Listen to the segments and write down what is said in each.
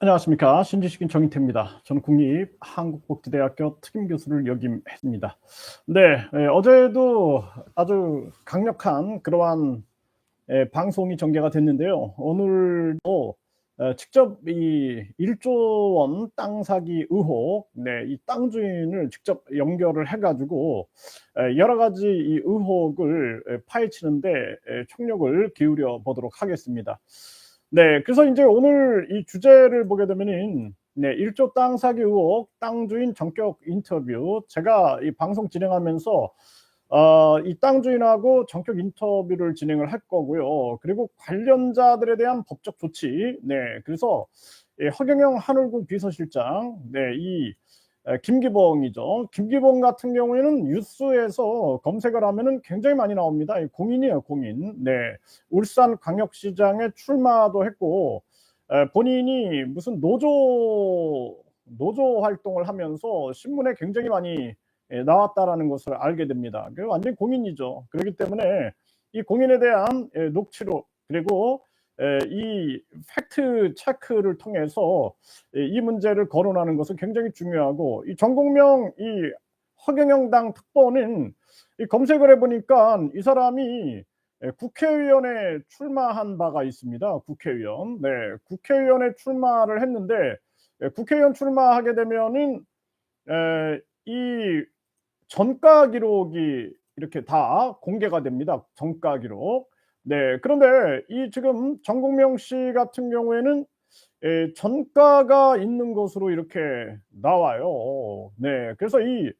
안녕하십니까. 신지식인 정인태입니다. 저는 국립한국복지대학교 특임교수를 역임했습니다. 네, 어제도 아주 강력한 그러한 방송이 전개가 됐는데요. 오늘도 직접 이 1조 원 땅 사기 의혹, 이 땅 주인을 직접 연결을 해가지고 여러 가지 이 의혹을 파헤치는데 총력을 기울여 보도록 하겠습니다. 네, 그래서 이제 오늘 이 주제를 보게 되면은 1조 땅 사기 의혹, 땅 주인 전격 인터뷰. 제가 이 방송 진행하면서 이 땅 주인하고 전격 인터뷰를 진행을 할 거고요. 그리고 관련자들에 대한 법적 조치. 네, 그래서 허경영 한울국 비서실장, 이 김기봉이죠. 김기봉 같은 경우에는 뉴스에서 검색을 하면은 굉장히 많이 나옵니다. 공인이에요, 공인. 네, 울산광역시장에 출마도 했고 본인이 무슨 노조 활동을 하면서 신문에 굉장히 많이 나왔다라는 것을 알게 됩니다. 완전 공인이죠. 그렇기 때문에 이 공인에 대한 녹취록 그리고 이 팩트 체크를 통해서 이 문제를 거론하는 것은 굉장히 중요하고, 이 정공명 이 허경영당 특보는 이 검색을 해보니까 이 사람이 국회의원에 출마한 바가 있습니다. 국회의원. 네, 국회의원에 출마를 했는데 국회의원 출마하게 되면은 이 전가 기록이 이렇게 다 공개가 됩니다. 전가 기록. 네, 그런데 이 지금 정공명 씨 같은 경우에는 전가가 있는 것으로 이렇게 나와요. 네, 그래서 이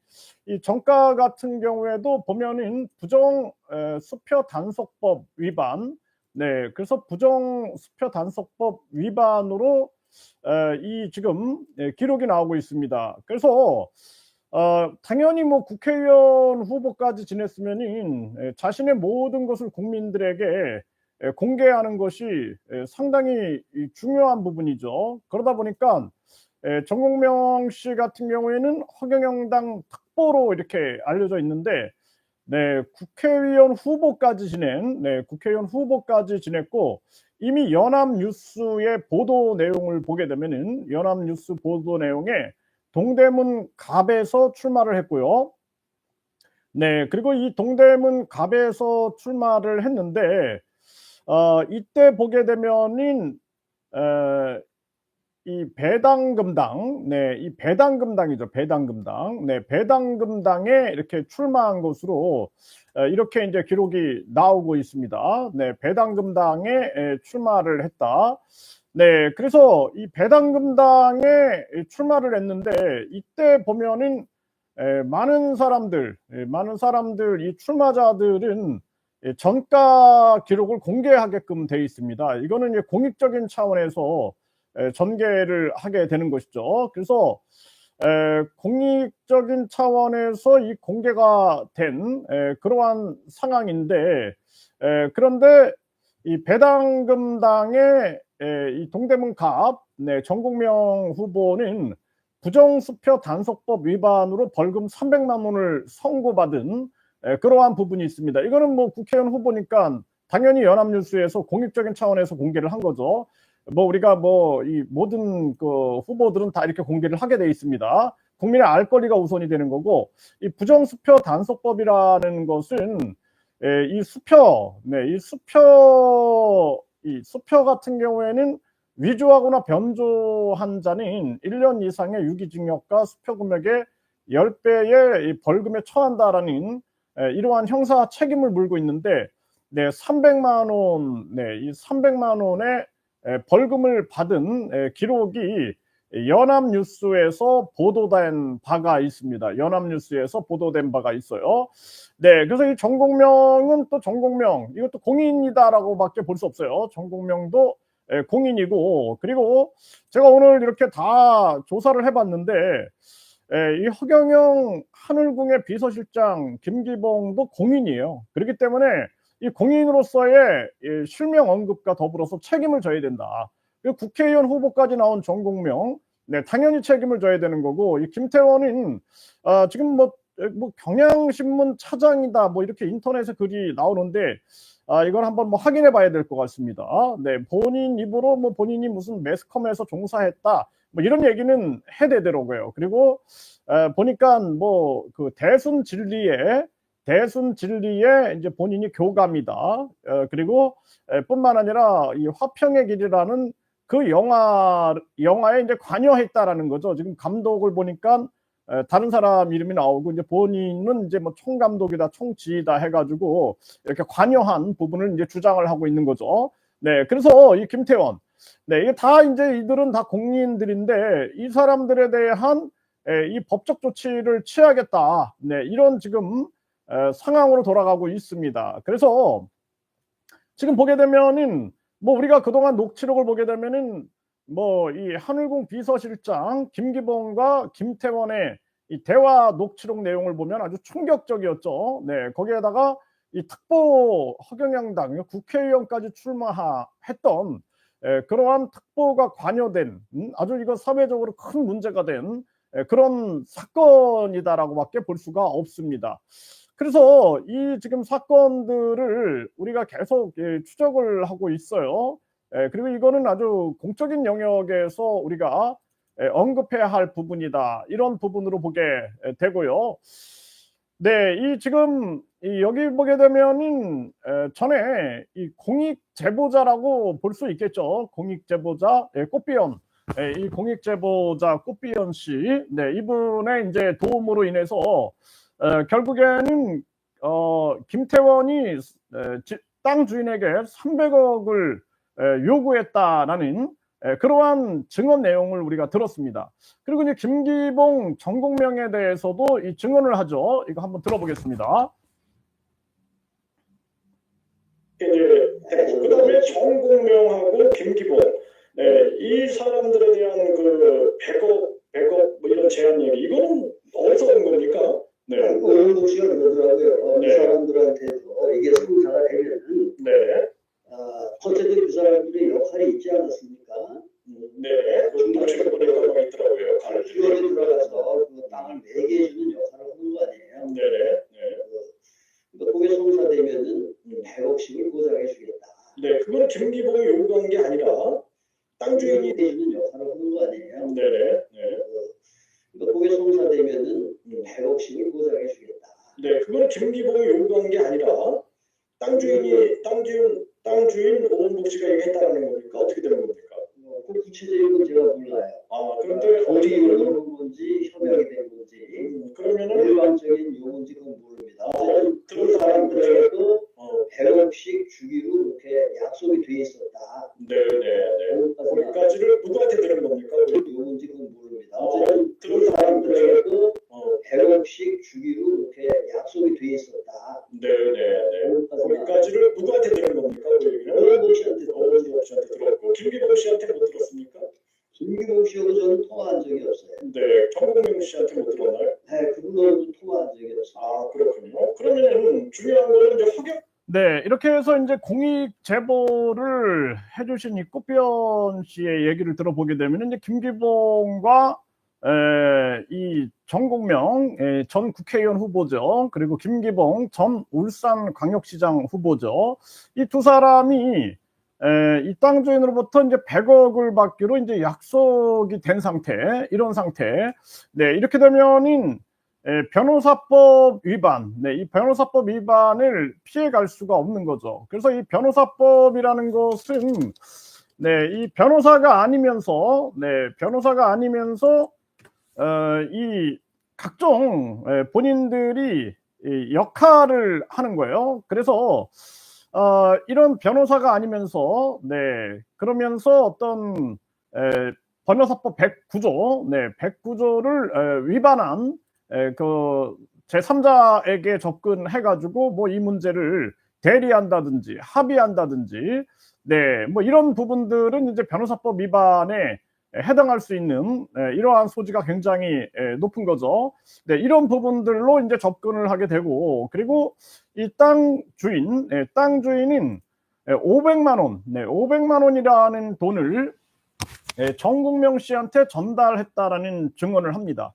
전가 같은 경우에도 보면은 부정 수표 단속법 위반. 네, 그래서 부정 수표 단속법 위반으로 이 지금 기록이 나오고 있습니다. 그래서 당연히 뭐 국회의원 후보까지 지냈으면은 자신의 모든 것을 국민들에게 공개하는 것이 상당히 중요한 부분이죠. 그러다 보니까 정공명 씨 같은 경우에는 허경영당 특보로 이렇게 알려져 있는데, 네, 국회의원 후보까지 지냈고, 이미 연합뉴스의 보도 내용을 보게 되면은 연합뉴스 보도 내용에 동대문 갑에서 출마를 했고요. 네, 그리고 이 동대문 갑에서 출마를 했는데 이때 보게 되면은 이 배당금당, 이 배당금당이죠. 배당금당. 네, 배당금당에 이렇게 출마한 것으로 이렇게 이제 기록이 나오고 있습니다. 네, 배당금당에 출마를 했다. 네, 그래서 이 배당금당에 출마를 했는데 이때 보면은 많은 사람들 이 출마자들은 전가 기록을 공개하게끔 돼 있습니다. 이거는 이제 공익적인 차원에서 전개를 하게 되는 것이죠. 그래서 공익적인 차원에서 이 공개가 된 그러한 상황인데, 그런데 이 배당금당의 이 동대문 갑 정공명 후보는 부정수표 단속법 위반으로 벌금 300만 원을 선고받은 그러한 부분이 있습니다. 이거는 뭐 국회의원 후보니까 당연히 연합뉴스에서 공익적인 차원에서 공개를 한 거죠. 뭐 우리가 뭐 이 모든 그 후보들은 다 이렇게 공개를 하게 돼 있습니다. 국민의 알 거리가 우선이 되는 거고, 이 부정수표 단속법이라는 것은 이 수표 같은 경우에는 위조하거나 변조한 자는 1년 이상의 유기징역과 수표 금액의 10배의 벌금에 처한다라는 이러한 형사 책임을 물고 있는데, 300만 원, 이 300만 원의 벌금을 받은 기록이 연합뉴스에서 보도된 바가 있습니다. 연합뉴스에서 보도된 바가 있어요. 네, 그래서 이 정공명은 또 정공명, 이것도 공인이다라고밖에 볼 수 없어요. 정공명도 공인이고, 그리고 제가 오늘 이렇게 다 조사를 해봤는데 이 허경영 하늘궁의 비서실장 김기봉도 공인이에요. 그렇기 때문에 이 공인으로서의 실명 언급과 더불어서 책임을 져야 된다. 국회의원 후보까지 나온 정공명, 당연히 책임을 져야 되는 거고, 이 김태원은 지금 뭐 뭐 경향신문 차장이다 뭐 이렇게 인터넷에 글이 나오는데 이걸 한번 뭐 확인해 봐야 될 것 같습니다. 네, 본인 입으로 뭐 본인이 무슨 매스컴에서 종사했다 뭐 이런 얘기는 해대더라고요. 그리고 보니까 뭐 그 대순 진리에 이제 본인이 교감이다. 그리고 뿐만 아니라 이 화평의 길이라는 그 영화에 이제 관여했다라는 거죠. 지금 감독을 보니까 다른 사람 이름이 나오고 이제 본인은 이제 뭐 총감독이다, 총지휘다 해가지고 이렇게 관여한 부분을 이제 주장을 하고 있는 거죠. 네, 그래서 이 김태원, 네, 이게 다 이제 이들은 다 공인들인데 이 사람들에 대한 이 법적 조치를 취하겠다. 네, 이런 지금 상황으로 돌아가고 있습니다. 그래서 지금 보게 되면은 뭐 우리가 그동안 녹취록을 보게 되면은 뭐 이 한울궁 비서실장 김기봉과 김태원의 이 대화 녹취록 내용을 보면 아주 충격적이었죠. 네, 거기에다가 이 특보 허경영당 국회의원까지 출마했던 그러한 특보가 관여된 아주 이거 사회적으로 큰 문제가 된 그런 사건이다라고밖에 볼 수가 없습니다. 그래서 이 지금 사건들을 우리가 계속 추적을 하고 있어요. 그리고 이거는 아주 공적인 영역에서 우리가 언급해야 할 부분이다. 이런 부분으로 보게 되고요. 네, 이 지금 여기 보게 되면은 전에 이 공익 제보자라고 볼 수 있겠죠. 공익 제보자 꽃비연, 이 공익 제보자 꽃비연 씨, 네, 이분의 이제 도움으로 인해서 결국에는 김태원이 땅 주인에게 300억을 요구했다라는 그러한 증언 내용을 우리가 들었습니다. 그리고 이제 김기봉, 전공명에 대해서도 이 증언을 하죠. 이거 한번 들어보겠습니다. 그다음에 전공명하고 김기봉, 이 사람들에 대한 그 100억 뭐 이런 제한 얘기, 이거는 어디서 온 겁니까? 네. 오영국 씨가 그러더라고요. 네. 이 사람들한테도 이게 성사가 되면은, 네. 어쨌든 그 사람들의 역할이 있지 않았습니까? 네. 중도층에 보니까 막 있더라고요. 기원에 들어가서 그 땅을 매개해주는 역할을 하는 거 아니에요? 네네. 그러니까 그게 성사되면은 100억씩을 보장해주겠다. 네, 그건 김기봉이 요구한 게 아니라 땅 주인이 해주는 역할을 하는 거 아니에요? 네네. 그러니까 그게 성사되면은 100억씩을 보장해주겠다. 네, 그건 김기봉이 요구한 게 아니라 땅 주인 오은복 씨가 얘기했다는 겁니까? 어떻게 되는 겁니까? 그 구체적인 건 제가 몰라요. 그런데 어디 이루어진 건지 협약이 된 건지 그러면은 일반적인 용어인지 그건 모릅니다. 그 사람들에게도 100억씩 주기로 이렇게 약속이 돼 있었다. 네네. 거기까지를 누구한테 들은 겁니까? 용어인지 그건 모릅니다. 그 사람들에게도 100억씩 주기로 이렇게 약속이 돼 있었다. 네네. 거기까지를 누구한테 들은 겁니까? 오은복 씨한테 들었고 김기봉 씨한테 못 들었습니까? 김기봉 씨하고 저는 통화한 적이 없어요. 네, 전공명 씨한테 못 들었나요? 네, 그분하고도 통화한 적이 없어요. 그렇군요. 그러면은 중요한 거는 이제 허경. 네, 이렇게 해서 이제 공익 제보를 해주신 이 꽃비연 씨의 얘기를 들어보게 되면 이제 김기봉과 이 전공명 전 국회의원 후보죠. 그리고 김기봉 전 울산광역시장 후보죠. 이 두 사람이 이 땅 주인으로부터 이제 100억을 받기로 이제 약속이 된 상태, 이런 상태. 네, 이렇게 되면은 변호사법 위반, 네, 이 변호사법 위반을 피해갈 수가 없는 거죠. 그래서 이 변호사법이라는 것은 네, 이 변호사가 아니면서 이 각종 본인들이 이 역할을 하는 거예요. 그래서 이런 변호사가 아니면서 그러면서 어떤 변호사법 109조, 109조를 위반한 그 제3자에게 접근해가지고 뭐 이 문제를 대리한다든지 합의한다든지, 뭐 이런 부분들은 이제 변호사법 위반에 해당할 수 있는 이러한 소지가 굉장히 높은 거죠. 이런 부분들로 이제 접근을 하게 되고, 그리고 이 땅 주인은 500만 원, 500만 원이라는 돈을 정국명 씨한테 전달했다라는 증언을 합니다.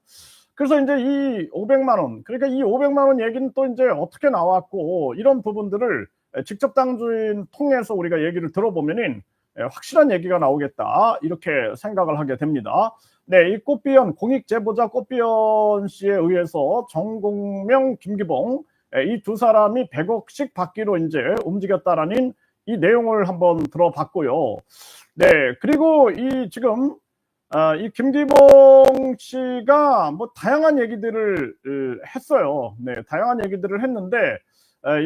그래서 이제 이 500만 원, 그러니까 이 500만 원 얘기는 또 이제 어떻게 나왔고 이런 부분들을 직접 당주인 통해서 우리가 얘기를 들어보면은 확실한 얘기가 나오겠다 이렇게 생각을 하게 됩니다. 네, 이 꽃비연 공익 제보자 꽃비연 씨에 의해서 정공명, 김기봉 이 두 사람이 100억씩 받기로 이제 움직였다라는 이 내용을 한번 들어봤고요. 네, 그리고 이 지금 이 김기봉 씨가 뭐 다양한 얘기들을 했어요. 네, 다양한 얘기들을 했는데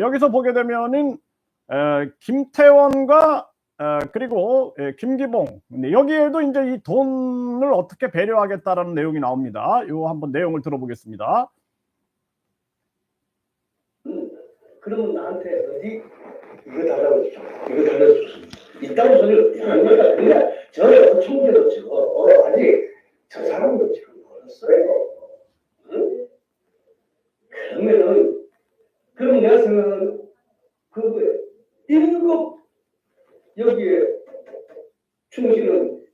여기서 보게 되면은 김태원과 그리고 김기봉 여기에도 이제 이 돈을 어떻게 배려하겠다라는 내용이 나옵니다. 요 한번 내용을 들어보겠습니다. 그러면 나한테 어디 이거 달라고 줘. 이거 달라고 줬어. 이딴 소리를 하는 거야. 그러니까 저는 어청계도 지금 아직 저 사람도 지금 멀었어요. 응? 그러면 내가 생각하는 그거에 1급 여기에 충실은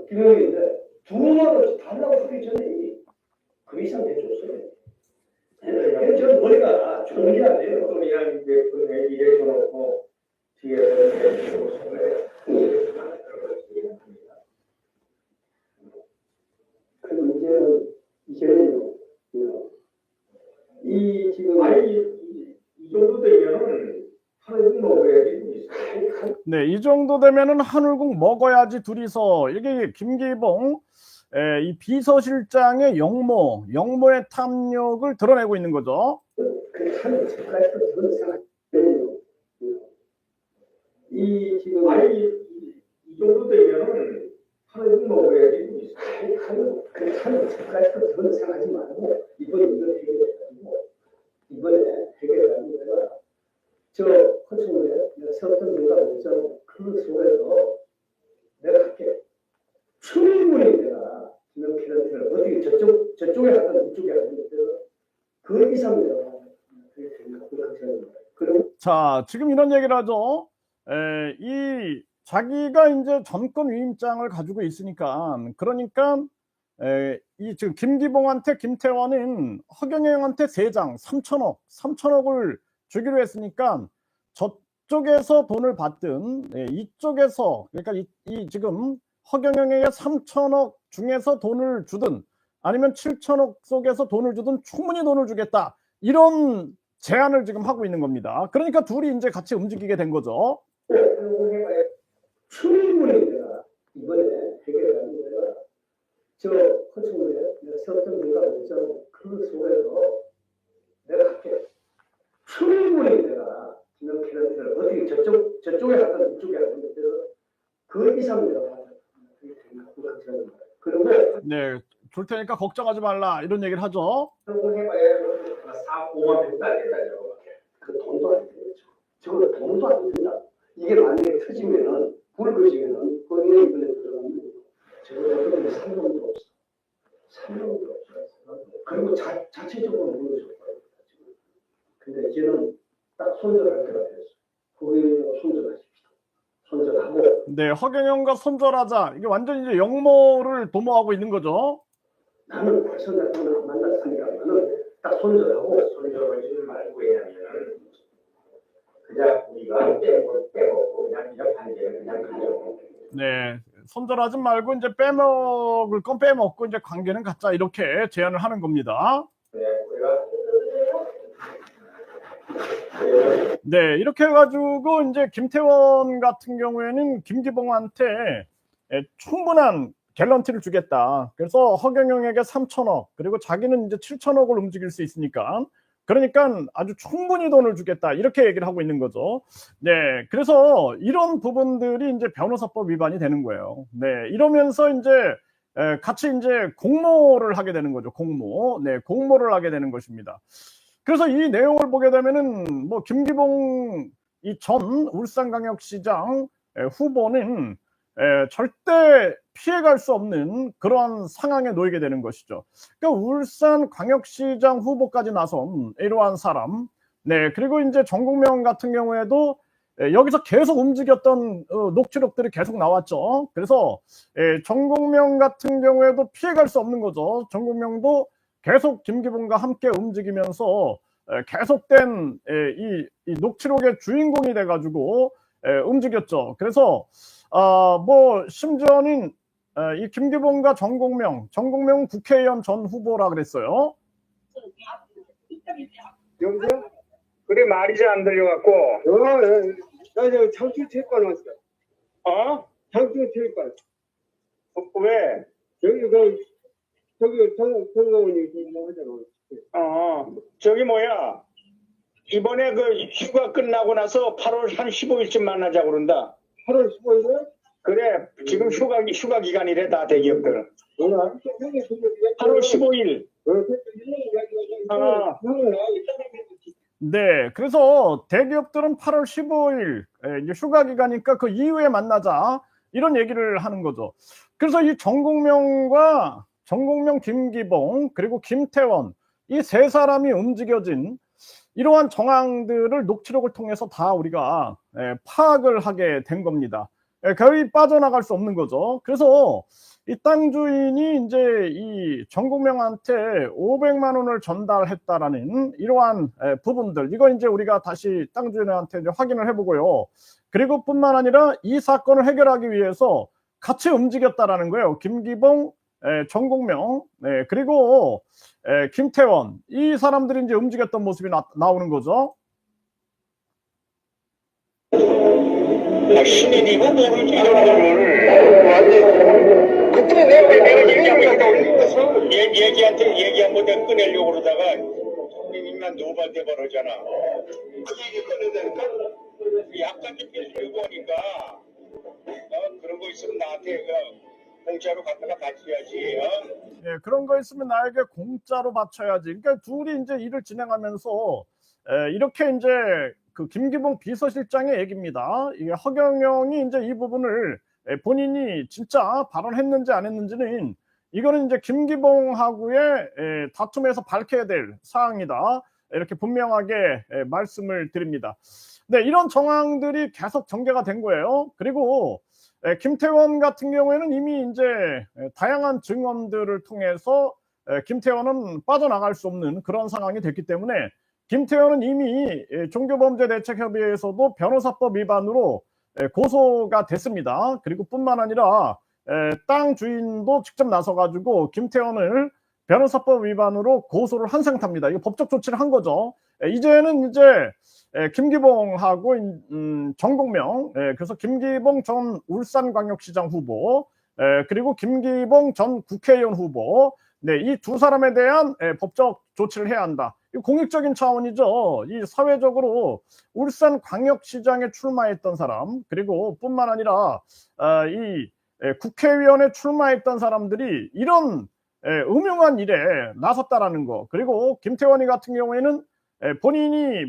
김영인데 두루마로 달라고 하기 전에 그 이상 해줬어요. 그래서 저는 머리가 좋은 게 아니에요. 그냥 이제 그 얘기해 줘놓고 뒤에 그럼 이제는 이 지금 이 정도 되면은 한울국 먹어야지. 네, 이 정도 되면은 한울국 먹어야지 둘이서 이게 김기봉 이 비서실장의 영모의 탐욕을 드러내고 있는 거죠. 이 지금 이 정도 되면은 한울국 먹어야지. 한 색깔도 그런 생각하지 말고 이번에 이걸 해결해가지고 이번에 해결해가지고 내가 저 허청에 내가 세웠던 누가 있잖아. 그 속에서 내가 할게. 충분히 내가 김영필한테는 어떻게 저쪽에 하든 이쪽에 하든 그 이상 내가 그리고 자, 지금 이런 얘기를 하죠. 이 자기가 이제 전권 위임장을 가지고 있으니까 그러니까 이 지금 김기봉한테 김태원은 허경영한테 3장 3천억을 주기로 했으니까 저쪽에서 돈을 받든 이쪽에서 그러니까 이 지금 허경영에게 3천억 중에서 돈을 주든 아니면 7천억 속에서 돈을 주든 충분히 돈을 주겠다 이런 제안을 지금 하고 있는 겁니다. 그러니까 둘이 이제 같이 움직이게 된 거죠. 충분히 내가 이번에 해결하는 내가 저 허청에 내가 세웠던 누가 있잖아. 그 속에서 내가 할게. 충분히 내가 김영필한테는 어떻게 저쪽에 하든 이쪽에 하든 그 이상 내가 그리고 네, 줄 테니까 걱정하지 말라 이런 얘기를 하죠. 해봐야 4-5만 백도 안 된다 저거. 그 돈도 안 되죠. 저거 돈도 안 된다. 이게 만약에 터지면은 불을 꺼지면은 거기에 이번에 들어가면 저거 상금도 없어. 상금도 없어. 그리고 자체적으로 무너졌어요. 근데 이제는 딱 손절할 때가 됐어. 거기에 손절하십시오. 손절하고. 네, 허경영과 손절하자. 이게 완전히 이제 영모를 도모하고 있는 거죠. 나는 벌써 나를 만났으니까는 딱 손절하고 손절하지 말고 왜냐면은 그냥 우리가 빼먹고 그냥 반대로 그냥 가려고. 네, 손절하지 말고 이제 빼먹을 건 빼먹고 이제 관계는 갖자 이렇게 제안을 하는 겁니다. 네, 우리가 네, 이렇게 해가지고 이제 김태원 같은 경우에는 김기봉한테 충분한 갤런티를 주겠다. 그래서 허경영에게 3천억 그리고 자기는 이제 7천억을 움직일 수 있으니까 그러니까 아주 충분히 돈을 주겠다 이렇게 얘기를 하고 있는 거죠. 네, 그래서 이런 부분들이 이제 변호사법 위반이 되는 거예요. 네, 이러면서 이제 같이 이제 공모를 하게 되는 거죠. 공모를 하게 되는 것입니다. 그래서 이 내용을 보게 되면은 뭐 김기봉 이 전 울산광역시장 후보는 절대 피해갈 수 없는 그러한 상황에 놓이게 되는 것이죠. 그러니까 울산광역시장 후보까지 나선 이러한 사람, 네, 그리고 이제 정국명 같은 경우에도 여기서 계속 움직였던 녹취록들이 계속 나왔죠. 그래서 정공명 같은 경우에도 피해갈 수 없는 거죠. 정공명도 계속 김기봉과 함께 움직이면서 계속된 이 녹취록의 주인공이 돼가지고 움직였죠. 그래서 뭐 심지어는 이 김기봉과 정공명은 국회의원 전 후보라 그랬어요. 여보세요? 그래 말이 잘 안 들려갖고. 나 장충 체육관 왔어. 어? 장충 체육관. 왜? 저기 정가원이 뭐 하잖아. 저기 뭐야, 이번에 그 휴가 끝나고 나서 8월 한 15일쯤 만나자고 그런다. 8월 15일에? 그래, 지금 휴가 기간이래, 다 대기업들. 뭐라? 8월 15일. 네, 그래서 대기업들은 8월 15일 이제 휴가 기간이니까 그 이후에 만나자 이런 얘기를 하는 거죠. 그래서 이 정공명, 김기봉 그리고 김태원 이 세 사람이 움직여진 이러한 정황들을 녹취록을 통해서 다 우리가 파악을 하게 된 겁니다. 거의 빠져나갈 수 없는 거죠. 그래서 이 땅 주인이 이제 이 정공명한테 500만 원을 전달했다라는 이러한 부분들, 이거 이제 우리가 다시 땅 주인한테 이제 확인을 해보고요. 그리고 뿐만 아니라 이 사건을 해결하기 위해서 같이 움직였다라는 거예요. 김기봉, 정공명, 그리고 김태원, 이 사람들이 이제 움직였던 모습이 나오는 거죠. 신인이고 모르지 이런 거를. 그때 내가 얘기한 거 내가 꺼내려고 그러다가 형님만 노발대 버리잖아. 그 얘기 꺼내다니까 약간 좀 빌리고 하니까 그런 거 있으면 나한테 공짜로 갖다가 바쳐야지. 그런 거 있으면 나에게 공짜로 바쳐야지. 그러니까 둘이 이제 일을 진행하면서 이렇게 이제 그 김기봉 비서실장의 얘기입니다. 이게 허경영이 이제 이 부분을 본인이 진짜 발언했는지 안 했는지는 이거는 이제 김기봉하고의 다툼에서 밝혀야 될 사항이다. 이렇게 분명하게 말씀을 드립니다. 네, 이런 정황들이 계속 전개가 된 거예요. 그리고 김태원 같은 경우에는 이미 이제 다양한 증언들을 통해서 김태원은 빠져나갈 수 없는 그런 상황이 됐기 때문에 김태원은 이미 종교범죄대책협의회에서도 변호사법 위반으로 고소가 됐습니다. 그리고 뿐만 아니라 땅 주인도 직접 나서가지고 김태원을 변호사법 위반으로 고소를 한 상태입니다. 이거 법적 조치를 한 거죠. 이제는 이제 김기봉하고 정공명, 그래서 김기봉 전 울산광역시장 후보, 그리고 김기봉 전 국회의원 후보, 네, 이 두 사람에 대한 법적 조치를 해야 한다. 공익적인 차원이죠. 이 사회적으로 울산광역시장에 출마했던 사람, 그리고 뿐만 아니라 이 국회의원에 출마했던 사람들이 이런 음흉한 일에 나섰다라는 거. 그리고 김태원이 같은 경우에는 본인이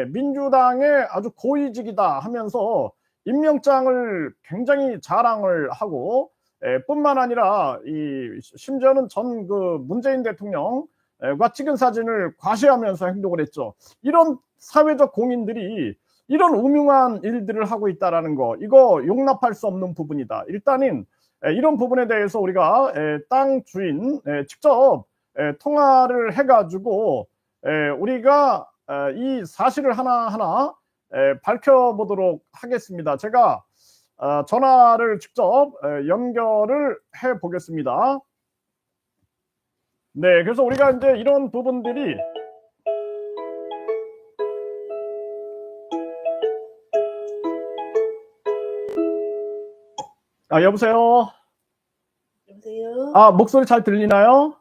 민주당의 아주 고위직이다 하면서 임명장을 굉장히 자랑을 하고 뿐만 아니라 심지어는 전 그 문재인 대통령과 찍은 사진을 과시하면서 행동을 했죠. 이런 사회적 공인들이 이런 음흉한 일들을 하고 있다라는 거, 이거 용납할 수 없는 부분이다. 일단은 이런 부분에 대해서 우리가 땅 주인 직접 통화를 해가지고 우리가 이 사실을 하나하나 밝혀보도록 하겠습니다. 제가 전화를 직접 연결을 해 보겠습니다. 네, 그래서 우리가 이제 이런 부분들이 여보세요? 여보세요? 목소리 잘 들리나요?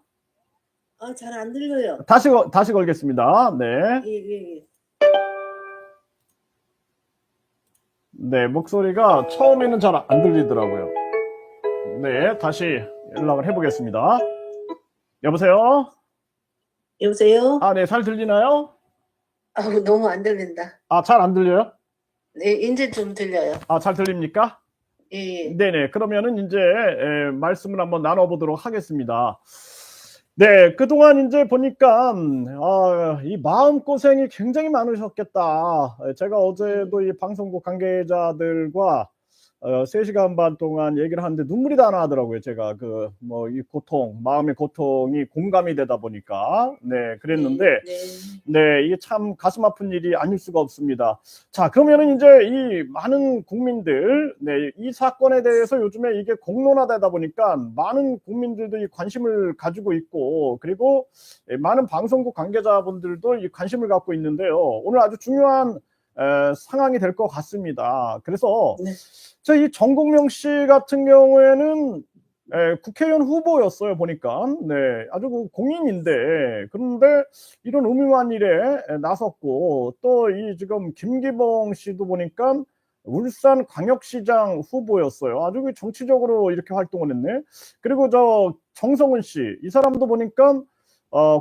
잘 안 들려요. 다시 걸겠습니다. 네. 예. 네, 목소리가 처음에는 잘 안 들리더라고요. 네, 다시 연락을 해보겠습니다. 여보세요? 여보세요? 네, 잘 들리나요? 너무 안 들린다. 잘 안 들려요? 네, 이제 좀 들려요. 잘 들립니까? 예. 네네. 그러면은 이제 말씀을 한번 나눠보도록 하겠습니다. 네, 그동안 이제 보니까, 이 마음고생이 굉장히 많으셨겠다. 제가 어제도 이 방송국 관계자들과 3시간 반 동안 얘기를 하는데 눈물이 다 나더라고요. 제가 이 고통, 마음의 고통이 공감이 되다 보니까. 네, 그랬는데, 네, 이게 참 가슴 아픈 일이 아닐 수가 없습니다. 자, 그러면은 이제 이 많은 국민들, 네, 이 사건에 대해서 요즘에 이게 공론화되다 보니까 많은 국민들도 이 관심을 가지고 있고, 그리고 많은 방송국 관계자분들도 이 관심을 갖고 있는데요. 오늘 아주 중요한 상황이 될 것 같습니다. 그래서 네. 이 정공명 씨 같은 경우에는 국회의원 후보였어요, 보니까. 네, 아주 공인인데, 그런데 이런 음흉한 일에 나섰고, 또 이 지금 김기봉 씨도 보니까 울산 광역시장 후보였어요. 아주 정치적으로 이렇게 활동을 했네. 그리고 정성훈 씨, 이 사람도 보니까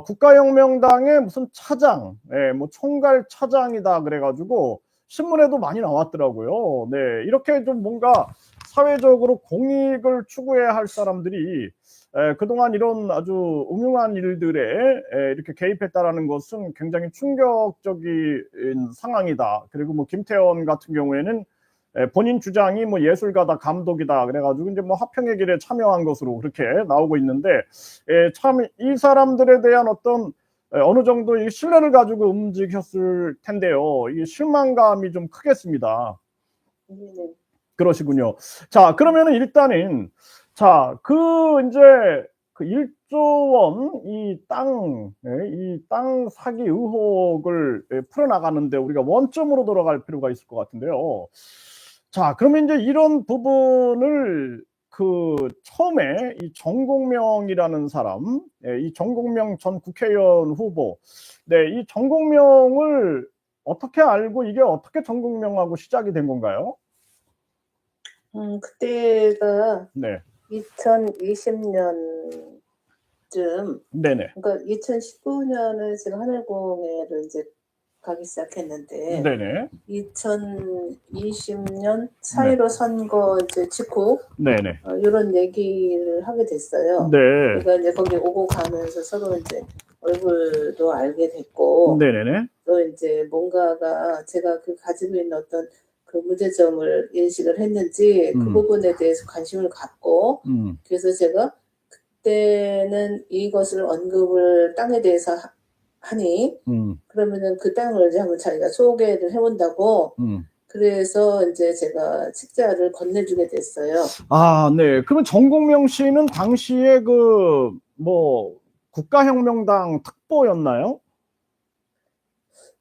국가혁명당의 무슨 차장, 뭐 총괄 차장이다 그래가지고 신문에도 많이 나왔더라고요. 네, 이렇게 좀 뭔가 사회적으로 공익을 추구해야 할 사람들이 그동안 이런 아주 음흉한 일들에 이렇게 개입했다라는 것은 굉장히 충격적인 상황이다. 그리고 뭐 김태원 같은 경우에는 본인 주장이 뭐 예술가다, 감독이다 그래가지고 이제 뭐 화평의 길에 참여한 것으로 그렇게 나오고 있는데, 참 이 사람들에 대한 어떤 어느 정도 이 신뢰를 가지고 움직였을 텐데요. 이 실망감이 좀 크겠습니다. 그러시군요. 자, 그러면은 일단은 이제 그 1조 원 이 땅 사기 의혹을 풀어나가는데 우리가 원점으로 돌아갈 필요가 있을 것 같은데요. 자, 그러면 이제 이런 부분을 처음에 이 정공명이라는 사람, 이 정공명 전 국회의원 후보, 네, 이 정공명을 어떻게 알고 이게 어떻게 정공명하고 시작이 된 건가요? 그때가 네, 2020년쯤, 네네, 그러니까 2019년에 제가 하늘공예를 이제 가기 시작했는데, 네네, 2020년 4.15 선거 이제 직후 네네, 이런 얘기를 하게 됐어요. 네, 그러니까 이제 거기 오고 가면서 서로 이제 얼굴도 알게 됐고, 네네네, 또 이제 뭔가가 제가 가지고 있는 어떤 그 문제점을 인식을 했는지 그 부분에 대해서 관심을 갖고, 그래서 제가 그때는 이것을 언급을 땅에 대해서 하니 그러면은 그 땅을 이제 한번 자기가 소개를 해본다고, 그래서 이제 제가 책자를 건네주게 됐어요. 아, 네. 그러면 정공명 씨는 당시에 국가혁명당 특보였나요?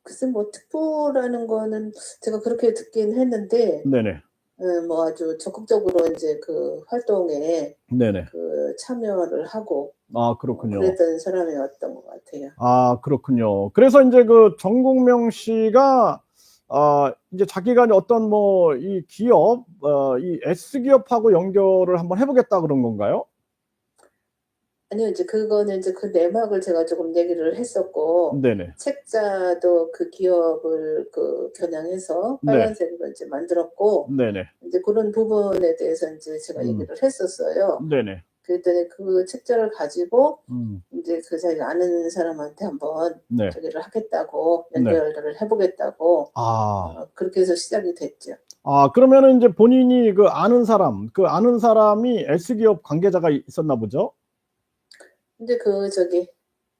글쎄 뭐 특보라는 거는 제가 그렇게 듣긴 했는데, 네네, 뭐 아주 적극적으로 이제 그 활동에 네네. 참여를 하고 아, 그렇군요. 그랬던 사람이었던 것 같아요. 아, 그렇군요. 그래서 이제 정공명 씨가 이제 자기가 어떤 이 기업, 이 S기업하고 연결을 한번 해보겠다 그런 건가요? 아니요, 이제 그거는 이제 그 내막을 제가 조금 얘기를 했었고, 네네. 책자도 그 기업을 겨냥해서 네. 빨간색으로 이제 만들었고, 네네. 이제 그런 부분에 대해서 이제 제가 얘기를 했었어요. 네네. 그랬더니 그 책자를 가지고 이제 자기가 아는 사람한테 한번 네. 저기를 하겠다고, 연결을 해보겠다고, 그렇게 해서 시작이 됐죠. 아, 그러면은 이제 본인이 아는 사람이 S기업 관계자가 있었나 보죠? 근데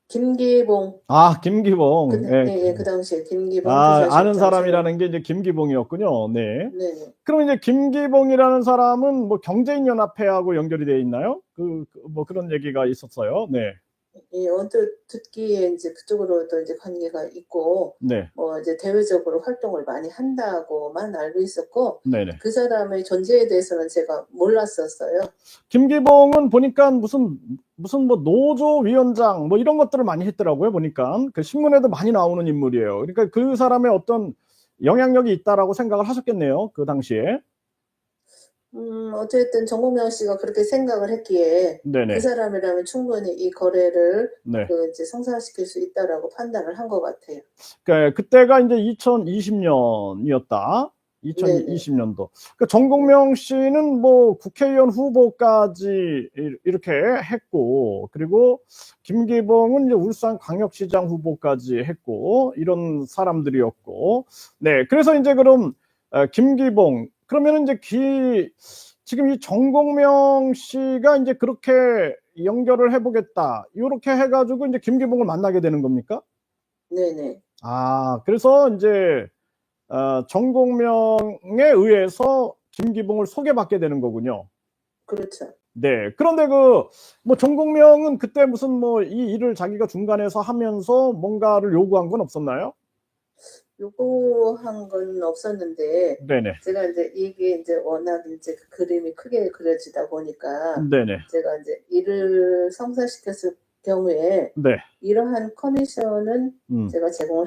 김기봉. 아, 김기봉. 그 당시에 김기봉 아는 사람이라는 게 이제 김기봉이었군요. 네. 네. 그럼 이제 김기봉이라는 사람은 경제인연합회하고 연결이 되어 있나요? 그런 얘기가 있었어요. 네. 언뜻 듣기에 이제 그쪽으로도 이제 관계가 있고, 네. 뭐 이제 대외적으로 활동을 많이 한다고만 알고 있었고, 네네. 그 사람의 존재에 대해서는 제가 몰랐었어요. 김기봉은 보니까 무슨 노조 위원장 이런 것들을 많이 했더라고요. 보니까 그 신문에도 많이 나오는 인물이에요. 그러니까 그 사람의 어떤 영향력이 있다라고 생각을 하셨겠네요. 그 당시에. 어쨌든 정공명 씨가 그렇게 생각을 했기에, 네네. 그 사람이라면 충분히 이 거래를 네. 이제 성사시킬 수 있다라고 판단을 한 것 같아요. 그때가 이제 2020년이었다. 2020년도. 그 정공명 씨는 뭐 국회의원 후보까지 이렇게 했고, 그리고 김기봉은 이제 울산광역시장 후보까지 했고, 이런 사람들이었고, 네. 그래서 이제 그럼 김기봉, 그러면은 이제 지금 이 정공명 씨가 이제 그렇게 연결을 해보겠다, 이렇게 해가지고 이제 김기봉을 만나게 되는 겁니까? 네네. 아, 그래서 이제 정공명에 의해서 김기봉을 소개받게 되는 거군요. 그렇죠. 네. 그런데 뭐 정공명은 그때 무슨 뭐 이 일을 자기가 중간에서 하면서 뭔가를 요구한 건 없었나요? 요구한 건 없었는데, 네네. 제가 이제 이게 이제 워낙 이제 그 그림이 크게 그려지다 보니까, 네네. 제가 이제 일을 성사시켰을 경우에, 네. 이러한 커미션은 제가 제공을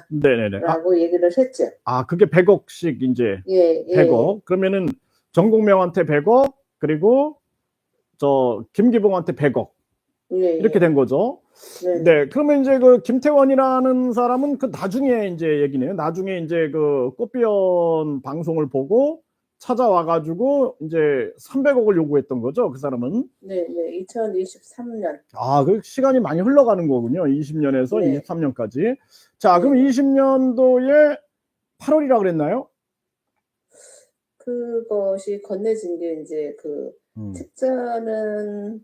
네네네. 하겠다라고 얘기를 했죠. 그게 100억씩 이제 예, 예. 100억. 그러면은 정공명한테 100억, 그리고 저 김기봉한테 100억. 예, 이렇게 된 거죠. 네. 네. 그러면 이제 그 김태원이라는 사람은 그 나중에 이제 얘기네요. 나중에 이제 그 꽃비연 방송을 보고 찾아와가지고 이제 300억을 요구했던 거죠. 그 사람은. 네, 2023년. 그 시간이 많이 흘러가는 거군요. 20년에서 네. 23년까지. 자, 그럼 네. 20년도에 8월이라 그랬나요? 그것이 건네진 게 이제 그 특자는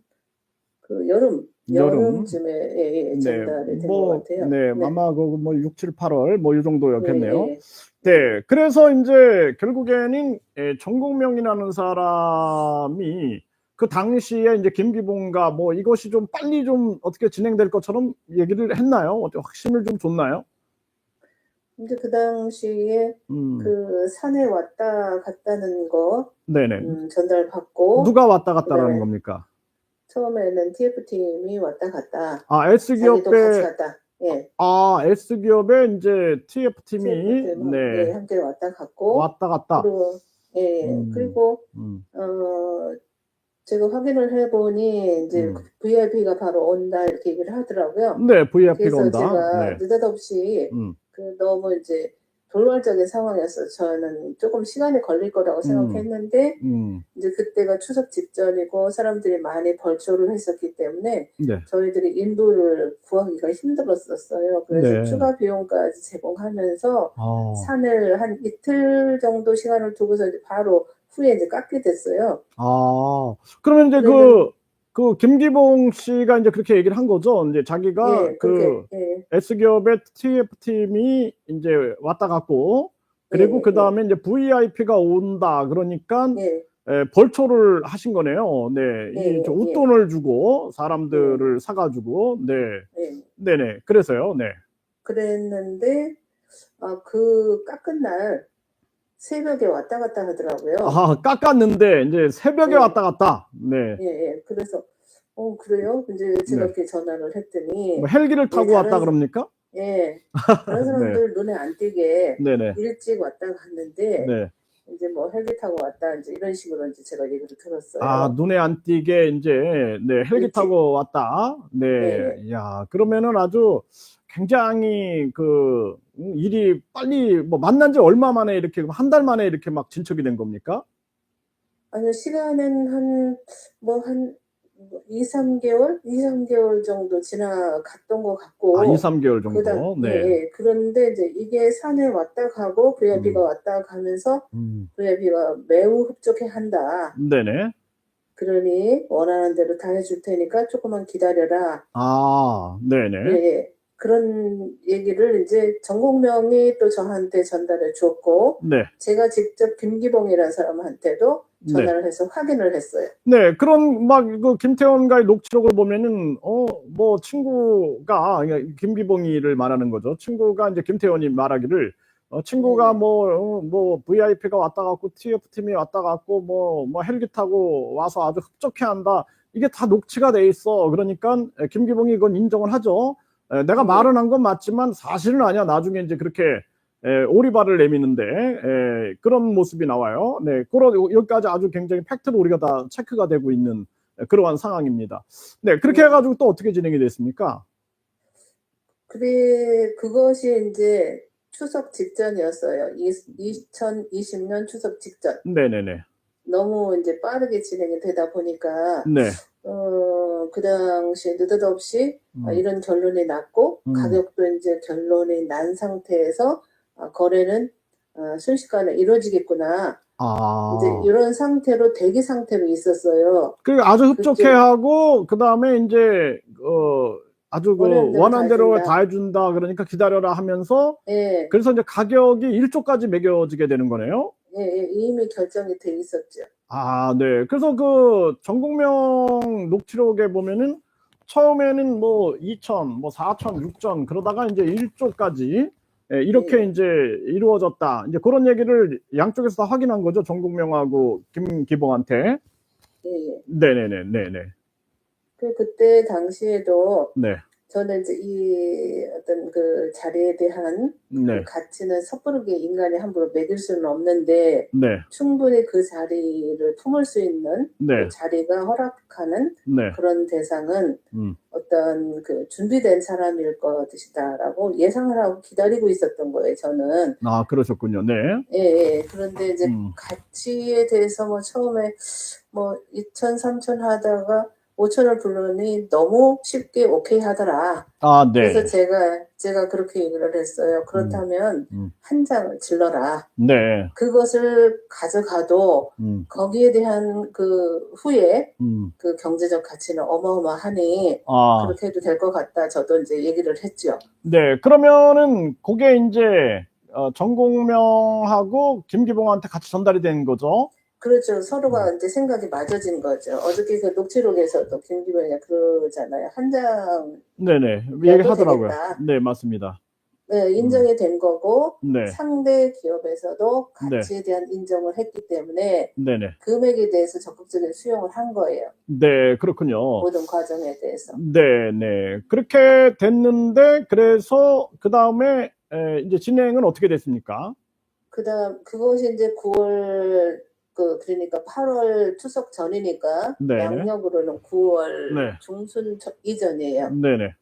그 여름쯤에 전달이 된 것 같아요. 네, 아마 뭐 6, 7, 8월 뭐 이 정도였겠네요. 네. 네, 그래서 이제 결국에는 정공명이라는 사람이 그 당시에 이제 김기봉과 뭐 이것이 좀 빨리 좀 어떻게 진행될 것처럼 얘기를 했나요? 어떻게 확신을 좀 줬나요? 이제 그 당시에 그 산에 왔다 갔다는 거 네네. 전달받고, 누가 왔다 갔다라는 네. 겁니까? 처음에는 TF팀이 왔다 갔다. S기업에 자기도 같이 갔다. 예. S기업에 이제 TF팀이 네, 함께 왔다 갔고, 왔다 갔다. 그리고 그리고 제가 확인을 해보니 이제 VIP가 바로 온다 이렇게 얘기를 하더라고요. 네, VIP가 그래서 온다. 제가 네. 느닷없이 너무 이제 돌발적인 상황이었어요. 저는 조금 시간이 걸릴 거라고 생각했는데 이제 그때가 추석 직전이고 사람들이 많이 벌초를 했었기 때문에 네. 저희들이 인부를 구하기가 힘들었었어요. 그래서 네. 추가 비용까지 제공하면서 산을 한 이틀 정도 시간을 두고서 이제 바로 후에 이제 깎게 됐어요. 그러면 이제 그 김기봉 씨가 이제 그렇게 얘기를 한 거죠. 이제 자기가 S기업의 TF팀이 이제 왔다 갔고, 그리고 그 다음에 이제 VIP가 온다. 그러니까 벌초를 하신 거네요. 네. 이 웃돈을 주고 사람들을 사가지고, 네네. 그래서요. 네. 그랬는데 그 깎은 날 새벽에 왔다 갔다 하더라고요. 깎았는데 이제 새벽에 왔다 갔다. 네. 예. 그래서 그래요? 이제 제가 이렇게 전화를 했더니 뭐 헬기를 타고 왔다 그럽니까? 예. 다른 사람들 눈에 안 띄게 일찍 왔다 갔는데 이제 뭐 헬기 타고 왔다 이제 이런 식으로 이제 제가 얘기를 들었어요. 눈에 안 띄게 이제 헬기 타고 왔다. 네. 야, 그러면은 아주 굉장히 그 일이 빨리 뭐 만난 지 얼마 만에 이렇게 한 달 만에 이렇게 막 진척이 된 겁니까? 아니요, 시간은 한 2, 3개월 정도 지나갔던 것 같고. 2, 3개월 정도. 네. 그런데 이제 이게 산에 왔다 가고 VIP가 왔다 가면서 VIP가 매우 흡족해한다. 네네. 그러니 원하는 대로 다 해줄 테니까 조금만 기다려라. 네네. 네. 그런 얘기를 이제 정공명이 또 저한테 전달해 줬고, 제가 직접 김기봉이라는 사람한테도 전화를 해서 확인을 했어요. 네, 그런 막 그 김태원과의 녹취록을 보면은 뭐 친구가 김기봉이를 말하는 거죠. 친구가 이제 김태원이 말하기를 친구가 뭐 VIP가 왔다 갔고 TF팀이 왔다 갔고 뭐 헬기 타고 와서 아주 흡족해한다. 이게 다 녹취가 돼 있어. 그러니까 김기봉이 이건 인정을 하죠. 내가 말은 한 건 맞지만 사실은 아니야. 나중에 이제 그렇게 오리발을 내미는데 그런 모습이 나와요. 네, 여기까지 아주 굉장히 팩트로 우리가 다 체크가 되고 있는 그러한 상황입니다. 네, 그렇게 해가지고 또 어떻게 진행이 됐습니까? 그것이 이제 추석 직전이었어요. 2020년 추석 직전. 네네네. 너무 이제 빠르게 진행이 되다 보니까 네. 그 당시에 느닷없이 이런 결론이 났고 가격도 이제 결론이 난 상태에서 거래는 순식간에 이루어지겠구나. 이제 이런 상태로 대기 상태로 있었어요. 그 아주 흡족해하고 그 다음에 이제 아주 원하는 대로 다 해준다 그러니까 기다려라 하면서 예, 그래서 이제 가격이 1조까지 매겨지게 되는 거네요. 예, 이미 결정이 돼 있었죠. 아, 네. 그래서 그 전국명 녹취록에 보면은 처음에는 뭐 2천, 뭐 4천, 6천 그러다가 이제 1조까지 이렇게 이제 이루어졌다. 이제 그런 얘기를 양쪽에서 다 확인한 거죠. 전국명하고 김기봉한테. 예. 네네네, 네네. 그때 당시에도 네. 저는 이제 이 어떤 그 자리에 대한 네. 그 가치는 섣부르게 인간이 함부로 매길 수는 없는데 네. 충분히 그 자리를 품을 수 있는 네. 그 자리가 허락하는 네. 그런 대상은 어떤 그 준비된 사람일 것이다라고 예상을 하고 기다리고 있었던 거예요, 저는. 아, 그러셨군요. 네. 예, 예. 그런데 이제 가치에 대해서 뭐 처음에 뭐 2천, 3천 하다가 5천을 불러니 너무 쉽게 오케이 하더라. 아, 네. 그래서 제가 그렇게 얘기를 했어요. 그렇다면 한 장을 질러라. 네. 그것을 가져가도 거기에 대한 그 후에 그 경제적 가치는 어마어마하니 그렇게 해도 될 것 같다. 저도 이제 얘기를 했죠. 네. 그러면은 그게 이제 전공명하고 김기봉한테 같이 전달이 된 거죠. 그렇죠. 서로가 이제 생각이 맞아진 거죠. 어저께 그 녹취록에서도 김기봉이 그러잖아요. 한 장 네네. 얘기하더라고요. 되겠다. 네, 맞습니다. 네, 인정이 된 거고 네. 상대 기업에서도 가치에 대한 인정을 했기 때문에 네네. 금액에 대해서 적극적인 수용을 한 거예요. 네, 그렇군요. 모든 과정에 대해서. 네네. 그렇게 됐는데 그래서 그 다음에 이제 진행은 어떻게 됐습니까? 그것이 이제 9월 그러니까 8월 추석 전이니까 네. 양력으로는 9월 네. 중순 이전이에요. 네네.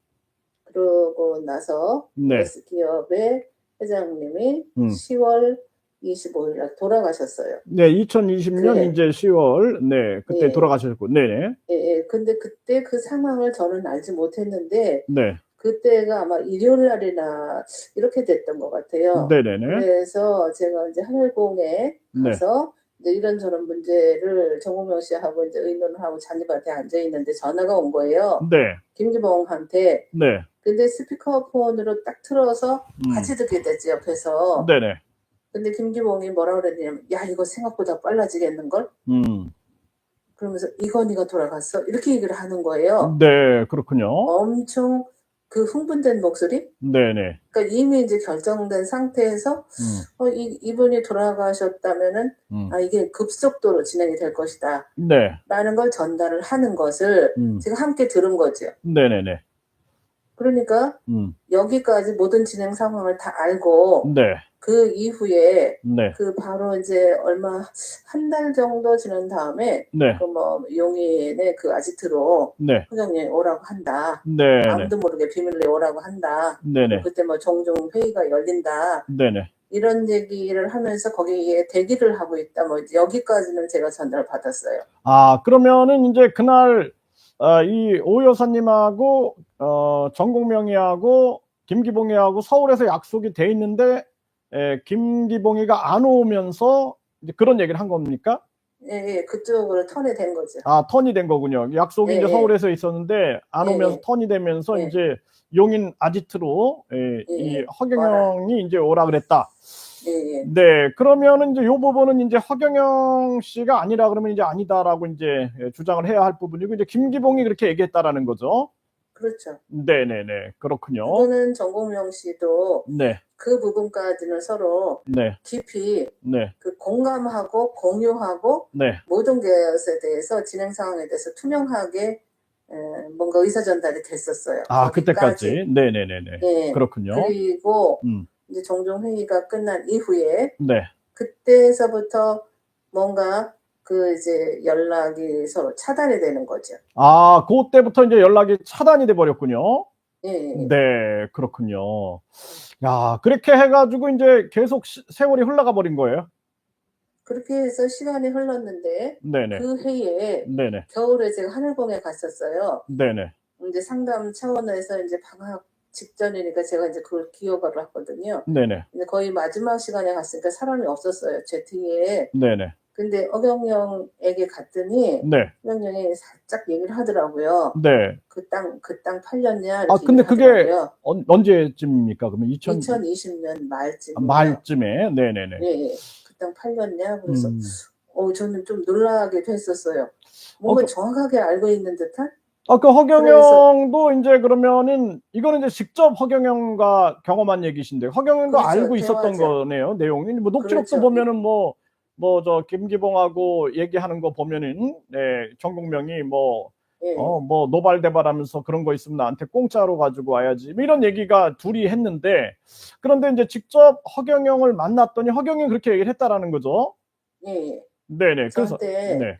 그러고 나서 네. S기업의 회장님이 10월 25일 날 돌아가셨어요. 네, 2020년 그래. 이제 10월 네, 그때 예. 돌아가셨고. 네네. 예, 예. 근데 그때 그 상황을 저는 알지 못했는데 네. 그때가 아마 일요일 날이나 이렇게 됐던 것 같아요. 네네네. 그래서 제가 이제 하늘공에 가서 이제 이런저런 문제를 정우명 씨하고 이제 의논을 하고 잔디밭에 앉아 있는데 전화가 온 거예요. 네. 김기봉한테. 네. 근데 스피커폰으로 딱 틀어서 같이 듣게 됐지, 옆에서. 네네. 근데 김기봉이 뭐라 그랬냐면, 야, 이거 생각보다 빨라지겠는걸? 그러면서 이건희가 돌아갔어? 이렇게 얘기를 하는 거예요. 네, 그렇군요. 엄청 그 흥분된 목소리? 네네. 그러니까 이미 이제 결정된 상태에서 이분이 돌아가셨다면은 이게 급속도로 진행이 될 것이다. 네. 라는 걸 전달을 하는 것을 제가 함께 들은 거죠. 네네네. 그러니까 여기까지 모든 진행 상황을 다 알고 네. 그 이후에 네. 그 바로 이제 한 달 정도 지난 다음에 네. 그 뭐 용인의 그 아지트로 네. 회장님이 오라고 한다. 네. 아무도 모르게 비밀리에 오라고 한다. 네네. 그때 뭐 종종 회의가 열린다. 네네. 이런 얘기를 하면서 거기에 대기를 하고 있다. 뭐 여기까지는 제가 전달 받았어요. 아, 그러면은 이제 그날 이 오 여사님하고 전공명이하고 김기봉이하고 서울에서 약속이 돼 있는데 김기봉이가 안 오면서 이제 그런 얘기를 한 겁니까? 예, 예, 그쪽으로 턴이 된 거죠. 아, 턴이 된 거군요. 약속이 예, 이제 예. 서울에서 있었는데 안 예, 오면서 예. 턴이 되면서 예. 이제 용인 아지트로 이 예. 허경영이 이제 오라 그랬다. 예, 예. 네, 그러면은 이제 요 부분은 이제 허경영 씨가 아니라 그러면 이제 아니다라고 이제 주장을 해야 할 부분이고 이제 김기봉이 그렇게 얘기했다라는 거죠. 그렇죠. 네네네, 그렇군요. 그거는 정공명 씨도 네, 그 부분까지는 서로 네, 깊이 네, 그 공감하고 공유하고 네. 모든 것에 대해서 진행 상황에 대해서 투명하게 뭔가 의사 전달이 됐었어요. 아, 거기까지. 그때까지. 네네네네. 예. 그렇군요. 그리고 이제 종종 회의가 끝난 이후에 네, 그때서부터 뭔가 그 이제 연락이 서로 차단이 되는 거죠. 아, 그때부터 이제 연락이 차단이 돼 버렸군요. 예. 네, 그렇군요. 야, 그렇게 해가지고 이제 계속 세월이 흘러가 버린 거예요? 그렇게 해서 시간이 흘렀는데 네네. 그 해에 네네. 겨울에 제가 하늘봉에 갔었어요. 네네. 이제 상담 차원에서 이제 방학 직전이니까 제가 이제 그걸 기억을 하거든요. 네네. 근데 거의 마지막 시간에 갔으니까 사람이 없었어요, 제 뒤에. 네네. 근데 어경영에게 갔더니 네. 어경영이 살짝 얘기를 하더라고요. 네. 그 땅 팔렸냐 아, 이렇게 근데 얘기를 그게 하더라고요. 언제쯤입니까? 그러면 2020년 말쯤이요. 말쯤에. 네네네. 예. 그 땅 팔렸냐? 그래서 저는 좀 놀라기도 했었어요. 뭔가 그 정확하게 알고 있는 듯한? 그 허경영도 이제 그러면은 이거는 이제 직접 허경영과 경험한 얘기신데 허경영도 그렇죠. 알고 있었던 대화죠. 거네요, 내용이. 뭐 녹취록도 그렇죠. 보면은 저 김기봉하고 얘기하는 거 보면은 네, 정국명이 뭐 예. 노발대발하면서 그런 거 있으면 나한테 공짜로 가지고 와야지. 뭐 이런 얘기가 둘이 했는데 그런데 이제 직접 허경영을 만났더니 허경영이 그렇게 얘기를 했다라는 거죠. 예. 네네. 그래서 저한테 네.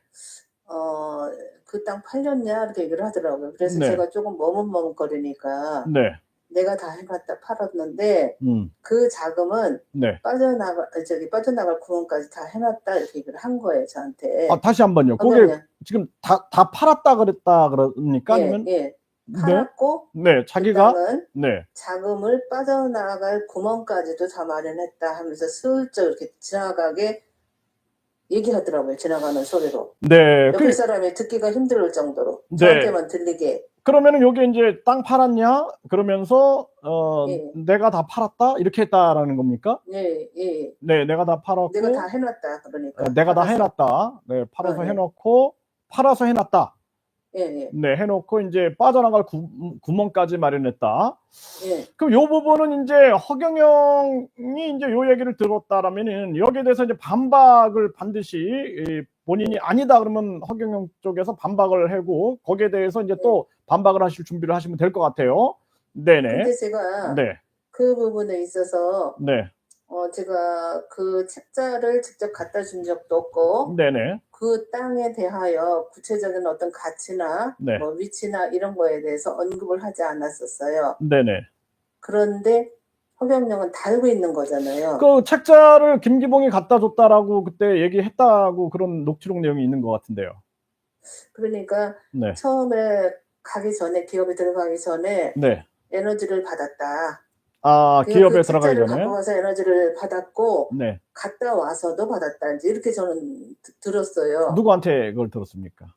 그 땅 팔렸냐? 이렇게 얘기를 하더라고요. 그래서 네. 제가 조금 머뭇머뭇거리니까 네. 내가 다 해봤다 팔았는데 음. 그 자금은 네. 빠져나갈 구멍까지 다 해놨다 이렇게 얘기를 한 거예요, 저한테. 아, 다시 한번요. 그게 허경영. 지금 다 팔았다 그랬다 그러니까 아니면 예. 네. 팔았고 네, 자기가 그 땅은 네. 자금을 빠져나갈 구멍까지도 다 마련했다 하면서 슬쩍 이렇게 지나가게 얘기하더라고요. 지나가는 소리로. 네. 옆에 사람이 듣기가 힘들 정도로 네. 저한테만 들리게. 그러면은 여기 이제 땅 팔았냐? 그러면서 예. 내가 다 팔았다 이렇게 했다라는 겁니까? 예. 네, 내가 다 팔았고 내가 다 해놨다 그러니까. 내가 다 팔아서. 해놨다. 네, 팔아서 예. 해놓고 팔아서 해놨다. 예. 네, 해놓고 이제 빠져나갈 구멍까지 마련했다. 예. 그럼 요 부분은 이제 허경영이 이제 요 얘기를 들었다라면은 여기에 대해서 이제 반박을 반드시 본인이 아니다 그러면 허경영 쪽에서 반박을 하고 거기에 대해서 이제 또 반박을 하실 준비를 하시면 될 것 같아요. 네네. 근데 제가 네. 그 부분에 있어서 네. 제가 그 책자를 직접 갖다 준 적도 없고 네네. 그 땅에 대하여 구체적인 어떤 가치나 네. 뭐 위치나 이런 거에 대해서 언급을 하지 않았었어요. 네네. 그런데 허경영은 다 알고 있는 거잖아요. 그 책자를 김기봉이 갖다 줬다라고 그때 얘기했다고 그런 녹취록 내용이 있는 것 같은데요. 그러니까 네. 처음에 가기 전에 기업에 들어가기 전에 네. 에너지를 받았다. 아, 기업에 그 들어가기 책자를 전에. 갖고 가서 에너지를 받았고 네. 갔다 와서도 받았다. 이제 이렇게 저는 들었어요. 누구한테 그걸 들었습니까?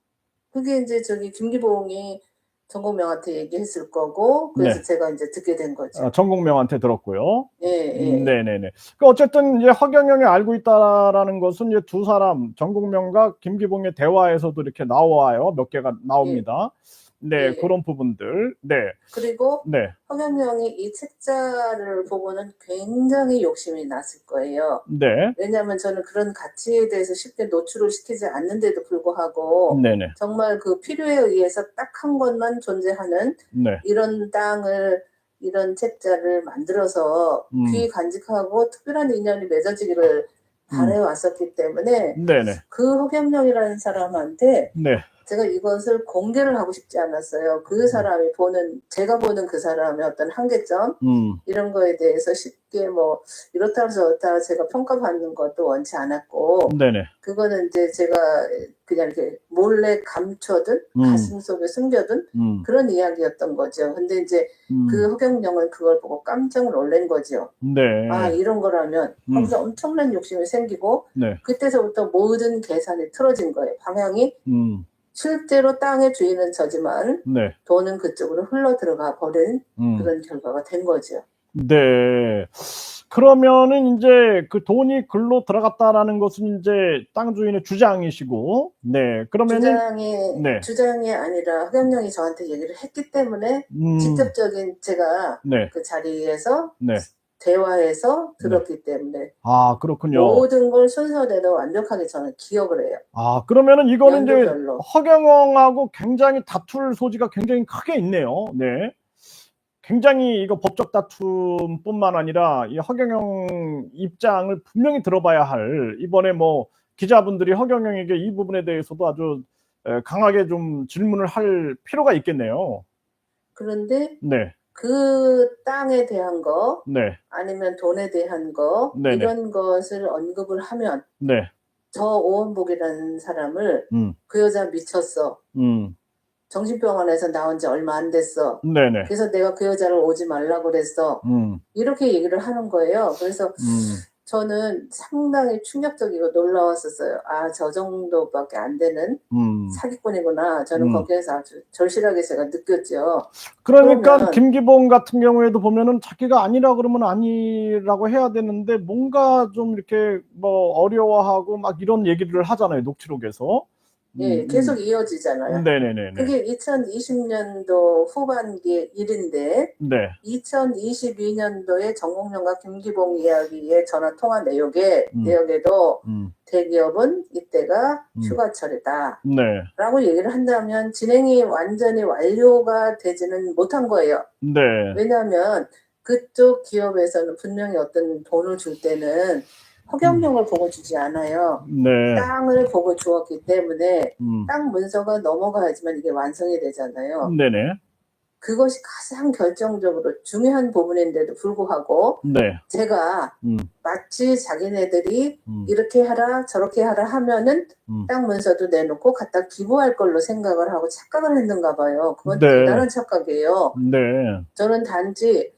그게 이제 김기봉이 정국명한테 얘기했을 거고 그래서 네. 제가 이제 듣게 된 거죠. 정국명한테 들었고요. 예. 네네네. 그 어쨌든 이제 허경영이 알고 있다라는 것은 이제 두 사람 정국명과 김기봉의 대화에서도 이렇게 나와요. 몇 개가 나옵니다. 네, 그런 부분들. 네. 그리고 네. 허경영이 이 책자를 보고는 굉장히 욕심이 났을 거예요. 네. 왜냐하면 저는 그런 가치에 대해서 쉽게 노출을 시키지 않는데도 불구하고 네네. 정말 그 필요에 의해서 딱 한 것만 존재하는 네. 이런 땅을 이런 책자를 만들어서 귀 간직하고 특별한 인연이 맺어지기를 바래왔었기 때문에 네네. 그 허경영이라는 사람한테 네. 제가 이것을 공개를 하고 싶지 않았어요. 그 사람이 제가 보는 그 사람의 어떤 한계점 이런 거에 대해서 쉽게 뭐 이렇다 저렇다 제가 평가받는 것도 원치 않았고 네네. 그거는 이제 제가 그냥 이렇게 몰래 감춰둔 가슴 속에 숨겨둔 그런 이야기였던 거죠. 근데 이제 그 허경영은 그걸 보고 깜짝 놀란 거죠. 네. 아, 이런 거라면 하면서 엄청난 욕심이 생기고 네. 그때서부터 모든 계산이 틀어진 거예요. 방향이 실제로 땅의 주인은 저지만 네. 돈은 그쪽으로 흘러 들어가 버린 그런 결과가 된 거죠. 네. 그러면은 이제 그 돈이 글로 들어갔다라는 것은 이제 땅 주인의 주장이시고, 네. 그러면은 주장이 아니라 허경영이 저한테 얘기를 했기 때문에 직접적인 제가 그 자리에서 대화해서 들었기 때문에 아, 그렇군요. 모든 걸 순서대로 완벽하게 저는 기억을 해요. 아, 그러면은 이거는 이제 연도별로. 허경영하고 굉장히 다툴 소지가 굉장히 크게 있네요. 네. 굉장히 이거 법적 다툼뿐만 아니라 이 허경영 입장을 분명히 들어봐야 할 이번에 뭐 기자분들이 허경영에게 이 부분에 대해서도 아주 강하게 좀 질문을 할 필요가 있겠네요. 그런데 네. 그 땅에 대한 거 네. 아니면 돈에 대한 거 네네. 이런 것을 언급을 하면 네. 저 오원복이라는 사람을 그 여자 미쳤어. 정신병원에서 나온 지 얼마 안 됐어. 네네. 그래서 내가 그 여자를 오지 말라고 그랬어. 이렇게 얘기를 하는 거예요. 그래서 저는 상당히 충격적이고 놀라웠었어요. 아, 저 정도밖에 안 되는 사기꾼이구나. 저는 거기에서 아주 절실하게 제가 느꼈죠. 그러니까 그러면- 김기봉 같은 경우에도 보면은 자기가 아니라 그러면 아니라고 해야 되는데 뭔가 좀 이렇게 뭐 어려워하고 막 이런 얘기를 하잖아요, 녹취록에서. 예, 계속 이어지잖아요. 네네네네. 그게 2020년도 후반기의 일인데 네. 2022년도에 정몽룡과 김기봉 이야기의 전화 통화 내역에도 대기업은 이때가 휴가철이다 네. 라고 얘기를 한다면 진행이 완전히 완료가 되지는 못한 거예요. 네. 왜냐하면 그쪽 기업에서는 분명히 어떤 돈을 줄 때는 허경영을 보고 주지 않아요. 네. 땅을 보고 주었기 때문에 음. 땅 문서가 넘어가야지만 이게 완성이 되잖아요. 네네. 그것이 가장 결정적으로 중요한 부분인데도 불구하고 네. 제가 음. 마치 자기네들이 이렇게 하라 저렇게 하라 하면은 땅 문서도 내놓고 갖다 기부할 걸로 생각을 하고 착각을 했는가 봐요. 그건 네. 대단한 착각이에요. 네. 저는 단지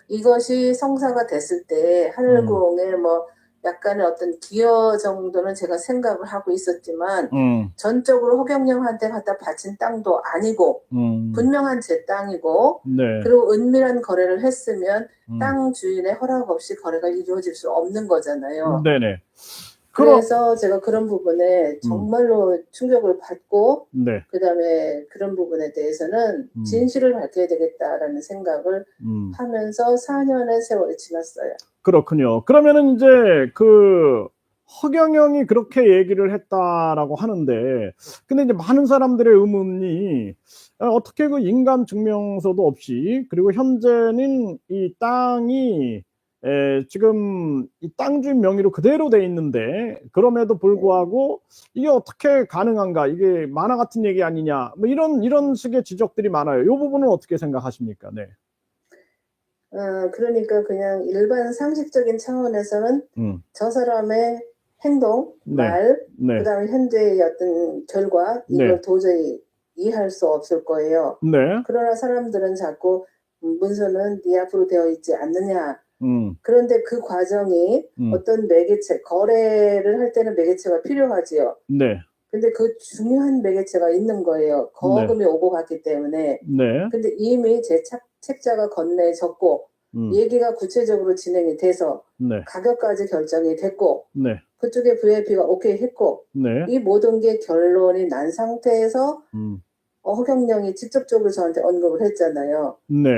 이것이 성사가 됐을 때 하늘공에 뭐 약간의 어떤 기여 정도는 제가 생각을 하고 있었지만 전적으로 허경영한테 갖다 바친 땅도 아니고 분명한 제 땅이고 네. 그리고 은밀한 거래를 했으면 땅 주인의 허락 없이 거래가 이루어질 수 없는 거잖아요. 네네. 그래서 제가 그런 부분에 정말로 충격을 받고 네. 그다음에 그런 부분에 대해서는 진실을 밝혀야 되겠다라는 생각을 하면서 4년의 세월이 지났어요. 그렇군요. 그러면은 이제 그 허경영이 그렇게 얘기를 했다라고 하는데, 근데 이제 많은 사람들의 의문이 어떻게 그 인감 증명서도 없이, 그리고 현재는 이 땅이 지금 이 땅 주인 명의로 그대로 돼 있는데, 그럼에도 불구하고 이게 어떻게 가능한가? 이게 만화 같은 얘기 아니냐? 뭐 이런 식의 지적들이 많아요. 이 부분은 어떻게 생각하십니까? 네. 그러니까 그냥 일반 상식적인 차원에서는 저 사람의 행동, 네. 말, 네. 그다음에 현재의 어떤 결과 이걸 네. 도저히 이해할 수 없을 거예요. 네. 그러나 사람들은 자꾸 문서는 네 앞으로 되어 있지 않느냐. 그런데 그 과정이 어떤 매개체, 거래를 할 때는 매개체가 필요하지요. 네. 근데 그 중요한 매개체가 있는 거예요. 거금이 오고 갔기 때문에. 네. 근데 이미 제 책자가 건네졌고 얘기가 구체적으로 진행이 돼서 네. 가격까지 결정이 됐고 네. 그쪽에 VIP가 오케이 했고 네. 이 모든 게 결론이 난 상태에서 허경영이 직접적으로 저한테 언급을 했잖아요. 네.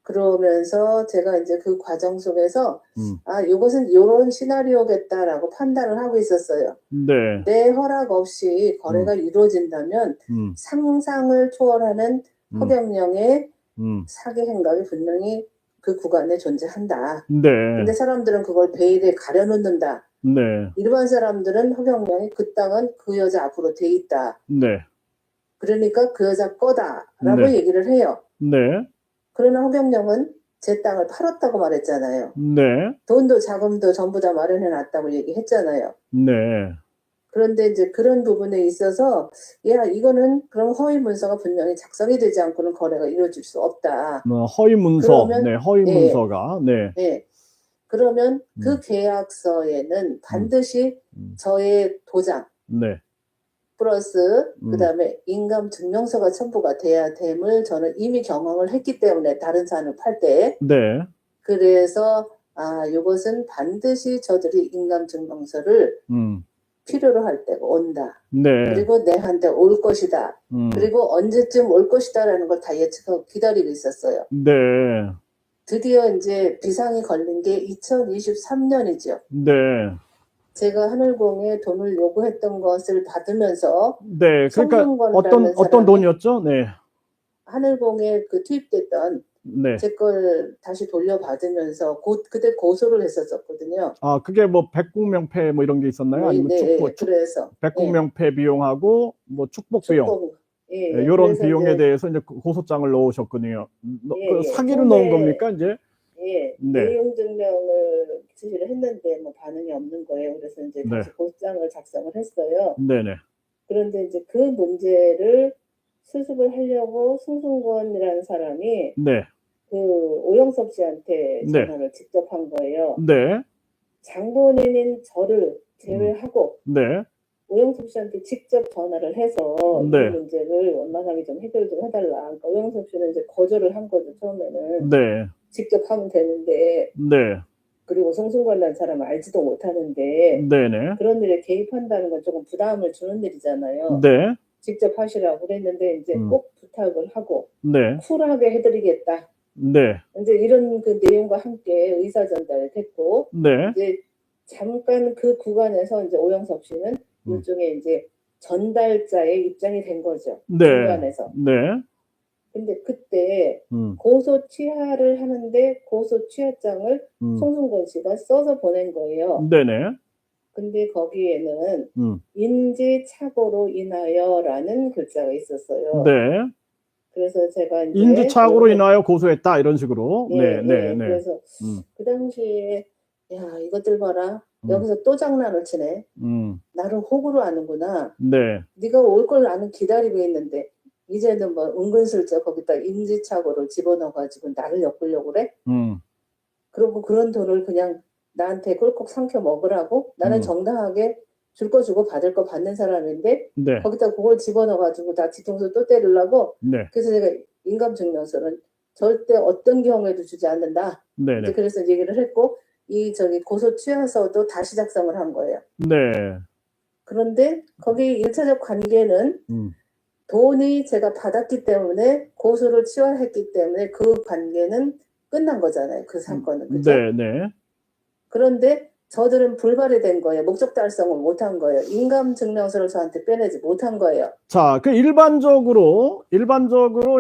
그러면서 제가 이제 그 과정 속에서 아, 이것은 이런 시나리오겠다라고 판단을 하고 있었어요. 네. 내 허락 없이 거래가 이루어진다면 상상을 초월하는 허경영의 사기 행각이 분명히 그 구간에 존재한다. 네. 근데 사람들은 그걸 베일에 가려놓는다. 네. 일반 사람들은 허경영이 그 땅은 그 여자 앞으로 돼 있다. 네. 그러니까 그 여자 거다라고 네. 얘기를 해요. 네. 그러나 허경영은 제 땅을 팔았다고 말했잖아요. 네. 돈도 자금도 전부 다 마련해 놨다고 얘기했잖아요. 네. 그런데 이제 그런 부분에 있어서 야 이거는 그럼 허위 문서가 분명히 작성이 되지 않고는 거래가 이루어질 수 없다. 허위 문서. 그러면- 네. 허위 예. 문서가. 네. 네. 그러면 그 계약서에는 반드시 저의 도장 네. 플러스 그다음에 인감 증명서가 첨부가 돼야 됨을 저는 이미 경험을 했기 때문에 다른 산을 팔 때 네. 그래서 아 이것은 반드시 저들이 인감 증명서를 필요로 할 때가 온다. 네. 그리고 내한테 올 것이다. 그리고 언제쯤 올 것이다라는 걸 다 예측하고 기다리고 있었어요. 네. 드디어 이제 비상이 걸린 게 2023년이죠. 네. 제가 하늘공에 돈을 요구했던 것을 받으면서 네. 그러니까 성문권이라는 어떤 사람이 돈이었죠? 네. 하늘공에 그 투입됐던 네. 제 걸 다시 돌려받으면서 그때 고소를 했었거든요. 아, 그게 뭐 백국명패 뭐 이런 게 있었나요? 아니면 네, 축복, 그래서 백국명패 비용하고 뭐 축복 비용. 축복, 예, 이런 그래서 비용에 이제, 대해서 이제 고소장을 넣으셨거든요. 예, 그 예. 사기로 처음에, 넣은 겁니까 이제? 예, 네, 내용 증명을 지시를 했는데 뭐 반응이 없는 거예요. 그래서 이제 네, 다시 고소장을 작성을 했어요. 네네, 그런데 이제 그 문제를 수습을 하려고 송승권이라는 사람이 네, 그 오영섭 씨한테 네, 전화를 직접 한 거예요. 네, 장본인인 저를 음, 제외하고 네, 오영섭 씨한테 직접 전화를 해서 이 네, 문제를 원만하게 좀 해결 좀 해달라. 그러니까 오영섭 씨는 이제 거절을 한 거죠. 처음에는 네, 직접 하면 되는데, 네, 그리고 송승권이라는 사람을 알지도 못하는데 네네, 그런 일에 개입한다는 건 조금 부담을 주는 일이잖아요. 네, 직접 하시라고 그랬는데 이제 음, 꼭 부탁을 하고 네, 쿨하게 해드리겠다. 네, 이제 이런 그 내용과 함께 의사 전달이 됐고, 네, 이제 잠깐 그 구간에서 이제 오영섭 씨는 음, 일종의 이제 전달자의 입장이 된 거죠. 네, 중간에서. 네, 근데 그때 음, 고소 취하를 하는데 고소 취하장을 송승권 씨가 써서 보낸 거예요. 네네, 근데 거기에는 음, 인지착오로 인하여라는 글자가 있었어요. 네, 그래서 제가 이제 인지착오로 오영섭, 인하여 고소했다 이런 식으로, 예, 네, 네, 예. 네, 그래서 그 당시에 야, 이것들 봐라. 음, 여기서 또 장난을 치네. 음, 나를 호구로 아는구나. 네, 네가 올 걸 나는 기다리고 있는데 이제는 뭐 은근슬쩍 거기다 인지착오를 집어넣어가지고 나를 엮으려고 그래? 음, 그리고 그런 돈을 그냥 나한테 꿀꺽 삼켜 먹으라고? 나는 음, 정당하게 줄 거 주고 받을 거 받는 사람인데 네, 거기다 그걸 집어넣어가지고 나 뒤통수 또 때리려고? 네, 그래서 제가 인감증명서는 절대 어떤 경우에도 주지 않는다. 네, 이제 네, 그래서 얘기를 했고 이 저기 고소 취하서도 다시 작성을 한 거예요. 네, 그런데 거기 1차적 관계는 음, 돈이 제가 받았기 때문에 고소를 취하했기 때문에 그 관계는 끝난 거잖아요. 그 사건은. 그죠? 네, 네. 그런데 저들은 불발이 된 거예요. 목적 달성을 못한 거예요. 인감증명서를 저한테 빼내지 못한 거예요. 자, 그 일반적으로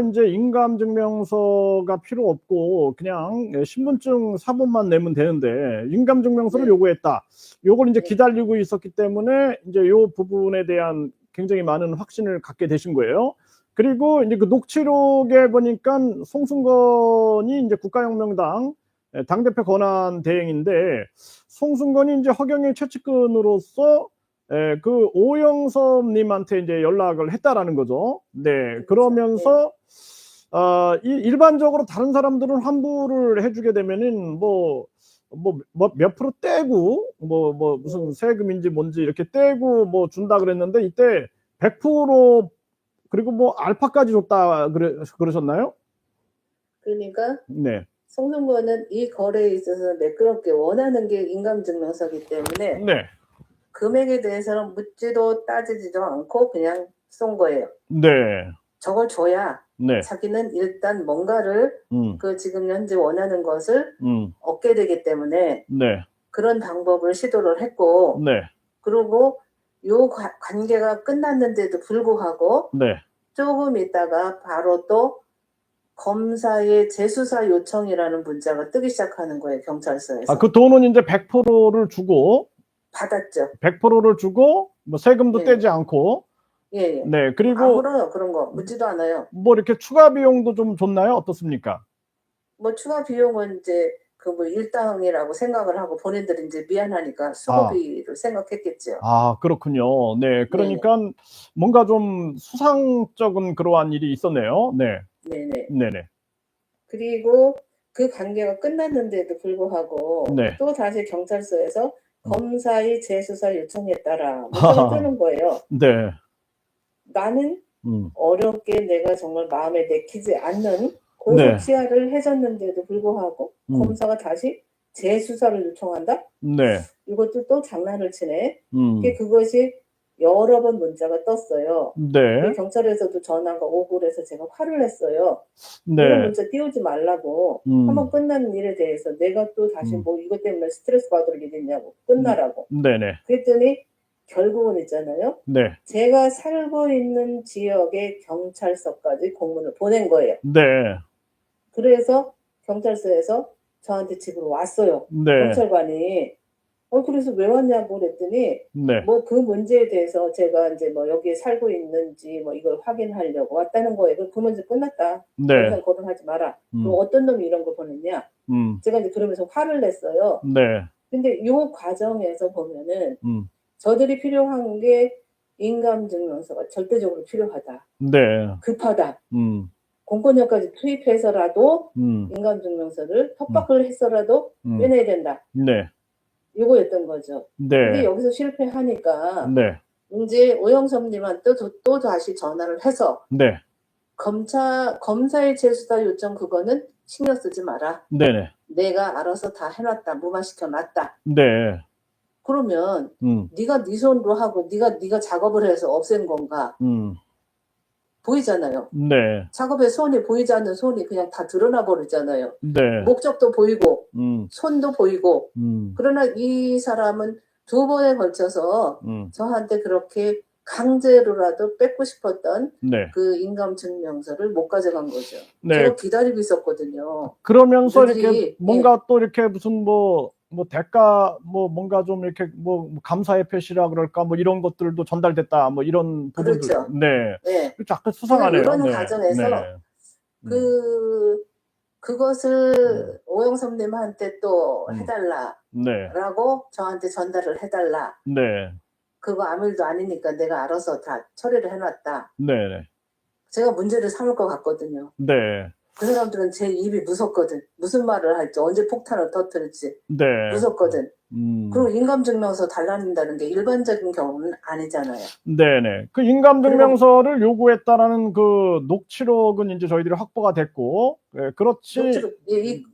이제 인감증명서가 필요 없고 그냥 신분증 사본만 내면 되는데 인감증명서를 네. 요구했다. 요걸 이제 네. 기다리고 있었기 때문에 이제 요 부분에 대한 굉장히 많은 확신을 갖게 되신 거예요. 그리고 이제 그 녹취록에 보니까 송승건이 이제 국가혁명당 당대표 권한 대행인데 송승건이 이제 허경영 최측근으로서 그 오영섭님한테 이제 연락을 했다라는 거죠. 네, 그러면서 일반적으로 다른 사람들은 환불을 해주게 되면은 몇 프로 떼고 무슨 세금인지 뭔지 이렇게 떼고 뭐 준다 그랬는데 이때 100% 그리고 뭐 알파까지 줬다 그러셨나요? 그러니까 네, 송승건은 이 거래에 있어서 매끄럽게 원하는 게 인감증명서기 때문에 네, 금액에 대해서는 묻지도 따지지도 않고 그냥 쏜 거예요. 네, 저걸 줘야 네, 자기는 일단 뭔가를 음, 그 지금 현재 원하는 것을 음, 얻게 되기 때문에 네, 그런 방법을 시도를 했고, 네, 그리고 요 관계가 끝났는데도 불구하고 네. 조금 있다가 바로 또 검사의 재수사 요청이라는 문자가 뜨기 시작하는 거예요. 경찰서에서. 그 돈은 이제 100%를 주고 받았죠. 100%를 주고 뭐 세금도 예, 떼지 않고 예, 예. 네 그리고 아무런 그런 거 묻지도 않아요. 뭐 이렇게 추가 비용도 좀 줬나요? 어떻습니까? 뭐 추가 비용은 이제 그 뭐 일당이라고 생각을 하고 본인들이 이제 미안하니까 수고비를 생각했겠죠. 그렇군요. 네, 네네. 그러니까 뭔가 좀 수상적인 그러한 일이 있었네요. 네, 네네. 네네, 그리고 그 관계가 끝났는데도 불구하고 네, 또 다시 경찰서에서 검사의 재수사 요청에 따라 문자가 뜨는 거예요. 네, 나는 음, 어렵게 내가 정말 마음에 내키지 않는 고소 네, 취하를 해줬는데도 불구하고 검사가 다시 재수사를 요청한다? 네, 이것도 또 장난을 치네. 그것이 여러 번 문자가 떴어요. 네, 경찰에서도 전화가 오고 그래서 제가 화를 냈어요. 이런 네, 문자 띄우지 말라고. 한번 끝난 일에 대해서 내가 또 다시 뭐 이것 때문에 스트레스 받을 일이 있냐고. 끝나라고. 네네, 그랬더니 결국은 있잖아요. 네, 제가 살고 있는 지역의 경찰서까지 공문을 보낸 거예요. 네, 그래서 경찰서에서 저한테 집으로 왔어요. 네, 경찰관이 그래서 왜 왔냐고 그랬더니, 네. 뭐 그 문제에 대해서 제가 이제 뭐 여기에 살고 있는지 뭐 이걸 확인하려고 왔다는 거예요. 그 문제 끝났다. 더 네. 이상 거론하지 마라. 음. 그럼 어떤 놈이 이런 거 보냈냐? 제가 이제 그러면서 화를 냈어요. 네. 근데 요 과정에서 보면은 음. 저들이 필요한 게 인감증명서가 절대적으로 필요하다. 네. 급하다. 음. 공권력까지 투입해서라도 음. 인감증명서를 협박을 해서라도 빼내야 된다. 네. 이거였던 거죠. 근데 네. 여기서 실패하니까 네. 이제 오영섭님한테 또 다시 전화를 해서 네. 검사의 재수사 요청 그거는 신경 쓰지 마라. 네네. 내가 알아서 다 해놨다. 무마시켜 놨다. 네. 그러면 네가 네 손으로 하고 네가 작업을 해서 없앤 건가? 보이잖아요. 네. 작업에 손이 보이지 않는 손이 그냥 다 드러나 버리잖아요. 네. 목적도 보이고 손도 보이고 그러나 이 사람은 2번에 걸쳐서 저한테 그렇게 강제로라도 뺏고 싶었던 네. 그 인감증명서를 못 가져간 거죠. 네. 제가 기다리고 있었거든요. 그러면서 그들이, 이렇게 뭔가 또 이렇게 무슨 뭐 대가 뭔가 좀 이렇게 뭐 감사의 표시라 그럴까 뭐 이런 것들도 전달됐다 뭐 이런 부분들. 그렇죠. 네. 네. 약간 수상하네요. 이런 네. 과정에서 네. 그것을 오영섭님한테 또 네. 해달라라고 저한테 전달을 해달라. 네. 그거 아무 일도 아니니까 내가 알아서 다 처리를 해놨다. 네. 제가 문제를 삼을 것 같거든요. 네. 그 사람들은 제 입이 무섭거든. 무슨 말을 할지, 언제 폭탄을 터뜨릴지 네. 무섭거든. 그리고 인감증명서 달라는다는 게 일반적인 경우는 아니잖아요. 네네. 그 인감증명서를 요구했다라는 그 녹취록은 이제 저희들이 확보가 됐고, 네, 그렇지. 녹취록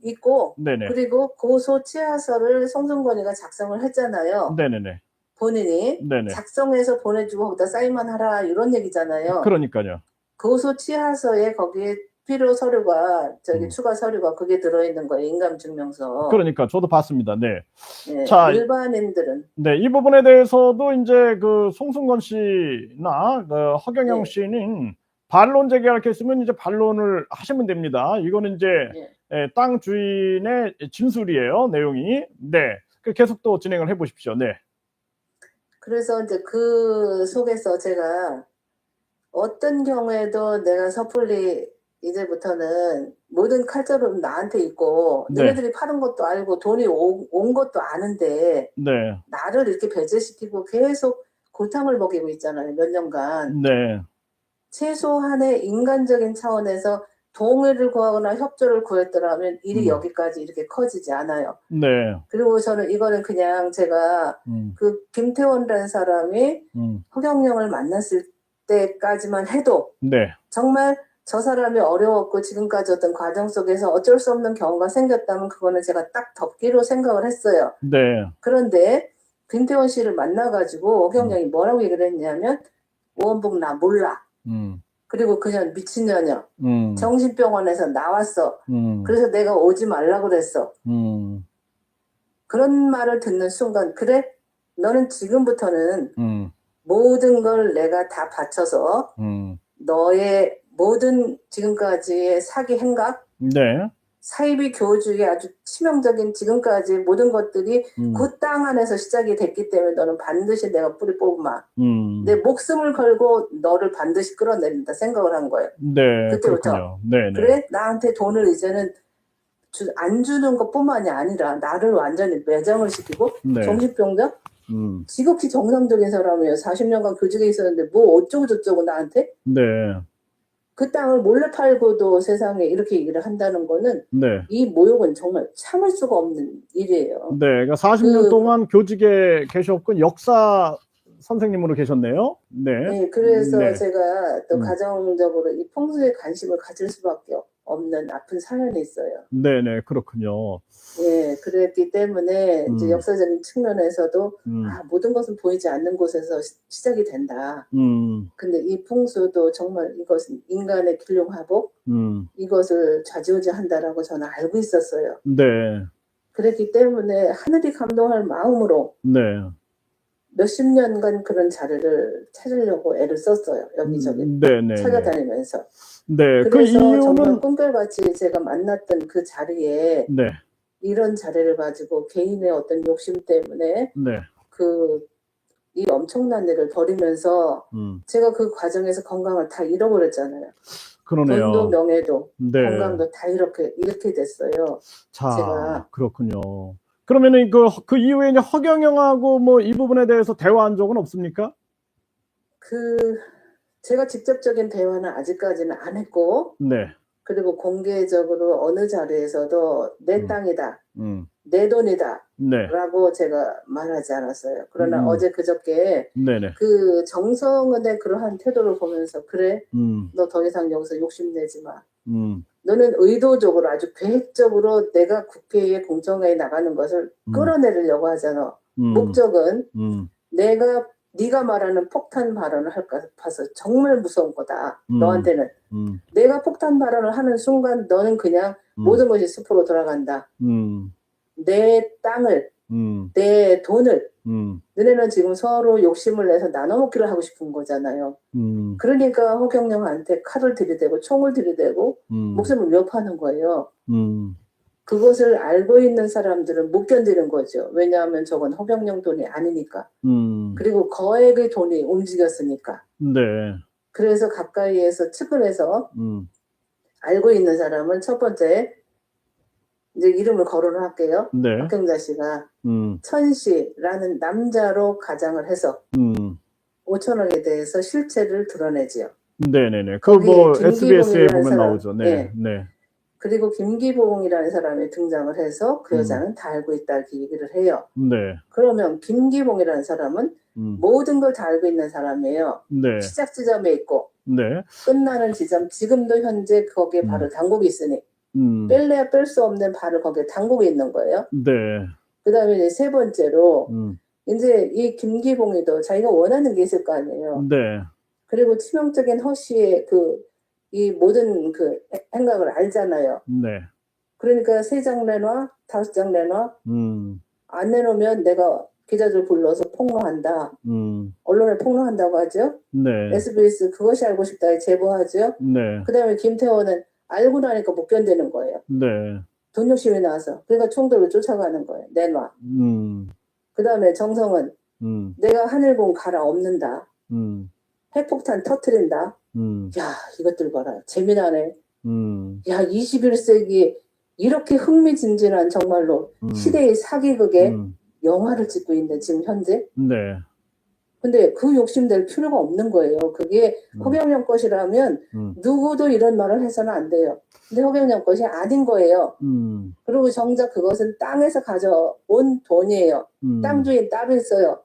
있고, 네네. 그리고 고소 취하서를 송승건이가 작성을 했잖아요. 네네네. 본인이 네네. 작성해서 보내주고 거기다 사인만 하라 이런 얘기잖아요. 그러니까요. 고소 취하서에 거기에 필요 서류가 추가 서류가 그게 들어있는 거예요. 인감증명서. 그러니까 저도 봤습니다. 네. 네. 자, 일반인들은 네, 이 부분에 대해서도 이제 그 송승건 씨나 그 허경영 네. 씨는 반론 제기할 게 있으면 이제 반론을 하시면 됩니다. 이거는 이제 네. 땅 주인의 진술이에요. 내용이. 네. 계속 또 진행을 해 보십시오. 네. 그래서 이제 그 속에서 제가 어떤 경우에도 내가 섣불리 이제부터는 모든 칼자루는 나한테 있고 네. 너네들이 파는 것도 알고 돈이 온 것도 아는데 네. 나를 이렇게 배제시키고 계속 골탕을 먹이고 있잖아요. 몇 년간. 네. 최소한의 인간적인 차원에서 동의를 구하거나 협조를 구했더라면 일이 여기까지 이렇게 커지지 않아요. 네. 그리고 저는 이거는 그냥 제가 그 김태원이라는 사람이 허경영을 만났을 때까지만 해도 네. 정말 저 사람이 어려웠고 지금까지 어떤 과정 속에서 어쩔 수 없는 경우가 생겼다면 그거는 제가 딱 덮기로 생각을 했어요. 네. 그런데 김태원 씨를 만나가지고 허경영이 뭐라고 얘기를 했냐면 오원복 나 몰라. 그리고 그냥 미친년이야. 정신병원에서 나왔어. 그래서 내가 오지 말라 그랬어. 그런 말을 듣는 순간 그래? 너는 지금부터는 모든 걸 내가 다 바쳐서 너의 모든 지금까지의 사기 행각, 네. 사이비 교주의 아주 치명적인 지금까지 모든 것들이 그 땅 안에서 시작이 됐기 때문에 너는 반드시 내가 뿌리 뽑으마. 내 목숨을 걸고 너를 반드시 끌어내린다 생각을 한 거예요. 네. 그때부터. 그렇군요. 네. 그래? 나한테 돈을 이제는 안 주는 것뿐만이 아니라 나를 완전히 매장을 시키고 네. 정신병자? 지극히 정상적인 사람이에요. 40년간 교직에 있었는데 뭐 어쩌고 저쩌고 나한테? 네. 그 땅을 몰래 팔고도 세상에 이렇게 얘기를 한다는 거는 네. 이 모욕은 정말 참을 수가 없는 일이에요. 네. 그러니까 40년 동안 교직에 계셨고 역사 선생님으로 계셨네요. 네. 네, 그래서 네. 제가 또 가정적으로 이 풍수에 관심을 가질 수밖에 없는 아픈 사연이 있어요. 네네, 그렇군요. 예, 그랬기 때문에 이제 역사적인 측면에서도 모든 것은 보이지 않는 곳에서 시작이 된다. 근데 이 풍수도 정말 이것은 인간의 길흉하복, 이것을 좌지우지한다라고 저는 알고 있었어요. 네. 그랬기 때문에 하늘이 감동할 마음으로 네. 몇십 년간 그런 자료를 찾으려고 애를 썼어요. 여기저기 네네. 찾아다니면서. 네. 그 그래서 정말 이유는 꿈결같이 제가 만났던 그 자리에 네. 이런 자료를 가지고 개인의 어떤 욕심 때문에 네. 이 엄청난 일을 벌이면서 제가 그 과정에서 건강을 다 잃어버렸잖아요. 그러네요. 돈도 명예도 네. 건강도 다 이렇게 됐어요. 자, 제가. 그렇군요. 그러면은 그 이후에 이제 허경영하고 뭐 이 부분에 대해서 대화한 적은 없습니까? 제가 직접적인 대화는 아직까지는 안 했고, 네. 그리고 공개적으로 어느 자리에서도 내 땅이다, 내 돈이다, 네. 라고 제가 말하지 않았어요. 그러나 어제 그저께 네네. 그 정성은의 그러한 태도를 보면서 그래, 너 더 이상 여기서 욕심내지 마. 너는 의도적으로 아주 계획적으로 내가 국회에 공청회에 나가는 것을 끌어내리려고 하잖아. 목적은 네가 말하는 폭탄 발언을 할까 봐서 정말 무서운 거다. 너한테는. 내가 폭탄 발언을 하는 순간 너는 그냥 모든 것이 숲으로 돌아간다. 내 땅을, 내 돈을, 너네는 지금 서로 욕심을 내서 나눠먹기를 하고 싶은 거잖아요. 그러니까 허경영한테 칼을 들이대고 총을 들이대고 목숨을 위협하는 거예요. 그것을 알고 있는 사람들은 못 견디는 거죠. 왜냐하면 저건 허경영 돈이 아니니까. 그리고 거액의 돈이 움직였으니까. 네. 그래서 가까이에서 측근해서 알고 있는 사람은 첫 번째 이제 이름을 거론을 할게요. 네. 박형자 씨가 천씨라는 남자로 가장을 해서 5천억에 대해서 실체를 드러내지요. 네네네. 그 뭐 SBS에 보면 사람, 나오죠. 네. 네. 네. 그리고 김기봉이라는 사람이 등장을 해서 그 여자는 다 알고 있다 이렇게 얘기를 해요. 네. 그러면 김기봉이라는 사람은 모든 걸 다 알고 있는 사람이에요. 네. 시작 지점에 있고 네. 끝나는 지점 지금도 현재 거기에 바로 당국이 있으니 뺄래야 뺄 수 없는 바로 거기에 당국이 있는 거예요. 네. 그 다음에 이제 세 번째로 이제 이 김기봉이도 자기가 원하는 게 있을 거 아니에요. 네. 그리고 치명적인 허 씨의 이 모든 행각을 알잖아요. 네. 그러니까 3장 내놔, 5장 내놔, 안 내놓으면 내가 기자들 불러서 폭로한다. 언론에 폭로한다고 하죠. 네. SBS 그것이 알고 싶다에 제보하죠. 네. 그 다음에 김태원은 알고 나니까 못 견디는 거예요. 네. 돈 욕심이 나서. 그러니까 총들을 쫓아가는 거예요. 내놔. 그 다음에 정성은 내가 하늘공 갈아엎는다. 핵폭탄 터트린다. 야, 이것들 봐라. 재미나네. 야, 21세기 이렇게 흥미진진한 정말로 시대의 사기극에 영화를 찍고 있는 지금 현재. 네. 근데 그 욕심낼 필요가 없는 거예요. 그게 허경영 것이라면 누구도 이런 말을 해서는 안 돼요. 근데 허경영 것이 아닌 거예요. 그리고 정작 그것은 땅에서 가져온 돈이에요. 땅 주인 따로 있어요.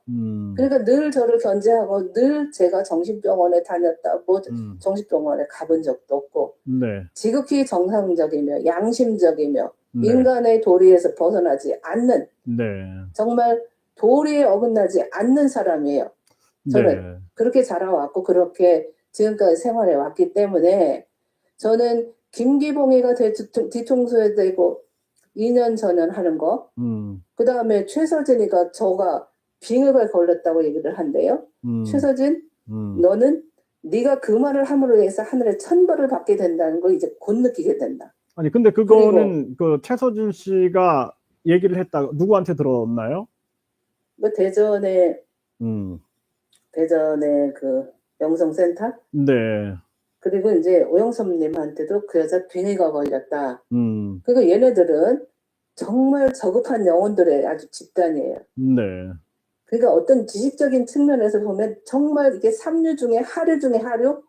그러니까 늘 저를 견제하고 늘 제가 정신병원에 다녔다, 뭐 정신병원에 가본 적도 없고 네. 지극히 정상적이며 양심적이며 인간의 도리에서 벗어나지 않는 네. 정말 도리에 어긋나지 않는 사람이에요. 저는 네. 그렇게 자라왔고 그렇게 지금까지 생활해 왔기 때문에 저는 김기봉이가 뒤통수에 대고 2년 전환하는 거, 그 다음에 최서진이가 저가 빙의가 걸렸다고 얘기를 한대요. 최서진, 너는 네가 그 말을 함으로 해서 하늘에 천벌을 받게 된다는 걸 이제 곧 느끼게 된다. 아니 근데 그거는 그 최서진 씨가 얘기를 했다. 누구한테 들었나요? 뭐 대전에 그 영성센터? 네. 그리고 이제 오영섭님한테도 그 여자 빙의가 걸렸다. 그러니까 얘네들은 정말 저급한 영혼들의 아주 집단이에요. 네. 그러니까 어떤 지식적인 측면에서 보면 정말 이게 삼류 중에 하류 중에 하류?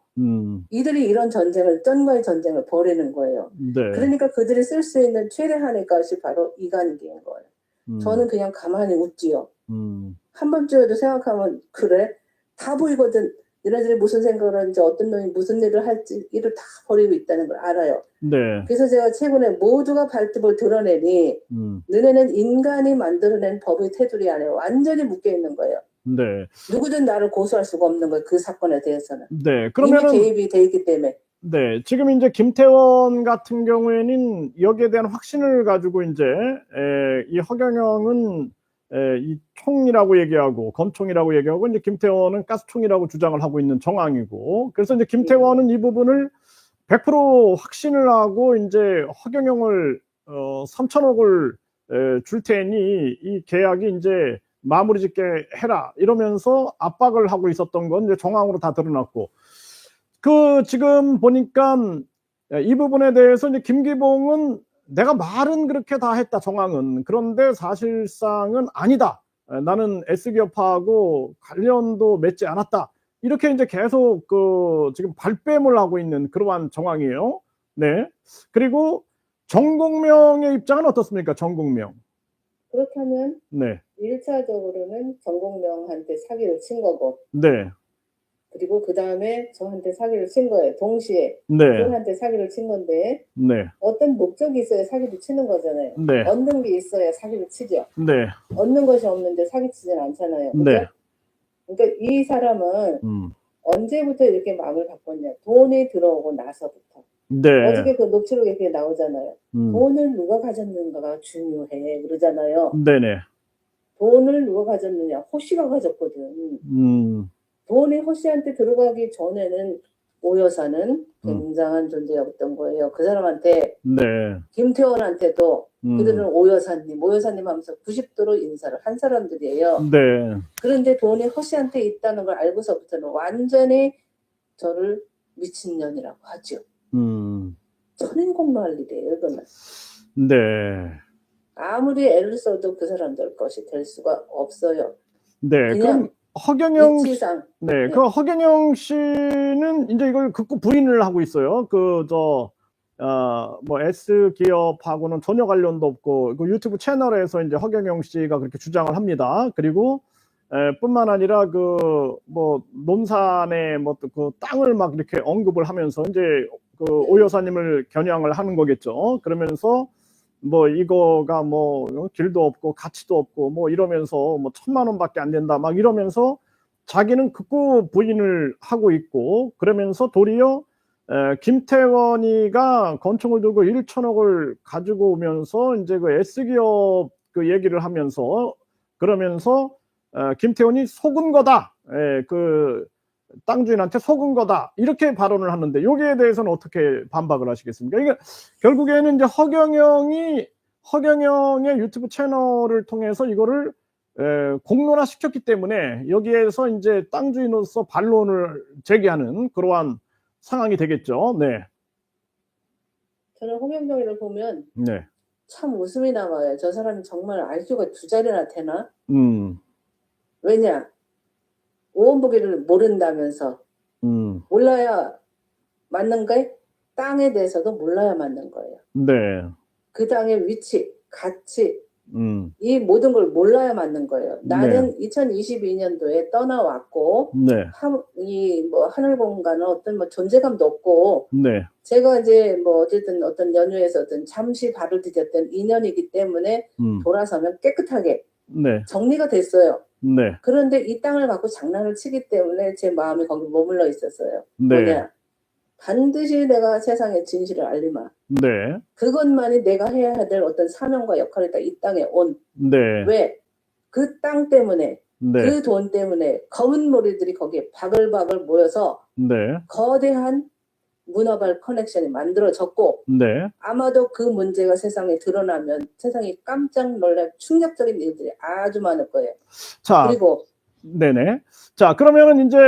이들이 이런 전쟁을, 쩐과의 전쟁을 벌이는 거예요. 네. 그러니까 그들이 쓸 수 있는 최대한의 것이 바로 이간기인 거예요. 저는 그냥 가만히 웃지요. 한 번쯤에도 생각하면 그래? 다 보이거든. 얘네들이 무슨 생각을 하는지 어떤 놈이 무슨 일을 할지 일을 다 벌이고 있다는 걸 알아요. 네. 그래서 제가 최근에 모두가 발톱을 드러내니 너네는 인간이 만들어낸 법의 테두리 안에 완전히 묶여있는 거예요. 네. 누구든 나를 고소할 수가 없는 거예요. 그 사건에 대해서는. 네. 그러면은 이미 개입이 돼 있기 때문에. 네. 지금 이제 김태원 같은 경우에는 여기에 대한 확신을 가지고 이제 이 허경영은 이 총이라고 얘기하고 검총이라고 얘기하고 이제 김태원은 가스총이라고 주장을 하고 있는 정황이고, 그래서 이제 김태원은 이 부분을 100% 확신을 하고 이제 허경영을 3천억을 줄 테니 이 계약이 이제 마무리 짓게 해라 이러면서 압박을 하고 있었던 건 이제 정황으로 다 드러났고 그 지금 보니까 이 부분에 대해서 이제 김기봉은 내가 말은 그렇게 다 했다 정황은 그런데 사실상은 아니다. 나는 S기업하고 관련도 맺지 않았다. 이렇게 이제 계속 그 지금 발뺌을 하고 있는 그러한 정황이에요. 네. 그리고 정공명의 입장은 어떻습니까? 정공명. 그렇다면 네. 1차적으로는 정공명한테 사기를 친 거고 네. 그리고 그 다음에 저한테 사기를 친 거예요. 동시에 네. 둘한테 사기를 친 건데 네. 어떤 목적이 있어야 사기를 치는 거잖아요. 네. 얻는 게 있어야 사기를 치죠. 네. 얻는 것이 없는데 사기치진 않잖아요. 그죠? 네. 그러니까 이 사람은 언제부터 이렇게 마음을 바꿨냐. 돈이 들어오고 나서부터. 네. 어저께 그 녹취록에 그게 나오잖아요. 돈을 누가 가졌는가가 중요해 그러잖아요. 네네. 돈을 누가 가졌느냐. 호씨가 가졌거든. 돈이 호씨한테 들어가기 전에는 오 여사는 굉장한 존재였던 거예요. 그 사람한테 네. 김태원한테도 그들은 오 여사님 하면서 90도로 인사를 한 사람들이에요. 네. 그런데 돈이 허씨한테 있다는 걸 알고서부터는 완전히 저를 미친년이라고 하죠. 천인공노할 일이에요, 이거는. 네. 아무리 애를 써도 그 사람들 것이 될 수가 없어요. 네. 그냥 그럼 허경영 위치상. 네. 네. 그 허경영 씨는 이제 이걸 극구 부인을 하고 있어요. 뭐 S기업하고는 전혀 관련도 없고 그 유튜브 채널에서 이제 허경영 씨가 그렇게 주장을 합니다. 그리고 뿐만 아니라 그 뭐 논산의 뭐 그 땅을 막 이렇게 언급을 하면서 이제 그 오 여사님을 겨냥을 하는 거겠죠. 그러면서 뭐 이거가 뭐 길도 없고 가치도 없고 뭐 이러면서 뭐 1,000만 원밖에 안 된다 막 이러면서 자기는 극구 부인을 하고 있고 그러면서 도리어 김태원이가 권총을 들고 1천억을 가지고 오면서 이제 그 S기업 그 얘기를 하면서 그러면서 김태원이 속은 거다. 그 땅 주인한테 속은 거다. 이렇게 발언을 하는데 여기에 대해서는 어떻게 반박을 하시겠습니까? 이게 결국에는 이제 허경영의 유튜브 채널을 통해서 이거를 공론화 시켰기 때문에 여기에서 이제 땅 주인으로서 반론을 제기하는 그러한 상황이 되겠죠. 네. 저는 홍영경이를 보면 네. 참 웃음이 나와요. 저 사람이 정말 IQ가 2자리나 되나? 음. 왜냐? 오원보기를 모른다면서 몰라야 맞는 거예요? 땅에 대해서도 몰라야 맞는 거예요. 네. 그 땅의 위치, 가치 이 모든 걸 몰라야 맞는 거예요. 나는 2022년도에 떠나왔고 네. 이 뭐 하늘 공간은 어떤 뭐 존재감도 없고 네. 제가 이제 뭐 어쨌든 어떤 연휴에서든 잠시 발을 디뎠던 인연이기 때문에 돌아서면 깨끗하게 네. 정리가 됐어요. 네. 그런데 이 땅을 갖고 장난을 치기 때문에 제 마음이 거기 머물러 있었어요. 네. 뭐냐? 반드시 내가 세상에 진실을 알리마. 네. 그것만이 내가 해야 될 어떤 사명과 역할이다. 이 땅에 온. 네. 왜? 그 땅 때문에 네. 그 돈 때문에 검은 머리들이 거기에 바글바글 모여서 네. 거대한 문화발 커넥션이 만들어졌고 네. 아마도 그 문제가 세상에 드러나면 세상이 깜짝 놀랄 충격적인 일들이 아주 많을 거예요. 자, 그리고 네네. 자, 그러면은 이제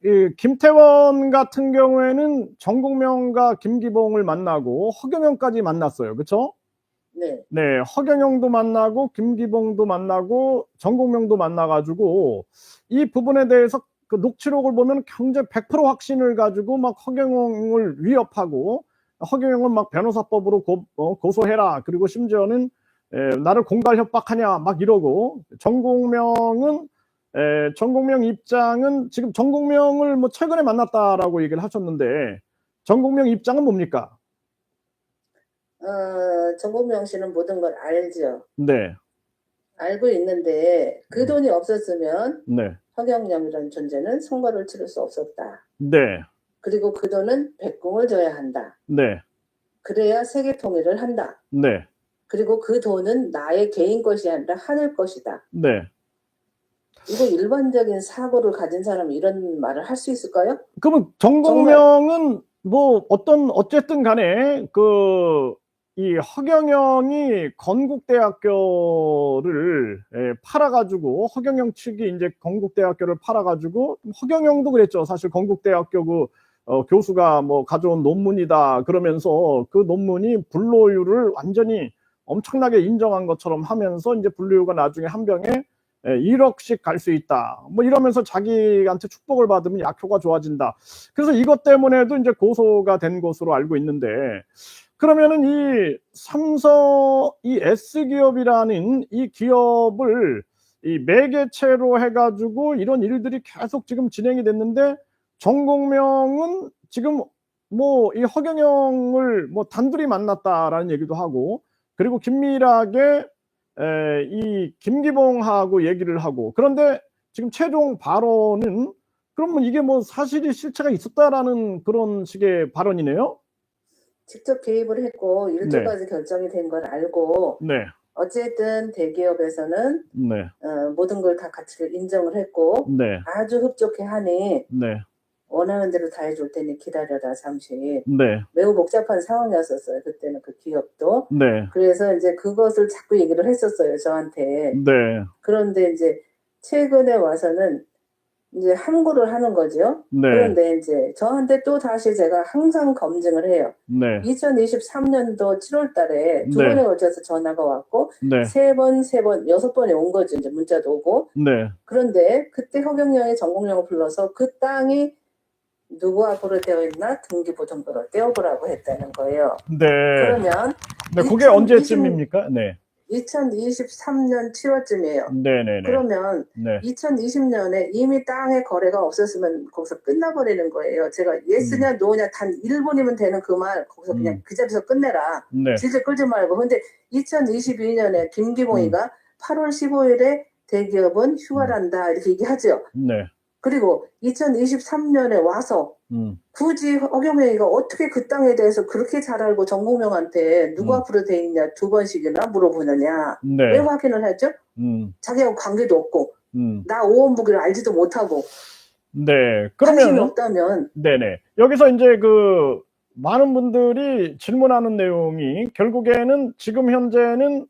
이 김태원 같은 경우에는 정공명과 김기봉을 만나고 허경영까지 만났어요. 그렇죠? 네. 네, 허경영도 만나고 김기봉도 만나고 정공명도 만나가지고 이 부분에 대해서 그 녹취록을 보면 굉장히 100% 확신을 가지고 막 허경영을 위협하고 허경영은 막 변호사법으로 고소해라. 그리고 심지어는 나를 공갈 협박하냐 막 이러고 정공명 입장은 지금 정공명을 뭐 최근에 만났다라고 얘기를 하셨는데 정공명 입장은 뭡니까? 정공명 씨는 모든 걸 알죠. 네. 알고 있는데 그 돈이 없었으면 네. 허경영이라는 존재는 선거를 치를 수 없었다. 네. 그리고 그 돈은 백공을 줘야 한다. 네. 그래야 세계 통일을 한다. 네. 그리고 그 돈은 나의 개인 것이 아니라 하늘 것이다. 네. 이거 일반적인 사고를 가진 사람이 이런 말을 할 수 있을까요? 그러면 정공명은 뭐 어쨌든 간에 그 이 허경영이 건국대학교를 팔아가지고 허경영 측이 이제 건국대학교를 팔아가지고 허경영도 그랬죠. 사실 건국대학교 그 교수가 뭐 가져온 논문이다 그러면서 그 논문이 불로율을 완전히 엄청나게 인정한 것처럼 하면서 이제 불로율가 나중에 한 병에 1억씩 갈 수 있다. 뭐 이러면서 자기한테 축복을 받으면 약효가 좋아진다. 그래서 이것 때문에도 이제 고소가 된 것으로 알고 있는데, 그러면은 이 이 S기업이라는 이 기업을 이 매개체로 해가지고 이런 일들이 계속 지금 진행이 됐는데, 정공명은 지금 뭐 이 허경영을 뭐 단둘이 만났다라는 얘기도 하고, 그리고 긴밀하게 이 김기봉하고 얘기를 하고, 그런데 지금 최종 발언은 그러면 이게 뭐 사실이 실체가 있었다라는 그런 식의 발언이네요. 직접 개입을 했고 일조까지 결정이 된 걸 알고 네, 어쨌든 대기업에서는 네, 모든 걸 다 가치를 인정을 했고 네, 아주 흡족해 하니 네, 원하는 대로 다 해줄 테니 기다려라 잠시. 네, 매우 복잡한 상황이었었어요. 그때는 그 기업도. 네, 그래서 이제 그것을 자꾸 얘기를 했었어요. 저한테. 네, 그런데 이제 최근에 와서는 이제 함구를 하는 거죠. 네, 그런데 이제 저한테 또 다시 제가 항상 검증을 해요. 네, 2023년도 7월 달에 두 네. 번에 걸쳐서 전화가 왔고, 네, 세 번, 6번에 온 거죠. 이제 문자도 오고. 네, 그런데 그때 허경영이 전공령을 불러서 그 땅이 누구 앞으로 되어 있나 등기부등본으로 떼어보라고 했다는 거예요. 네. 그러면 네, 그게 2020 언제쯤입니까? 네, 2023년 7월쯤이에요. 네, 네, 네. 그러면 네, 2020년에 이미 땅의 거래가 없었으면 거기서 끝나버리는 거예요. 제가 예스냐 노냐 단 1분이면 되는 그 말 거기서 그냥 그 자리에서 끝내라. 네, 질질 끌지 말고. 근데 2022년에 김기봉이가 8월 15일에 대기업은 휴가란다 이렇게 얘기하죠. 네, 그리고 2023년에 와서 굳이 허경영이가 어떻게 그 땅에 대해서 그렇게 잘 알고 정공명한테 누구 앞으로 돼 있냐 두 번씩이나 물어보느냐. 네, 왜 확인을 하죠? 자기하고 관계도 없고 나 오원복이를 알지도 못하고 네. 관심이 그러면 없다면 네네. 여기서 이제 그 많은 분들이 질문하는 내용이 결국에는 지금 현재는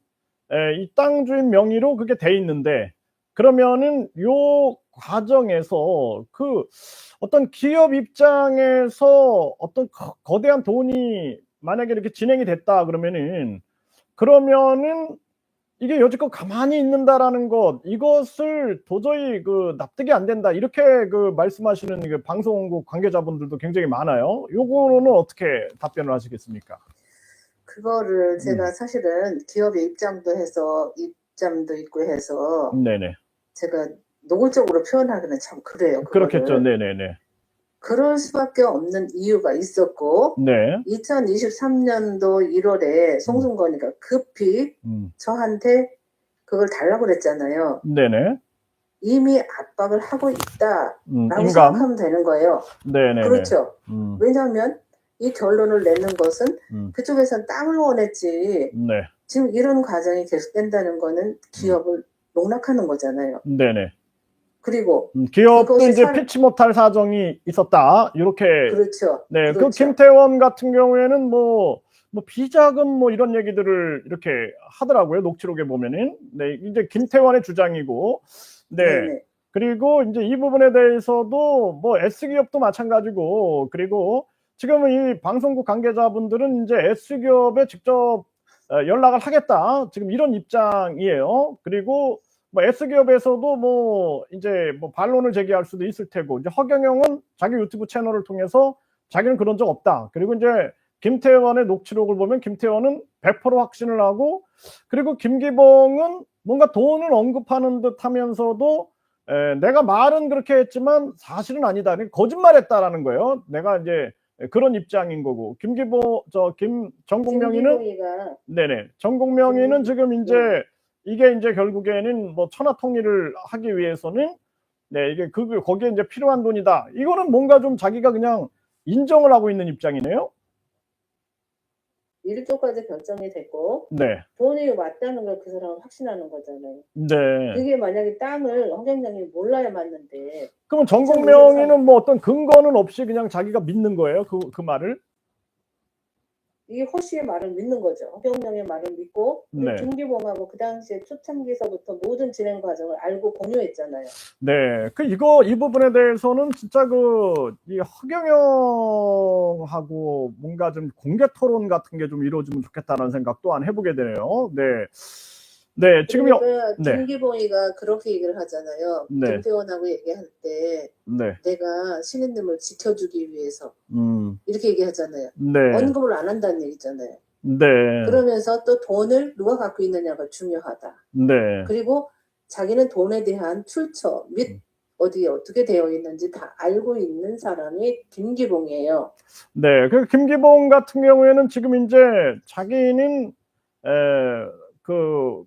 이 땅 주인 명의로 그게 돼 있는데, 그러면은 요 과정에서 그 어떤 기업 입장에서 어떤 거대한 돈이 만약에 이렇게 진행이 됐다 그러면은 이게 여지껏 가만히 있는다라는 것, 이것을 도저히 그 납득이 안 된다, 이렇게 그 말씀하시는 그 방송국 관계자분들도 굉장히 많아요. 요거는 어떻게 답변을 하시겠습니까? 그거를 제가 사실은 기업의 입장도 있고 해서 네네. 제가 노골적으로 표현하기는 참 그래요. 그렇겠죠. 그거를. 네네네. 그럴 수밖에 없는 이유가 있었고 네. 2023년도 1월에 송승건이가 급히 저한테 그걸 달라고 그랬잖아요. 네네. 이미 압박을 하고 있다라고 인감. 생각하면 되는 거예요. 네네네. 그렇죠. 왜냐하면 이 결론을 내는 것은 그쪽에선 땅을 원했지. 네. 지금 이런 과정이 계속된다는 거는 기업을 농락하는 거잖아요. 네네. 그리고 기업도 이제 피치 못할 사정이 있었다, 이렇게. 그렇죠. 네. 그렇죠. 그 김태원 같은 경우에는 뭐 비자금 뭐 이런 얘기들을 이렇게 하더라고요. 녹취록에 보면은. 네. 이제 김태원의 주장이고. 네. 네네. 그리고 이제 이 부분에 대해서도 뭐 S기업도 마찬가지고, 그리고 지금 이 방송국 관계자분들은 이제 S기업에 직접 연락을 하겠다, 지금 이런 입장이에요. 그리고 뭐 S기업에서도 뭐 이제 뭐 반론을 제기할 수도 있을 테고, 이제 허경영은 자기 유튜브 채널을 통해서 자기는 그런 적 없다. 그리고 이제 김태원의 녹취록을 보면 김태원은 100% 확신을 하고, 그리고 김기봉은 뭔가 돈을 언급하는 듯 하면서도 내가 말은 그렇게 했지만 사실은 아니다, 거짓말했다라는 거예요. 내가 이제 그런 입장인 거고, 정공명이는 네네, 정공명이는 지금 이제 이게 이제 결국에는 뭐 천하 통일을 하기 위해서는 네, 이게 거기에 이제 필요한 돈이다, 이거는 뭔가 좀 자기가 그냥 인정을 하고 있는 입장이네요. 1조까지 결정이 됐고 네. 돈이 맞다는 걸 그 사람은 확신하는 거잖아요. 네. 그게 만약에 땅을 허경영이 몰라야 맞는데. 그러면 정공명이는 뭐 어떤 근거는 없이 그냥 자기가 믿는 거예요, 그 말을? 이 허 씨의 말을 믿는 거죠. 허경영의 말을 믿고 네. 김기봉하고 그 당시에 초창기서부터 모든 진행 과정을 알고 공유했잖아요. 네, 이 부분에 대해서는 진짜 이 허경영하고 뭔가 좀 공개 토론 같은 게 좀 이루어지면 좋겠다는 생각 또한 해보게 되네요. 네. 네, 지금요. 그러니까 네. 김기봉이가 그렇게 얘기를 하잖아요. 네. 김태원하고 얘기할 때 네. 내가 신인님을 지켜주기 위해서 이렇게 얘기하잖아요. 네. 언급을 안 한다는 얘기잖아요. 네. 그러면서 또 돈을 누가 갖고 있느냐가 중요하다. 네. 그리고 자기는 돈에 대한 출처 및 어디에 어떻게 되어 있는지 다 알고 있는 사람이 김기봉이에요. 네, 김기봉 같은 경우에는 지금 이제 자기는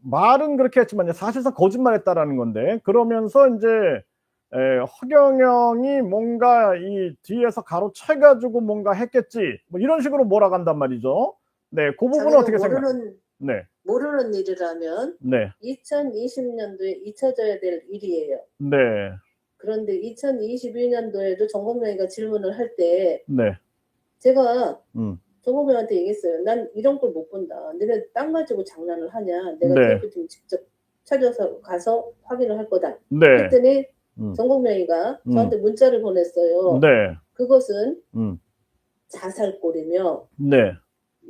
말은 그렇게 했지만 사실상 거짓말했다라는 건데, 그러면서 이제 허경영이 뭔가 이 뒤에서 가로채가지고 뭔가 했겠지, 뭐 이런 식으로 몰아간단 말이죠. 네, 그 부분은 어떻게 생각해요? 네. 모르는 일이라면 네. 2020년도에 잊혀져야 될 일이에요. 네. 그런데 2022년도에도 정공명이가 질문을 할 때 네. 제가 정공명한테 얘기했어요. 난 이런 걸 못 본다. 너네 땅 가지고 장난을 하냐. 내가 네. TF팀 직접 찾아서 가서 확인을 할 거다. 네. 그랬더니 정공명이가 저한테 문자를 보냈어요. 네. 그것은 자살골이며 네.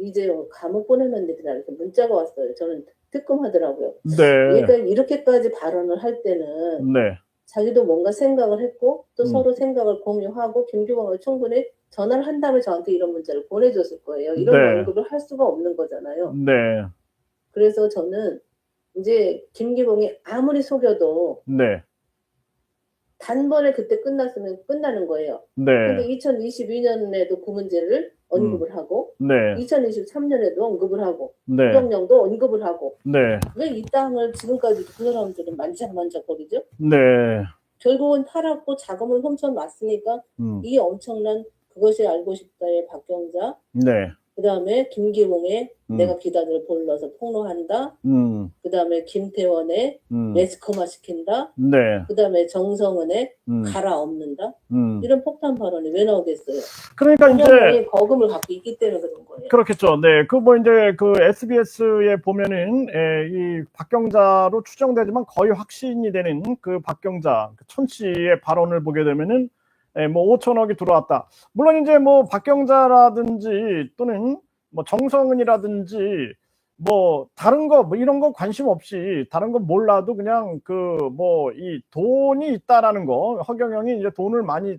이제 감옥 보내는 일이다. 이렇게 문자가 왔어요. 저는 뜨끔하더라고요. 네. 얘가 이렇게까지 발언을 할 때는 네. 자기도 뭔가 생각을 했고 또 서로 생각을 공유하고 김기봉을 충분히 전화를 한 다음에 저한테 이런 문자를 보내줬을 거예요. 이런 네. 언급을 할 수가 없는 거잖아요. 네. 그래서 저는 이제 김기봉이 아무리 속여도 네. 단번에 그때 끝났으면 끝나는 거예요. 네. 근데 2022년에도 그 문제를 언급을 하고 네. 2023년에도 언급을 하고 네. 부정령도 언급을 하고 네. 왜 이 땅을 지금까지 그 사람들은 만지작거리죠? 네. 결국은 팔았고 자금을 훔쳐놨으니까 이 엄청난 그것이 알고 싶다의 박경자, 네. 그 다음에 김기봉의 내가 기자들을 불러서 폭로한다, 그 다음에 김태원의 매스컴화 시킨다, 네. 그 다음에 정성은의 갈아엎는다, 이런 폭탄 발언이 왜 나오겠어요? 그러니까 이제 허경영이 거금을 갖고 있기 때문에 그런 거예요. 그렇겠죠. 네, 이제 SBS에 보면은 이 박경자로 추정되지만 거의 확신이 되는 그 박경자 천 씨의 발언을 보게 되면은 뭐 5천억이 들어왔다. 물론 이제 뭐 박경자라든지 또는 뭐 정성은이라든지 뭐 다른 거 뭐 이런 거 관심 없이 다른 거 몰라도 그냥 뭐 이 돈이 있다라는 거, 허경영이 이제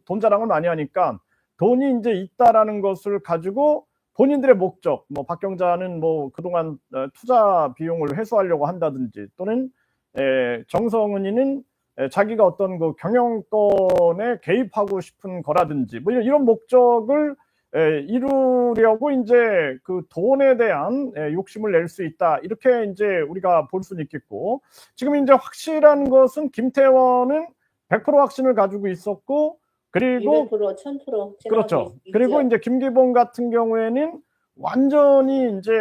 돈 자랑을 많이 하니까 돈이 이제 있다라는 것을 가지고 본인들의 목적, 뭐 박경자는 뭐 그동안 투자 비용을 회수하려고 한다든지 또는 정성은이는 자기가 어떤 그 경영권에 개입하고 싶은 거라든지 뭐 이런 목적을 이루려고 이제 그 돈에 대한 욕심을 낼 수 있다, 이렇게 이제 우리가 볼 수는 있겠고, 지금 이제 확실한 것은 김태원은 100% 확신을 가지고 있었고, 그리고 200%, 1000% 그렇죠. 그리고 이제 김기봉 같은 경우에는 완전히 이제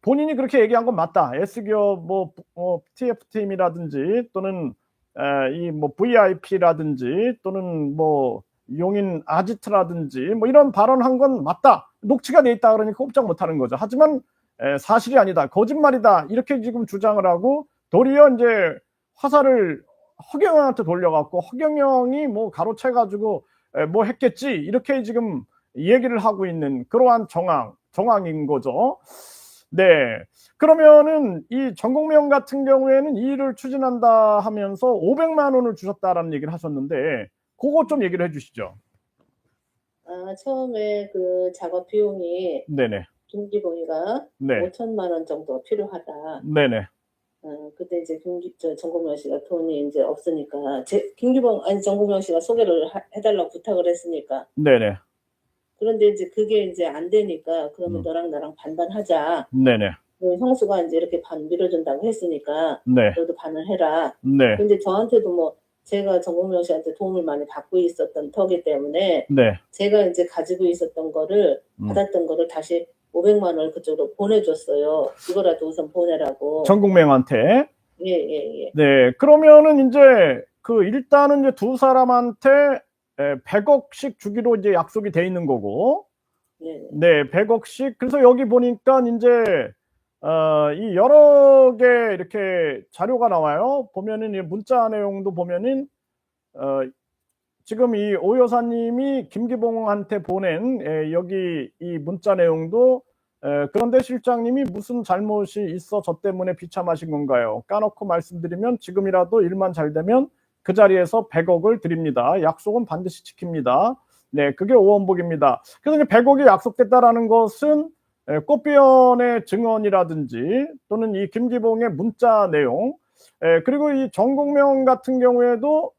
본인이 그렇게 얘기한 건 맞다. S기업 뭐 TF팀이라든지 또는 이 뭐 VIP라든지 또는 뭐 용인 아지트라든지 뭐 이런 발언한 건 맞다. 녹취가 돼 있다 그러니까 꼼짝 못 하는 거죠. 하지만 사실이 아니다, 거짓말이다, 이렇게 지금 주장을 하고 도리어 이제 화살을 허경영한테 돌려갖고 허경영이 뭐 가로채가지고 뭐 했겠지, 이렇게 지금 얘기를 하고 있는 그러한 정황인 거죠. 네. 그러면은 이 정공명 같은 경우에는 이 일을 추진한다 하면서 500만 원을 주셨다라는 얘기를 하셨는데, 그거 좀 얘기를 해주시죠. 처음에 그 작업 비용이 네네. 김기봉이가 네. 5천만 원 정도 필요하다. 네네. 그때 이제 정공명 씨가 돈이 이제 없으니까 정공명 씨가 소개를 해달라고 부탁을 했으니까. 네네. 그런데 이제 그게 이제 안 되니까 그러면 너랑 나랑 반반하자. 네네. 형수가 이제 이렇게 반 밀어준다고 했으니까 네. 너도 반을 해라. 네. 근데 저한테도 뭐 제가 정공명 씨한테 도움을 많이 받고 있었던 터기 때문에 네. 제가 이제 가지고 있었던 거를 받았던 거를 다시 500만 원을 그쪽으로 보내줬어요. 이거라도 우선 보내라고. 정공명한테. 예. 네. 그러면은 이제 일단은 이제 두 사람한테 100억씩 주기로 이제 약속이 돼 있는 거고, 네. 네, 100억씩. 그래서 여기 보니까 이제 이 여러 개 이렇게 자료가 나와요. 보면은 이 문자 내용도 보면은 지금 이 오 여사님이 김기봉한테 보낸 여기 이 문자 내용도 그런데 실장님이 무슨 잘못이 있어 저 때문에 비참하신 건가요? 까놓고 말씀드리면 지금이라도 일만 잘 되면 그 자리에서 100억을 드립니다. 약속은 반드시 지킵니다. 네, 그게 오원복입니다. 그래서 이제 100억이 약속됐다라는 것은 꽃비연의 증언이라든지 또는 이 김기봉의 문자 내용, 그리고 이 정국명 같은 경우에도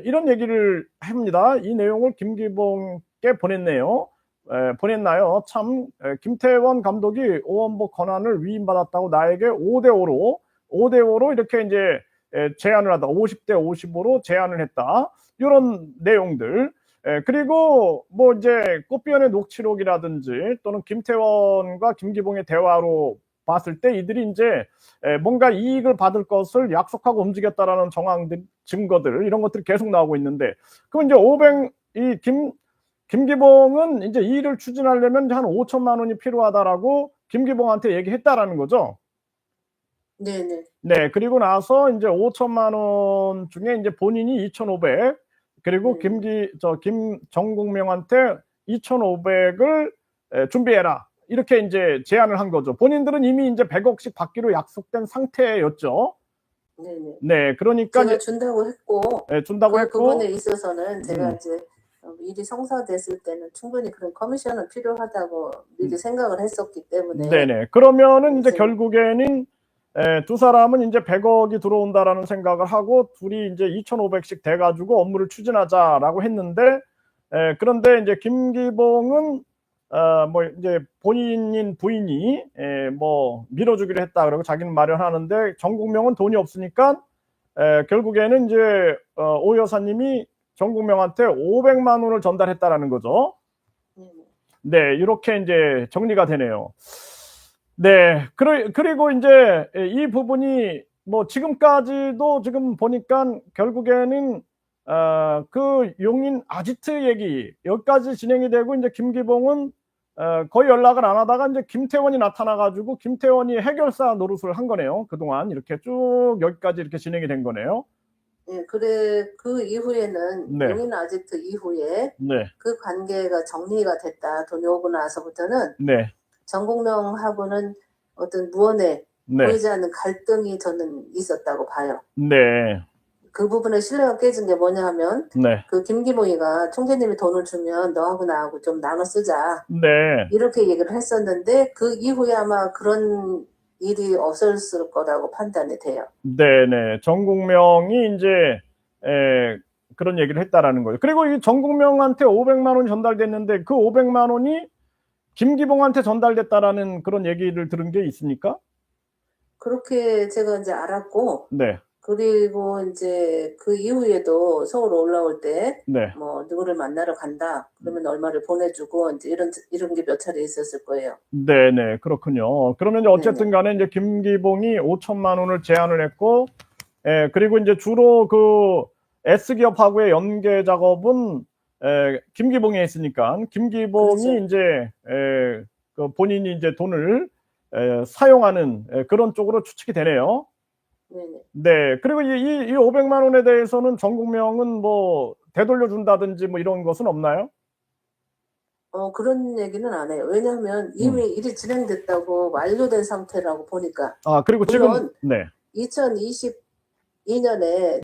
이런 얘기를 합니다. 이 내용을 김기봉께 보냈나요? 참 김태원 감독이 오원복 권한을 위임받았다고 나에게 5대5로 이렇게 이제 제안을 하다. 50대 50으로 제안을 했다. 이런 내용들. 그리고 뭐 이제 꽃비연의 녹취록이라든지 또는 김태원과 김기봉의 대화로 봤을 때 이들이 이제 뭔가 이익을 받을 것을 약속하고 움직였다라는 정황들, 증거들 이런 것들이 계속 나오고 있는데, 그럼 이제 김기봉은 이제 이 일을 추진하려면 한 5천만 원이 필요하다라고 김기봉한테 얘기했다라는 거죠. 네네. 네, 그리고 나서 이제 5천만 원 중에 이제 본인이 2,500, 그리고 정국명한테 2,500을 준비해라. 이렇게 이제 제안을 한 거죠. 본인들은 이미 이제 100억씩 받기로 약속된 상태였죠. 네네. 네, 그러니까 제가 준다고 했고, 네, 준다고 그 했고, 부분에 있어서는 제가 음. 이제 일이 성사됐을 때는 충분히 그런 커미션은 필요하다고 미리 생각을 했었기 때문에. 네네. 그러면은 이제 제가- 결국에는 두 사람은 이제 100억이 들어온다라는 생각을 하고 둘이 이제 2,500씩 돼가지고 업무를 추진하자라고 했는데, 그런데 이제 김기봉은 뭐 이제 본인인 부인이 뭐 밀어주기로 했다 그러고 자기는 마련하는데 정국명은 돈이 없으니까 결국에는 이제 오 여사님이 정국명한테 500만 원을 전달했다라는 거죠. 네, 이렇게 이제 정리가 되네요. 네, 그리고 이제 이 부분이 뭐 지금까지도 지금 보니까 결국에는 그 용인 아지트 얘기 여기까지 진행이 되고 이제 김기봉은 거의 연락을 안 하다가 이제 김태원이 나타나가지고 김태원이 해결사 노릇을 한 거네요. 그동안 이렇게 쭉 여기까지 이렇게 진행이 된 거네요. 네, 그래 그 이후에는 네. 용인 아지트 이후에 네, 그 관계가 정리가 됐다. 돈이 오고 나서부터는 네, 정국명하고는 어떤 무언의 네, 보이지 않는 갈등이 저는 있었다고 봐요. 네, 그 부분에 신뢰가 깨진 게 뭐냐 하면 네, 그 김기봉이가 총재님이 돈을 주면 너하고 나하고 좀 나눠 쓰자 네, 이렇게 얘기를 했었는데 그 이후에 아마 그런 일이 없었을 거라고 판단이 돼요. 네, 네. 정국명이 이제 그런 얘기를 했다라는 거예요. 그리고 이 정국명한테 500만 원이 전달됐는데 그 500만 원이 김기봉한테 전달됐다라는 그런 얘기를 들은 게 있습니까? 그렇게 제가 이제 알았고, 네, 그리고 이제 그 이후에도 서울 올라올 때, 네, 뭐, 누구를 만나러 간다. 그러면 얼마를 보내주고, 이제 이런 게 몇 차례 있었을 거예요. 네, 네, 그렇군요. 그러면 이제 어쨌든 간에 이제 김기봉이 5천만 원을 제안을 했고, 그리고 이제 주로 그 S기업하고의 연계 작업은 김기봉이 했으니까 김기봉이 그렇죠. 이제 그 본인이 이제 돈을 사용하는 그런 쪽으로 추측이 되네요. 네네. 네, 그리고 이 500만 원에 대해서는 정국명은 뭐 되돌려 준다든지 뭐 이런 것은 없나요? 그런 얘기는 안 해요. 왜냐하면 이미 일이 진행됐다고 완료된 상태라고 보니까. 아, 그리고 물론 지금 네, 2022년에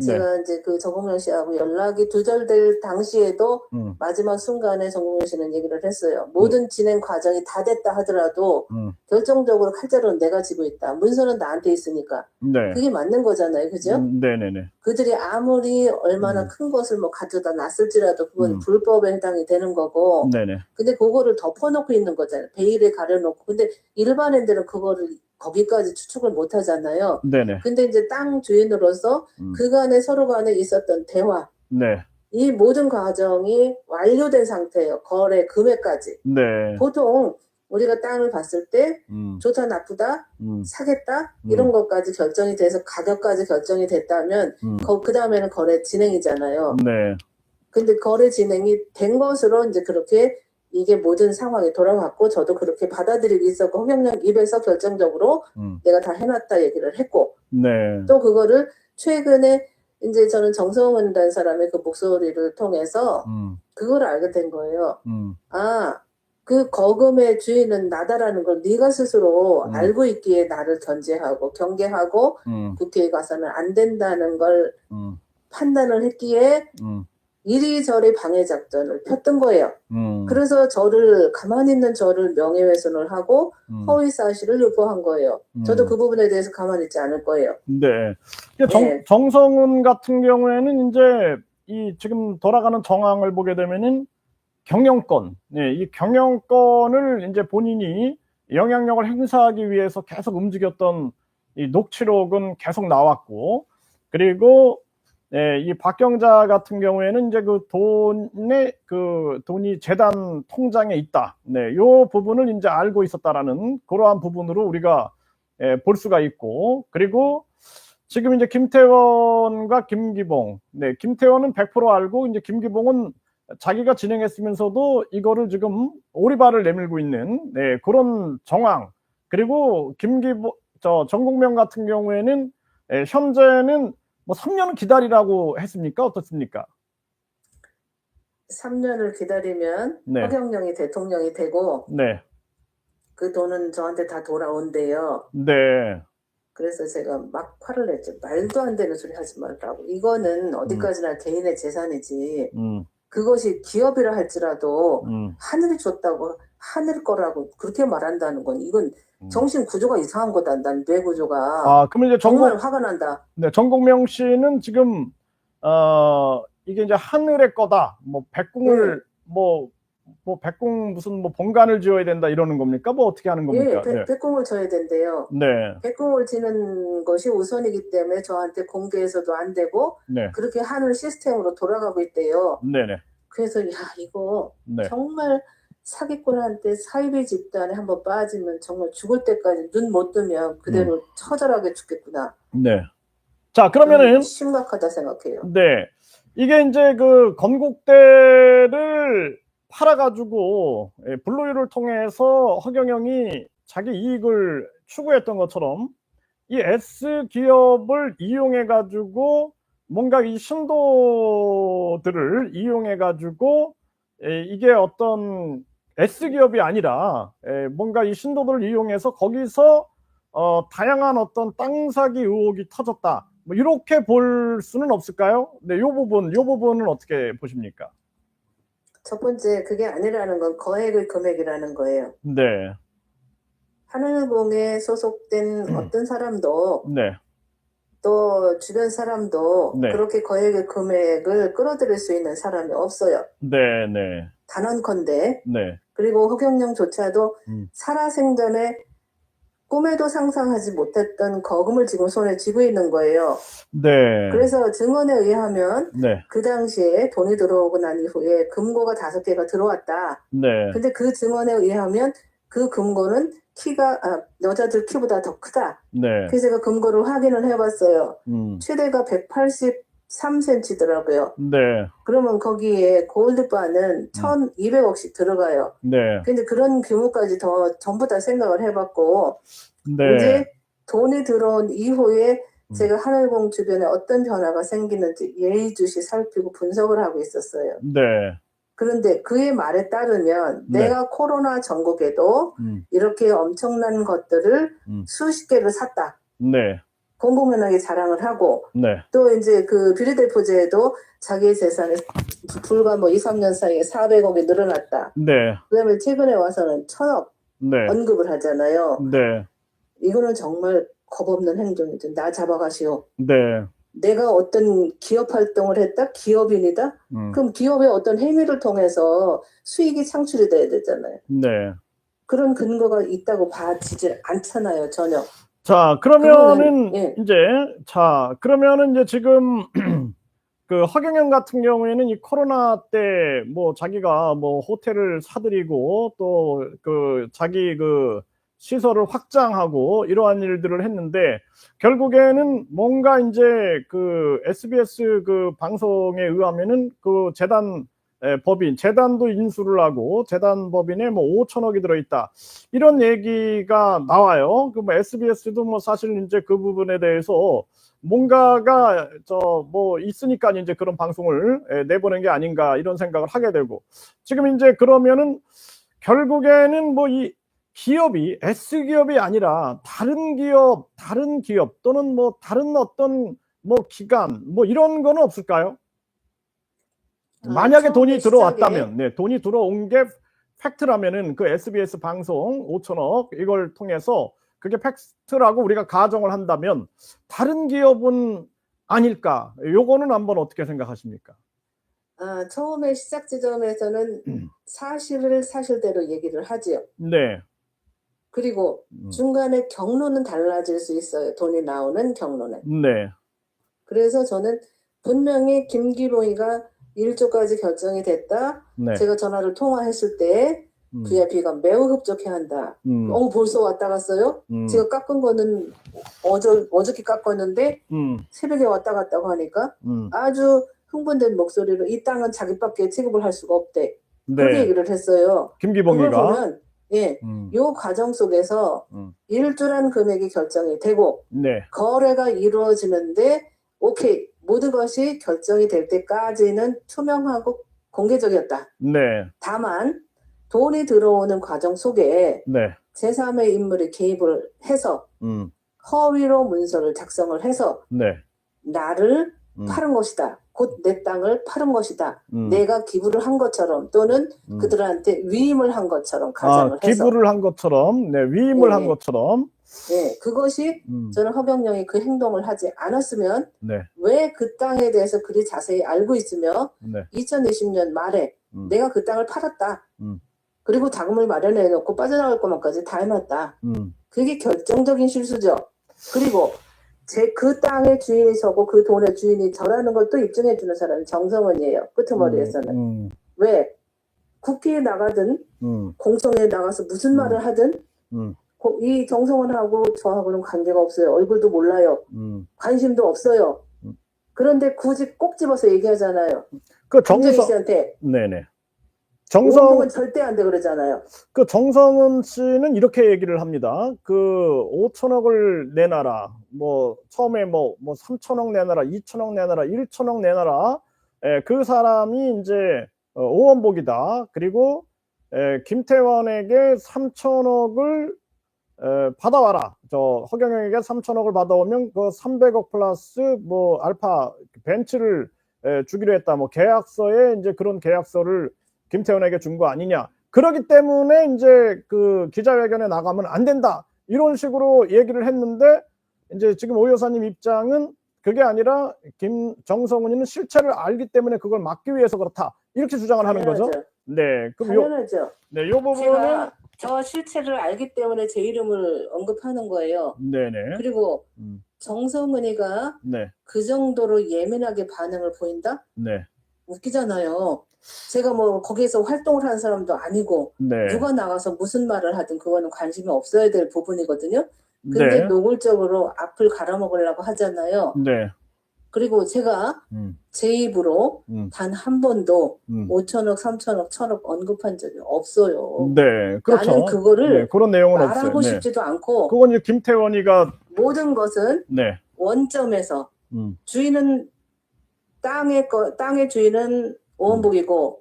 제가 이제 그 정국명 씨하고 연락이 두절될 당시에도 마지막 순간에 정국명 씨는 얘기를 했어요. 모든 진행 과정이 다 됐다 하더라도 결정적으로 칼자루는 내가 쥐고 있다. 문서는 나한테 있으니까. 네, 그게 맞는 거잖아요. 그죠? 네네네, 그들이 아무리 얼마나 큰 것을 뭐 가져다 놨을지라도 그건 불법에 해당이 되는 거고. 네네, 근데 그거를 덮어놓고 있는 거잖아요. 베일에 가려놓고. 근데 일반인들은 그거를 거기까지 추측을 못 하잖아요. 네네, 근데 이제 땅 주인으로서 그간에 서로 간에 있었던 대화, 네, 이 모든 과정이 완료된 상태예요. 거래 금액까지. 네, 보통 우리가 땅을 봤을 때 좋다 나쁘다 사겠다 이런 것까지 결정이 돼서 가격까지 결정이 됐다면 그 다음에는 거래 진행이잖아요. 네, 근데 거래 진행이 된 것으로 이제 그렇게 이게 모든 상황이 돌아왔고 저도 그렇게 받아들이고 있었고 허경영 입에서 결정적으로 내가 다 해놨다 얘기를 했고 네. 또 그거를 최근에 이제 저는 정성원이라는 사람의 그 목소리를 통해서 그걸 알게 된 거예요. 아, 그 거금의 주인은 나다라는 걸 네가 스스로 알고 있기에 나를 견제하고 경계하고 국회에 가서는 안 된다는 걸 판단을 했기에 이리저리 방해 작전을 폈던 거예요. 그래서 저를 가만히 있는 저를 명예훼손을 하고 허위 사실을 유포한 거예요. 저도 그 부분에 대해서 가만히 있지 않을 거예요. 네. 네. 정성훈 같은 경우에는 이제 이 지금 돌아가는 정황을 보게 되면은 경영권, 네, 이 경영권을 이제 본인이 영향력을 행사하기 위해서 계속 움직였던 이 녹취록은 계속 나왔고, 그리고 네, 이 박경자 같은 경우에는 이제 돈이 재단 통장에 있다. 네, 요 부분을 이제 알고 있었다라는 그러한 부분으로 우리가 볼 수가 있고, 그리고 지금 이제 김태원과 김기봉, 네, 김태원은 100% 알고 이제 김기봉은 자기가 진행했으면서도 이거를 지금 오리발을 내밀고 있는 네, 그런 정황. 그리고 정국명 같은 경우에는 현재는 뭐 3년은 기다리라고 했습니까? 어떻습니까? 3년을 기다리면 네. 허경영이 대통령이 되고 네. 그 돈은 저한테 다 돌아온대요. 네. 그래서 제가 막 화를 냈죠. 말도 안 되는 소리 하지 말라고. 이거는 어디까지나 개인의 재산이지. 그것이 기업이라 할지라도 하늘이 줬다고 하늘 거라고 그렇게 말한다는 건 이건 정신 구조가 이상한 거다. 난 뇌 구조가. 아, 그러면 이제 정말 화가 난다. 네, 정국명 씨는 지금 이게 이제 하늘의 거다. 뭐 백궁을 뭐 백궁 무슨 뭐 본관을 지어야 된다 이러는 겁니까? 뭐 어떻게 하는 겁니까? 예, 백궁을 져야 된대요. 네. 백궁을 지는 것이 우선이기 때문에 저한테 공개해서도 안 되고 네. 그렇게 하는 시스템으로 돌아가고 있대요. 네네. 그래서 야 이거 네. 정말 사기꾼한테 사이비 집단에 한번 빠지면 정말 죽을 때까지 눈 못 뜨면 그대로 처절하게 죽겠구나. 네. 자, 그러면은 심각하다 생각해요. 네. 이게 이제 그 건국대를 팔아가지고 분로유를 통해서 허경영이 자기 이익을 추구했던 것처럼 이 S기업을 이용해가지고 뭔가 이 신도들을 이용해가지고 이게 어떤 S기업이 아니라 뭔가 이 신도들을 이용해서 거기서 다양한 어떤 땅 사기 의혹이 터졌다. 뭐 이렇게 볼 수는 없을까요? 네, 요 부분은 어떻게 보십니까? 첫 번째 그게 아니라는 건 거액의 금액이라는 거예요. 네. 하늘공에 소속된 어떤 사람도 네. 또 주변 사람도 네. 그렇게 거액의 금액을 끌어들일 수 있는 사람이 없어요. 네, 네. 단언컨대. 네. 그리고 허경영조차도 살아생전에 꿈에도 상상하지 못했던 거금을 지금 손에 쥐고 있는 거예요. 네. 그래서 증언에 의하면 네. 그 당시에 돈이 들어오고 난 이후에 금고가 5개가 들어왔다. 네. 근데 그 증언에 의하면 그 금고는 여자들 키보다 더 크다. 네. 그래서 제가 금고를 확인을 해봤어요. 최대가 183cm더라고요. 네. 그러면 거기에 골드바는 1200억씩 들어가요. 네. 근데 그런 규모까지 더 전부 다 생각을 해봤고 네. 이제 돈이 들어온 이후에 제가 하늘공 주변에 어떤 변화가 생기는지 예의주시 살피고 분석을 하고 있었어요. 네. 그런데 그의 말에 따르면 네. 내가 코로나 전국에도 이렇게 엄청난 것들을 수십 개를 샀다. 네. 공공연하게 자랑을 하고 네. 또 이제 그 비례대표제도 자기의 재산이 불과 뭐 2, 3년 사이에 400억이 늘어났다. 네. 그다음에 최근에 와서는 1000억 네. 언급을 하잖아요. 네. 이거는 정말 겁없는 행동이죠. 나 잡아가시오. 네. 내가 어떤 기업 활동을 했다? 기업인이다? 그럼 기업의 어떤 행위를 통해서 수익이 창출이 돼야 되잖아요. 네. 그런 근거가 있다고 봐지질 않잖아요, 전혀. 자, 그러면은 예. 그러면은 이제 지금 그 허경영 같은 경우에는 이 코로나 때 뭐 자기가 뭐 호텔을 사들이고 또 그 자기 그 시설을 확장하고 이러한 일들을 했는데 결국에는 뭔가 이제 그 SBS 그 방송에 의하면은 그 재단 법인 재단도 인수를 하고 재단 법인에 뭐 5천억이 들어있다 이런 얘기가 나와요. 그 뭐 SBS도 뭐 사실 이제 그 부분에 대해서 뭔가가 뭐 있으니까 이제 그런 방송을 내보낸 게 아닌가 이런 생각을 하게 되고, 지금 이제 그러면은 결국에는 뭐 이 기업이 S기업이 아니라 다른 기업 또는 뭐 다른 어떤 뭐 기관 뭐 이런 거는 없을까요? 만약에 돈이 들어왔다면, 네, 돈이 들어온 게 팩트라면은 그 SBS 방송 5천억 이걸 통해서 그게 팩트라고 우리가 가정을 한다면 다른 기업은 아닐까? 요거는 한번 어떻게 생각하십니까? 처음에 시작 지점에서는 사실을 사실대로 얘기를 하지요. 네. 그리고 중간에 경로는 달라질 수 있어요. 돈이 나오는 경로는. 네. 그래서 저는 분명히 김기봉이가 1조까지 결정이 됐다. 네. 제가 전화를 통화했을 때 VIP가 매우 흡족해한다. 벌써 왔다 갔어요? 제가 깎은 거는 어저께 깎았는데 새벽에 왔다 갔다고 하니까 아주 흥분된 목소리로 이 땅은 자기밖에 취급을 할 수가 없대. 네. 그렇게 얘기를 했어요. 김기봉이가. 그걸 보면 요 과정 속에서 1조라는 금액이 결정이 되고 네. 거래가 이루어지는데 오케이 모든 것이 결정이 될 때까지는 투명하고 공개적이었다. 네. 다만 돈이 들어오는 과정 속에 네. 제3의 인물이 개입을 해서 허위로 문서를 작성을 해서 네. 나를 팔은 것이다. 곧 내 땅을 팔은 것이다. 내가 기부를 한 것처럼 또는 그들한테 위임을 한 것처럼 가정을 해서 기부를 한 것처럼, 네, 위임을 한 것처럼. 네, 그것이 저는 허경영이 그 행동을 하지 않았으면 네. 왜 그 땅에 대해서 그리 자세히 알고 있으며 네. 2020년 말에 내가 그 땅을 팔았다. 그리고 자금을 마련해 놓고 빠져나갈 것만까지 다 해놨다. 그게 결정적인 실수죠. 그리고 그 땅의 주인이서고 그 돈의 주인이 저라는 걸 또 입증해 주는 사람이 정성원이에요. 끄트머리에서는. 왜? 국회에 나가든 공청회에 나가서 무슨 말을 하든 이 정성원하고 저하고는 관계가 없어요. 얼굴도 몰라요. 관심도 없어요. 그런데 굳이 꼭 집어서 얘기하잖아요. 그 김정희 씨한테. 네네. 정성은 절대 안 돼 그러잖아요. 그 정성원 씨는 이렇게 얘기를 합니다. 그 5천억을 내놔라. 뭐 처음에 뭐 3천억 내놔라, 2천억 내놔라, 1천억 내놔라. 그 사람이 이제 오원복이다. 그리고 김태환에게 3천억을 받아와라. 허경영에게 3천억을 받아오면 그 300억 플러스 뭐 알파 벤츠를 주기로 했다. 뭐 계약서에 이제 그런 계약서를 김태원에게 준 거 아니냐. 그러기 때문에 이제 그 기자회견에 나가면 안 된다. 이런 식으로 얘기를 했는데 이제 지금 오 여사님 입장은 그게 아니라 정성훈이는 실체를 알기 때문에 그걸 막기 위해서 그렇다. 이렇게 주장을 하는 거죠. 네. 그럼 당연하죠. 요 부분은 제가 저 실체를 알기 때문에 제 이름을 언급하는 거예요. 네네. 그리고 정성은이가 네. 그 정도로 예민하게 반응을 보인다? 네. 웃기잖아요. 제가 뭐 거기에서 활동을 하는 사람도 아니고 네. 누가 나가서 무슨 말을 하든 그거는 관심이 없어야 될 부분이거든요. 근데 네. 노골적으로 앞을 갈아먹으려고 하잖아요. 네. 그리고 제가 제 입으로 단 한 번도 5천억, 3천억, 1천억 언급한 적이 없어요. 네. 그렇죠. 나는 그거를 네, 그런 내용은 말하고 없어요. 싶지도 않고 그건 이제 김태원이가 모든 것은 네. 원점에서 주인은 땅의 주인은 오원복이고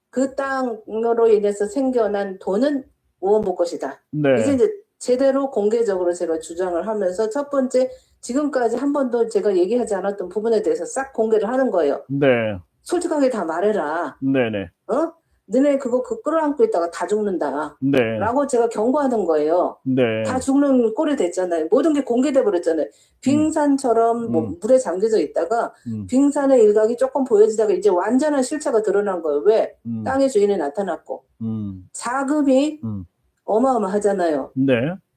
그 땅으로 인해서 생겨난 돈은 오원복 것이다. 네. 이제 제대로 공개적으로 제가 주장을 하면서 첫 번째 지금까지 한 번도 제가 얘기하지 않았던 부분에 대해서 싹 공개를 하는 거예요. 네. 솔직하게 다 말해라. 네네. 너네 그거 끌어안고 있다가 다 죽는다. 네. 라고 제가 경고하는 거예요. 네. 다 죽는 꼴이 됐잖아요. 모든 게 공개돼 버렸잖아요. 빙산처럼 뭐 물에 잠겨져 있다가 빙산의 일각이 조금 보여지다가 이제 완전한 실체가 드러난 거예요. 왜? 땅의 주인이 나타났고 자금이 어마어마하잖아요. 네.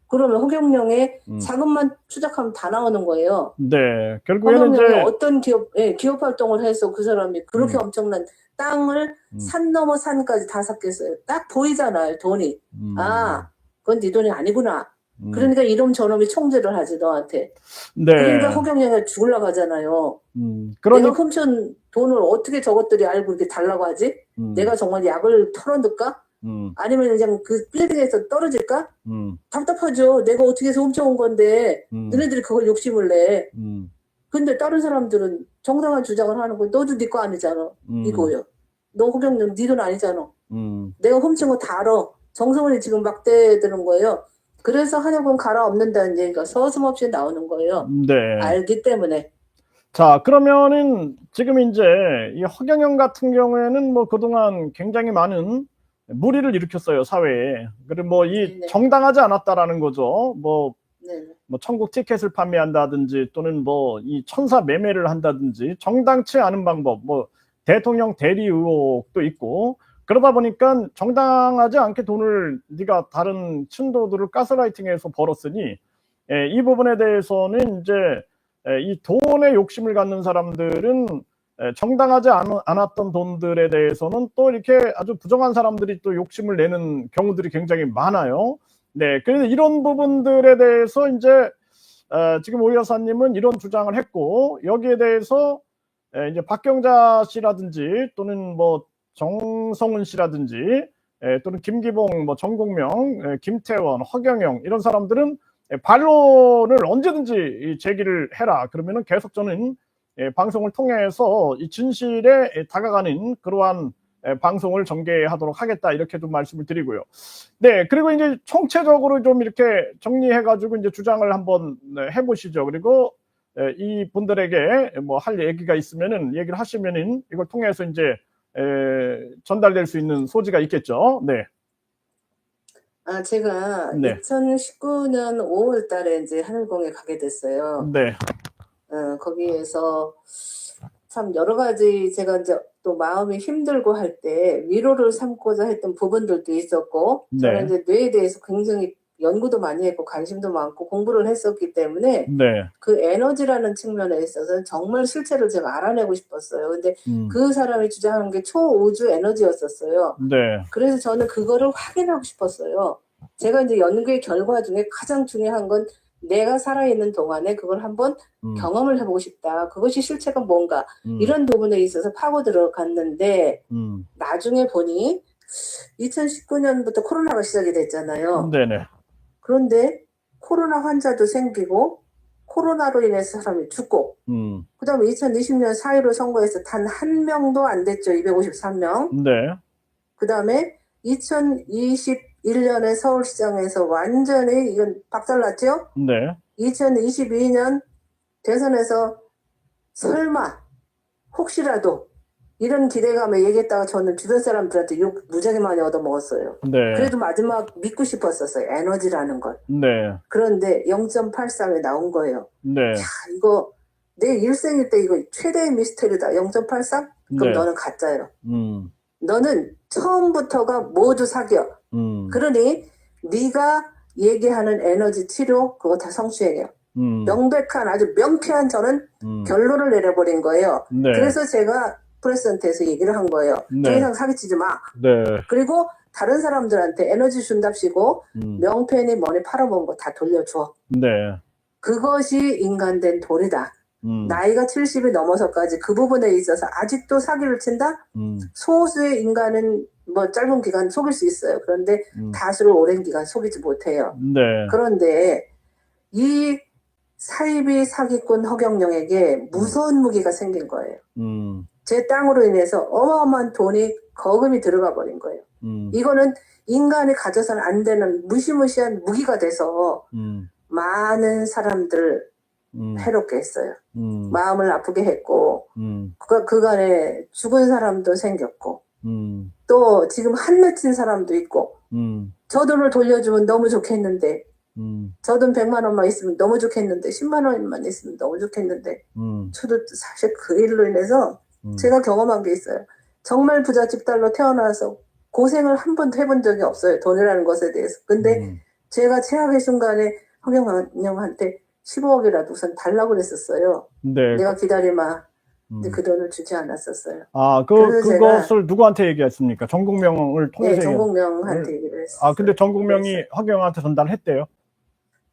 그러면 허경영의 자금만 추적하면 다 나오는 거예요. 네. 결국에는 허경영이 이제 어떤 기업 활동을 해서 그 사람이 그렇게 엄청난 땅을 산 넘어 산까지 다 샀겠어요. 딱 보이잖아요, 돈이. 아, 그건 네 돈이 아니구나. 그러니까 이놈 저놈이 총질을 하지 너한테. 네. 그러니까 허경영이 죽으려고 하잖아요. 그러니까 내가 훔친 돈을 어떻게 저것들이 알고 이렇게 달라고 하지? 내가 정말 약을 털어넣을까? 아니면 그냥 그 빌딩에서 떨어질까? 답답하죠. 내가 어떻게 해서 훔쳐온 건데 너네들이 그걸 욕심을 내. 근데 다른 사람들은 정당한 주장을 하는 거 너도 네 거 아니잖아. 이거요. 너 허경영 네 돈 아니잖아. 내가 훔친 거 다 알아. 정성원이 지금 막대드는 거예요. 그래서 한약은 갈아엎는다는 얘기가 서슴없이 나오는 거예요. 네. 알기 때문에. 자, 그러면은 지금 이제 이 허경영 같은 경우에는 뭐 그동안 굉장히 많은 무리를 일으켰어요, 사회에. 그리고 뭐 이 네. 정당하지 않았다라는 거죠. 뭐 네. 천국 티켓을 판매한다든지 또는 뭐 이 천사 매매를 한다든지 정당치 않은 방법, 뭐 대통령 대리 의혹도 있고 그러다 보니까 정당하지 않게 돈을 네가 다른 신도들을 가스라이팅해서 벌었으니 이 부분에 대해서는 이제 이 돈에 욕심을 갖는 사람들은 정당하지 않았던 돈들에 대해서는 또 이렇게 아주 부정한 사람들이 또 욕심을 내는 경우들이 굉장히 많아요. 네, 그래서 이런 부분들에 대해서 이제 지금 오 여사님은 이런 주장을 했고 여기에 대해서 이제 박경자 씨라든지 또는 뭐 정성훈 씨라든지 또는 김기봉, 뭐 정공명, 김태원, 허경영 이런 사람들은 반론을 언제든지 제기를 해라. 그러면은 계속 저는 방송을 통해서 이 진실에 다가가는 그러한 방송을 전개하도록 하겠다 이렇게 좀 말씀을 드리고요. 네, 그리고 이제 총체적으로 좀 이렇게 정리해가지고 이제 주장을 한번 해보시죠. 그리고 이 분들에게 뭐 할 얘기가 있으면은 얘기를 하시면은 이걸 통해서 이제 전달될 수 있는 소지가 있겠죠. 네. 제가 네. 2019년 5월 달에 이제 하늘공에 가게 됐어요. 네. 거기에서 참 여러 가지 제가 이제 또 마음이 힘들고 할 때 위로를 삼고자 했던 부분들도 있었고, 네. 저는 이제 뇌에 대해서 굉장히 연구도 많이 했고 관심도 많고 공부를 했었기 때문에 네. 그 에너지라는 측면에 있어서 정말 실체를 제가 알아내고 싶었어요. 근데 그 사람이 주장하는 게 초우주 에너지였었어요. 네. 그래서 저는 그거를 확인하고 싶었어요. 제가 이제 연구의 결과 중에 가장 중요한 건 내가 살아있는 동안에 그걸 한번 경험을 해보고 싶다. 그것이 실체가 뭔가 이런 부분에 있어서 파고 들어갔는데 나중에 보니 2019년부터 코로나가 시작이 됐잖아요. 네네. 그런데 코로나 환자도 생기고 코로나로 인해서 사람이 죽고 그 다음에 2020년 4.15 선거에서 단 한 명도 안 됐죠. 253명. 네. 그 다음에 2021년에 서울시장에서 완전히 이건 박살났죠. 네. 2022년 대선에서 설마 혹시라도 이런 기대감에 얘기했다가 저는 주변 사람들한테 욕 무지하게 많이 얻어먹었어요. 네. 그래도 마지막 믿고 싶었었어요. 에너지라는 걸. 네. 그런데 0.83에 나온 거예요. 네. 야, 이거 내 일생일 때 이거 최대의 미스터리다. 0.83? 그럼 네. 너는 가짜예요. 너는 처음부터가 모두 사기야. 그러니 네가 얘기하는 에너지 치료 그거 다 성추행이에요. 명백한 아주 명쾌한 저는 결론을 내려버린 거예요. 네. 그래서 제가 프레스한테서 얘기를 한 거예요. 네. 더 이상 사기치지 마. 네. 그리고 다른 사람들한테 에너지 준답시고 명패니 뭐니 팔아본 거 다 돌려줘. 네. 그것이 인간된 도리다. 나이가 70이 넘어서까지 그 부분에 있어서 아직도 사기를 친다? 소수의 인간은 뭐 짧은 기간 속일 수 있어요. 그런데 다수를 오랜 기간 속이지 못해요. 네. 그런데 이 사이비 사기꾼 허경영에게 무서운 무기가 생긴 거예요. 제 땅으로 인해서 어마어마한 돈이 거금이 들어가 버린 거예요. 이거는 인간이 가져서는 안 되는 무시무시한 무기가 돼서 많은 사람들 해롭게 했어요. 마음을 아프게 했고 그간에 죽은 사람도 생겼고 또 지금 한맺힌 사람도 있고 저 돈을 돌려주면 너무 좋겠는데 저 돈 100만 원만 있으면 너무 좋겠는데 10만 원만 있으면 너무 좋겠는데 저도 사실 그 일로 인해서 제가 경험한 게 있어요. 정말 부잣집 딸로 태어나서 고생을 한 번도 해본 적이 없어요. 돈이라는 것에 대해서. 근데 제가 최악의 순간에 허경영한테 15억이라도 우선 달라고 그랬었어요. 네. 내가 기다리마. 근데 그 돈을 주지 않았었어요. 아, 그래서 그것을 누구한테 얘기했습니까? 정공명을 통해서. 네, 정공명한테 얘기를 했어요. 아, 근데 정공명이 허경영한테 전달했대요?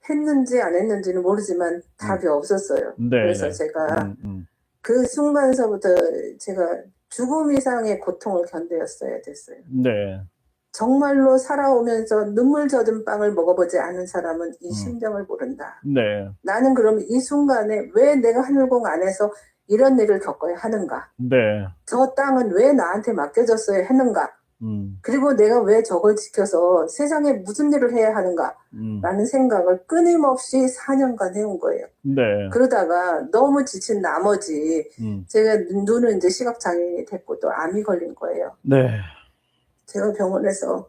했는지 안 했는지는 모르지만 답이 없었어요. 네, 그래서 네. 제가 그 순간서부터 제가 죽음 이상의 고통을 견뎌야 됐어요. 네. 정말로 살아오면서 눈물 젖은 빵을 먹어보지 않은 사람은 이 심정을 모른다. 네. 나는 그럼 이 순간에 왜 내가 하늘공 안에서 이런 일을 겪어야 하는가? 네. 저 땅은 왜 나한테 맡겨졌어야 했는가? 그리고 내가 왜 저걸 지켜서 세상에 무슨 일을 해야 하는가? 라는 생각을 끊임없이 4년간 해온 거예요. 네. 그러다가 너무 지친 나머지 제가 눈은 이제 시각장애인이 됐고 또 암이 걸린 거예요. 네. 제가 병원에서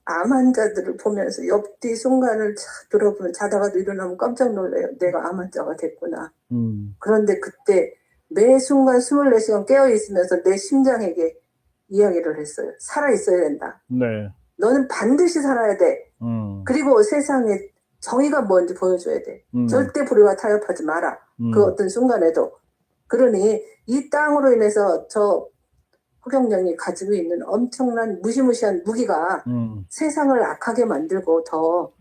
암 환자들을 보면서 옆뒤 순간을 들어보면 자다가도 일어나면 깜짝 놀래요. 내가 암 환자가 됐구나. 그런데 그때 매 순간 24시간 깨어있으면서 내 심장에게 이야기를 했어요. 살아있어야 된다. 네. 너는 반드시 살아야 돼. 그리고 세상에 정의가 뭔지 보여줘야 돼. 절대 불의와 타협하지 마라. 그 어떤 순간에도. 그러니 이 땅으로 인해서 저 허경영이 가지고 있는 엄청난 무시무시한 무기가 세상을 악하게 만들고 더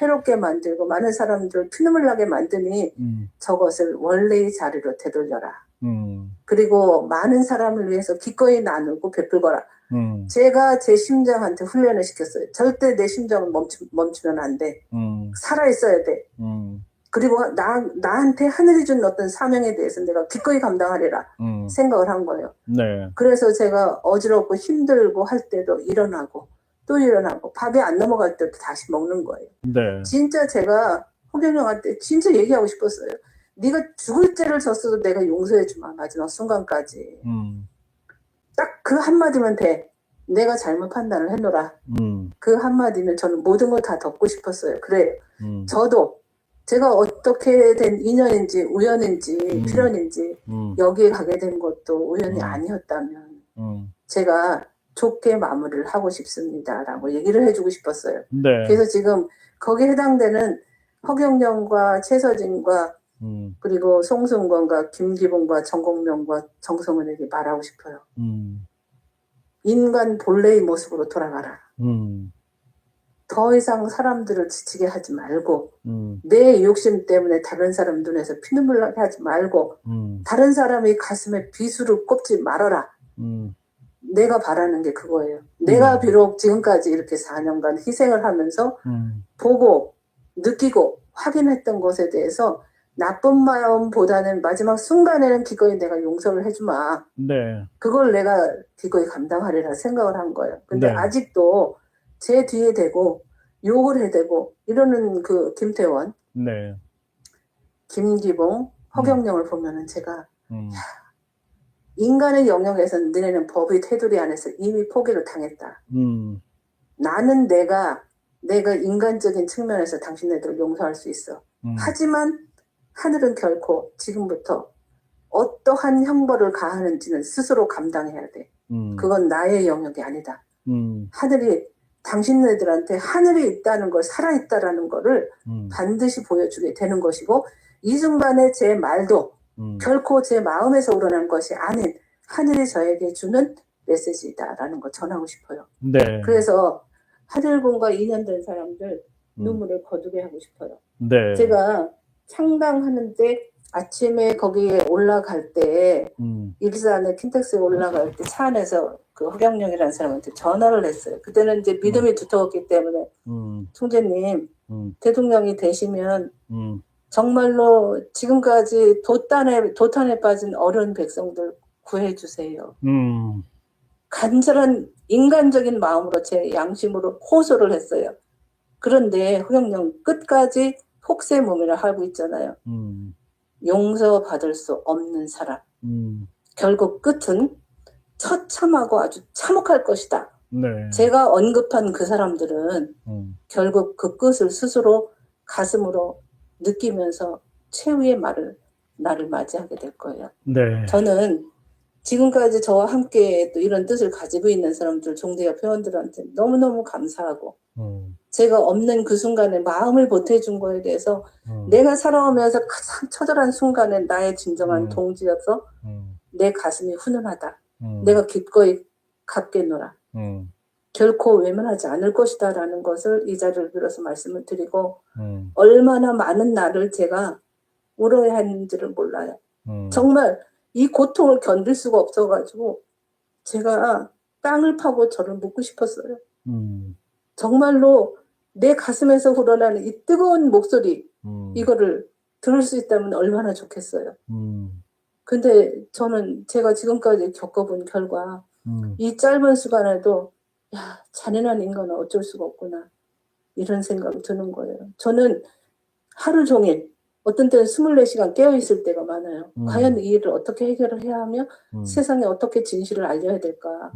해롭게 만들고 많은 사람들을 피눈물 나게 만드니 저것을 원래의 자리로 되돌려라. 그리고 많은 사람을 위해서 기꺼이 나누고 베풀거라. 제가 제 심장한테 훈련을 시켰어요. 절대 내 심장은 멈추면 안 돼. 살아있어야 돼. 그리고 나한테 하늘이 준 어떤 사명에 대해서 내가 기꺼이 감당하리라 생각을 한 거예요. 네. 그래서 제가 어지럽고 힘들고 할 때도 일어나고 또 일어나고 밥이 안 넘어갈 때도 다시 먹는 거예요. 네. 진짜 제가 허경영한테 진짜 얘기하고 싶었어요. 네가 죽을 죄를 졌어도 내가 용서해 주마. 마지막 순간까지. 딱 그 한마디면 돼. 내가 잘못 판단을 해놓으라. 그 한마디면 저는 모든 걸 다 덮고 싶었어요. 그래요. 저도 제가 어떻게 된 인연인지 우연인지 필연인지 여기에 가게 된 것도 우연이 아니었다면 제가 좋게 마무리를 하고 싶습니다. 라고 얘기를 해주고 싶었어요. 네. 그래서 지금 거기에 해당되는 허경영과 최서진과 그리고 송승권과 김기봉과 정공명과 정성은에게 말하고 싶어요. 인간 본래의 모습으로 돌아가라. 더 이상 사람들을 지치게 하지 말고 내 욕심 때문에 다른 사람 눈에서 피눈물 나게 하지 말고 다른 사람의 가슴에 비수를 꼽지 말아라. 내가 바라는 게 그거예요. 내가 비록 지금까지 이렇게 4년간 희생을 하면서 보고 느끼고 확인했던 것에 대해서 나쁜 마음보다는 마지막 순간에는 기꺼이 내가 용서를 해주마. 네. 그걸 내가 기꺼이 감당하리라 생각을 한 거예요. 근데 네. 아직도 제 뒤에 대고 욕을 해대고 이러는 그 김태원, 네. 김기봉, 허경영을 보면은 제가 인간의 영역에서는 너네는 법의 테두리 안에서 이미 포기를 당했다. 나는 내가 인간적인 측면에서 당신네들을 용서할 수 있어. 하지만 하늘은 결코 지금부터 어떠한 형벌을 가하는지는 스스로 감당해야 돼. 그건 나의 영역이 아니다. 하늘이 당신네들한테 하늘이 있다는 걸, 살아있다라는 거를 반드시 보여주게 되는 것이고 이 순간에 제 말도 결코 제 마음에서 우러난 것이 아닌 하늘이 저에게 주는 메시지다라는 거 전하고 싶어요. 네. 그래서 하늘군과 인연된 사람들 눈물을 거두게 하고 싶어요. 네. 제가 창당하는데 아침에 거기에 올라갈 때 일산에 킨텍스에 올라갈 때 차 안에서 그 허경영이라는 사람한테 전화를 했어요. 그때는 이제 믿음이 두터웠기 때문에 총재님 대통령이 되시면 정말로 지금까지 도탄에 빠진 어려운 백성들 구해주세요. 간절한 인간적인 마음으로 제 양심으로 호소를 했어요. 그런데 허경영 끝까지 혹세무민을 하고 있잖아요. 용서받을 수 없는 사람. 결국 끝은 처참하고 아주 참혹할 것이다. 네. 제가 언급한 그 사람들은 결국 그 끝을 스스로 가슴으로 느끼면서 최후의 나를 맞이하게 될 거예요. 네. 저는 지금까지 저와 함께 또 이런 뜻을 가지고 있는 사람들, 종대협 회원들한테 너무너무 감사하고 제가 없는 그 순간에 마음을 보태준 거에 대해서 내가 살아오면서 가장 처절한 순간에 나의 진정한 동지여서 내 가슴이 훈훈하다. 내가 기꺼이 갖겠노라. 결코 외면하지 않을 것이다라는 것을 이 자리를 빌어서 말씀을 드리고 얼마나 많은 날을 제가 울어야 했는지를 몰라요. 정말 이 고통을 견딜 수가 없어가지고 제가 땅을 파고 저를 묻고 싶었어요. 정말로 내 가슴에서 우러나는 이 뜨거운 목소리 이거를 들을 수 있다면 얼마나 좋겠어요. 근데 저는 제가 지금까지 겪어본 결과 이 짧은 시간에도 야, 잔인한 인간은 어쩔 수가 없구나 이런 생각이 드는 거예요. 저는 하루 종일 어떤 때는 24시간 깨어있을 때가 많아요. 과연 이 일을 어떻게 해결을 해야 하며 세상에 어떻게 진실을 알려야 될까.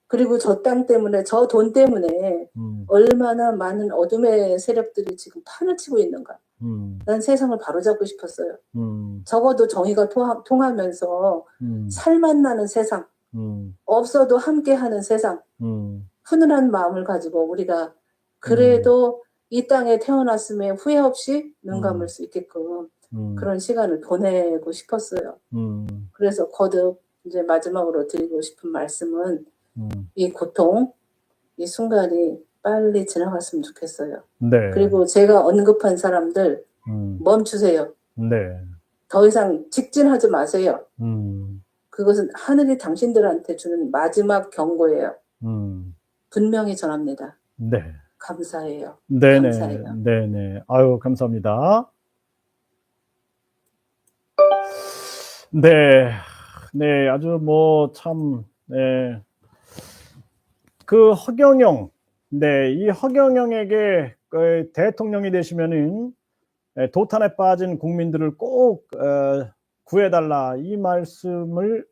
그리고 저 땅 때문에 저 돈 때문에 얼마나 많은 어둠의 세력들이 지금 판을 치고 있는가. 난 세상을 바로잡고 싶었어요. 적어도 정의가 통하면서 살맛 나는 세상, 없어도 함께하는 세상, 훈훈한 마음을 가지고 우리가 그래도 이 땅에 태어났음에 후회 없이 눈 감을 수 있게끔 그런 시간을 보내고 싶었어요. 그래서 거듭 이제 마지막으로 드리고 싶은 말씀은 이 고통, 이 순간이 빨리 지나갔으면 좋겠어요. 네. 그리고 제가 언급한 사람들 멈추세요. 네. 더 이상 직진하지 마세요. 그것은 하늘이 당신들한테 주는 마지막 경고예요. 분명히 전합니다. 네. 감사해요. 네네. 감사해요. 네네. 아유, 감사합니다. 네. 네, 아주 뭐 참, 네. 그 허경영, 네, 이 허경영에게 그 대통령이 되시면은 도탄에 빠진 국민들을 꼭 구해달라 이 말씀을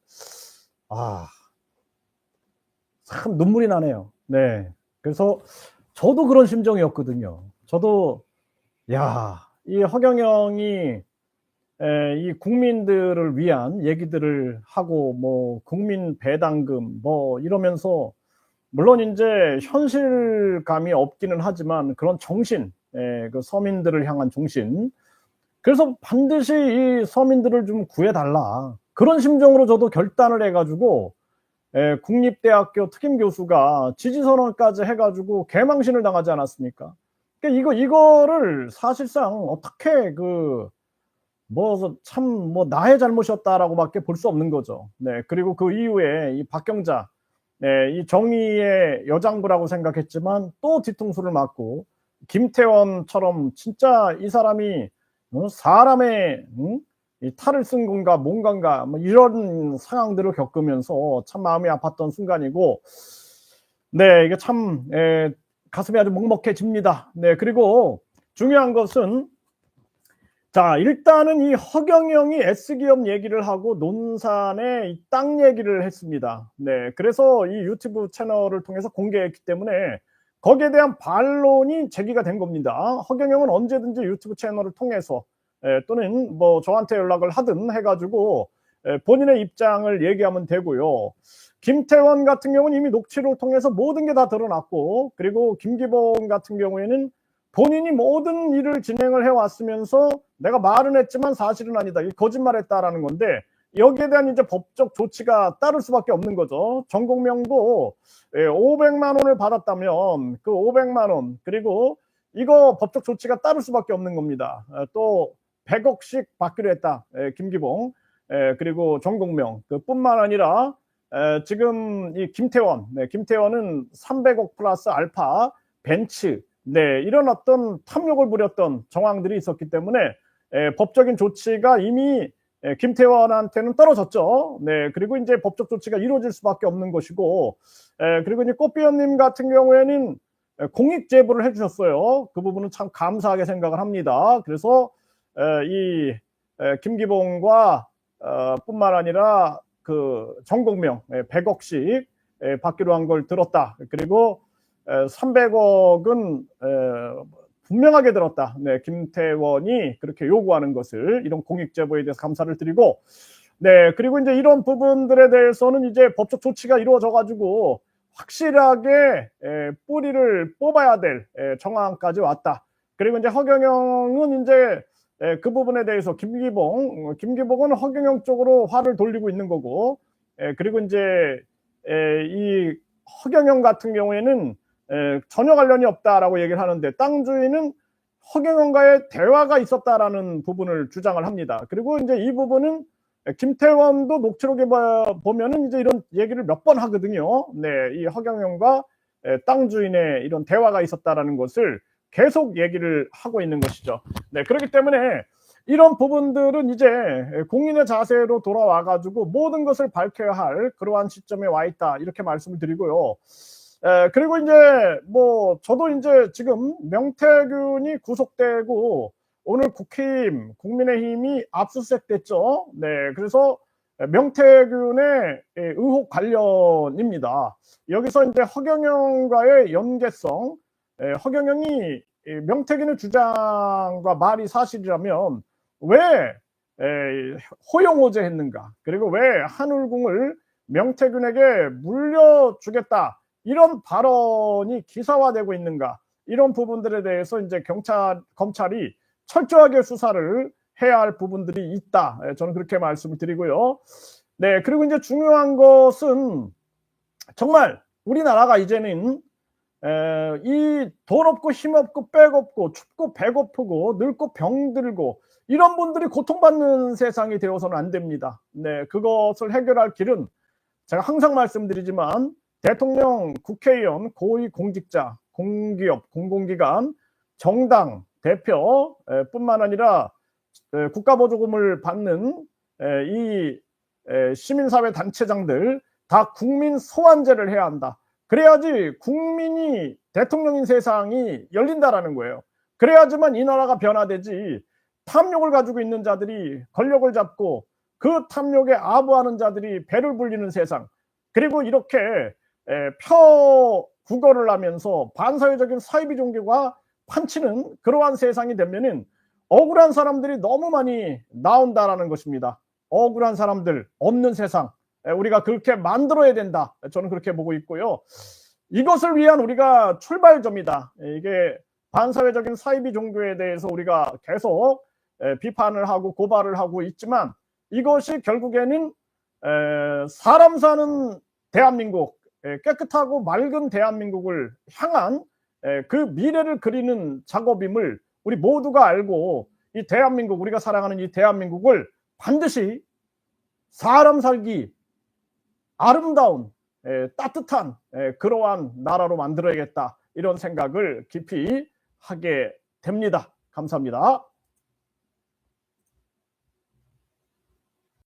참 눈물이 나네요. 네, 그래서 저도 그런 심정이었거든요. 저도 이 허경영이 이 국민들을 위한 얘기들을 하고 뭐 국민 배당금 뭐 이러면서 물론 이제 현실감이 없기는 하지만 그런 정신, 그 서민들을 향한 정신, 그래서 반드시 이 서민들을 좀 구해달라 그런 심정으로 저도 결단을 해가지고 국립대학교 특임교수가 지지선언까지 해가지고 개망신을 당하지 않았습니까? 그러니까 이거를 사실상 어떻게 나의 잘못이었다라고밖에 볼 수 없는 거죠. 네, 그리고 그 이후에 이 박경자, 네, 이 정의의 여장부라고 생각했지만 또 뒤통수를 맞고 김태원처럼 진짜 이 사람이 사람의 이 탈을 쓴 건가 뭔가 뭐 이런 상황들을 겪으면서 참 마음이 아팠던 순간이고, 네, 이게 참 가슴이 아주 먹먹해집니다. 네, 그리고 중요한 것은 자, 일단은 이 허경영이 S기업 얘기를 하고 논산의 이 땅 얘기를 했습니다. 네, 그래서 이 유튜브 채널을 통해서 공개했기 때문에 거기에 대한 반론이 제기가 된 겁니다. 허경영은 언제든지 유튜브 채널을 통해서 또는 뭐 저한테 연락을 하든 해가지고 본인의 입장을 얘기하면 되고요. 김태원 같은 경우는 이미 녹취를 통해서 모든 게 다 드러났고, 그리고 김기봉 같은 경우에는 본인이 모든 일을 진행을 해왔으면서 내가 말은 했지만 사실은 아니다, 거짓말했다라는 건데 여기에 대한 이제 법적 조치가 따를 수밖에 없는 거죠. 정공명도 500만 원을 받았다면 그 500만 원 그리고 이거 법적 조치가 따를 수밖에 없는 겁니다. 또 100억씩 받기로 했다. 김기봉 그리고 정공명 뿐만 아니라 지금 이 김태원은 300억 플러스 알파 벤츠, 네, 이런 어떤 탐욕을 부렸던 정황들이 있었기 때문에 법적인 조치가 이미 김태원한테는 떨어졌죠. 네, 그리고 이제 법적 조치가 이루어질 수밖에 없는 것이고, 그리고 이제 꽃비연님 같은 경우에는 공익 제보를 해주셨어요. 그 부분은 참 감사하게 생각을 합니다. 그래서 이 김기봉과 뿐만 아니라 그 정공명 100억씩 받기로 한 걸 들었다. 그리고 300억은 분명하게 들었다. 네, 김태원이 그렇게 요구하는 것을, 이런 공익 제보에 대해서 감사를 드리고, 네, 그리고 이제 이런 부분들에 대해서는 이제 법적 조치가 이루어져 가지고 확실하게 뿌리를 뽑아야 될 정황까지 왔다. 그리고 이제 허경영은 이제 그 부분에 대해서 김기봉은 허경영 쪽으로 화를 돌리고 있는 거고, 그리고 이제 이 허경영 같은 경우에는 전혀 관련이 없다라고 얘기를 하는데 땅 주인은 허경영과의 대화가 있었다라는 부분을 주장을 합니다. 그리고 이제 이 부분은 김태원도 녹취록에 보면은 이제 이런 얘기를 몇 번 하거든요. 네, 이 허경영과 땅 주인의 이런 대화가 있었다라는 것을 계속 얘기를 하고 있는 것이죠. 네, 그렇기 때문에 이런 부분들은 이제 공인의 자세로 돌아와 가지고 모든 것을 밝혀야 할 그러한 시점에 와 있다, 이렇게 말씀을 드리고요. 그리고 이제 뭐 저도 이제 지금 명태균이 구속되고 오늘 국힘 국민의힘이 압수수색 됐죠. 네, 그래서 명태균의 의혹 관련입니다. 여기서 이제 허경영과의 연계성, 허경영이 명태균의 주장과 말이 사실이라면 왜 호용호제 했는가, 그리고 왜 한울궁을 명태균에게 물려주겠다, 이런 발언이 기사화되고 있는가, 이런 부분들에 대해서 이제 검찰이 철저하게 수사를 해야 할 부분들이 있다, 저는 그렇게 말씀을 드리고요. 네, 그리고 이제 중요한 것은 정말 우리나라가 이제는 이 돈 없고 힘 없고 백 없고 춥고 배고프고 늙고 병들고 이런 분들이 고통받는 세상이 되어서는 안 됩니다. 네, 그것을 해결할 길은 제가 항상 말씀드리지만 대통령, 국회의원, 고위공직자, 공기업, 공공기관, 정당 대표 뿐만 아니라 국가보조금을 받는 이 시민사회 단체장들 다 국민 소환제를 해야 한다. 그래야지 국민이 대통령인 세상이 열린다라는 거예요. 그래야지만 이 나라가 변화되지, 탐욕을 가지고 있는 자들이 권력을 잡고 그 탐욕에 아부하는 자들이 배를 불리는 세상, 그리고 이렇게 표국어를 하면서 반사회적인 사이비 종교가 판치는 그러한 세상이 되면은 억울한 사람들이 너무 많이 나온다라는 것입니다. 억울한 사람들 없는 세상, 우리가 그렇게 만들어야 된다, 저는 그렇게 보고 있고요. 이것을 위한 우리가 출발점이다. 이게 반사회적인 사이비 종교에 대해서 우리가 계속 비판을 하고 고발을 하고 있지만 이것이 결국에는 사람 사는 대한민국, 깨끗하고 맑은 대한민국을 향한 그 미래를 그리는 작업임을 우리 모두가 알고, 이 대한민국, 우리가 사랑하는 이 대한민국을 반드시 사람 살기 아름다운 따뜻한 그러한 나라로 만들어야겠다, 이런 생각을 깊이 하게 됩니다. 감사합니다.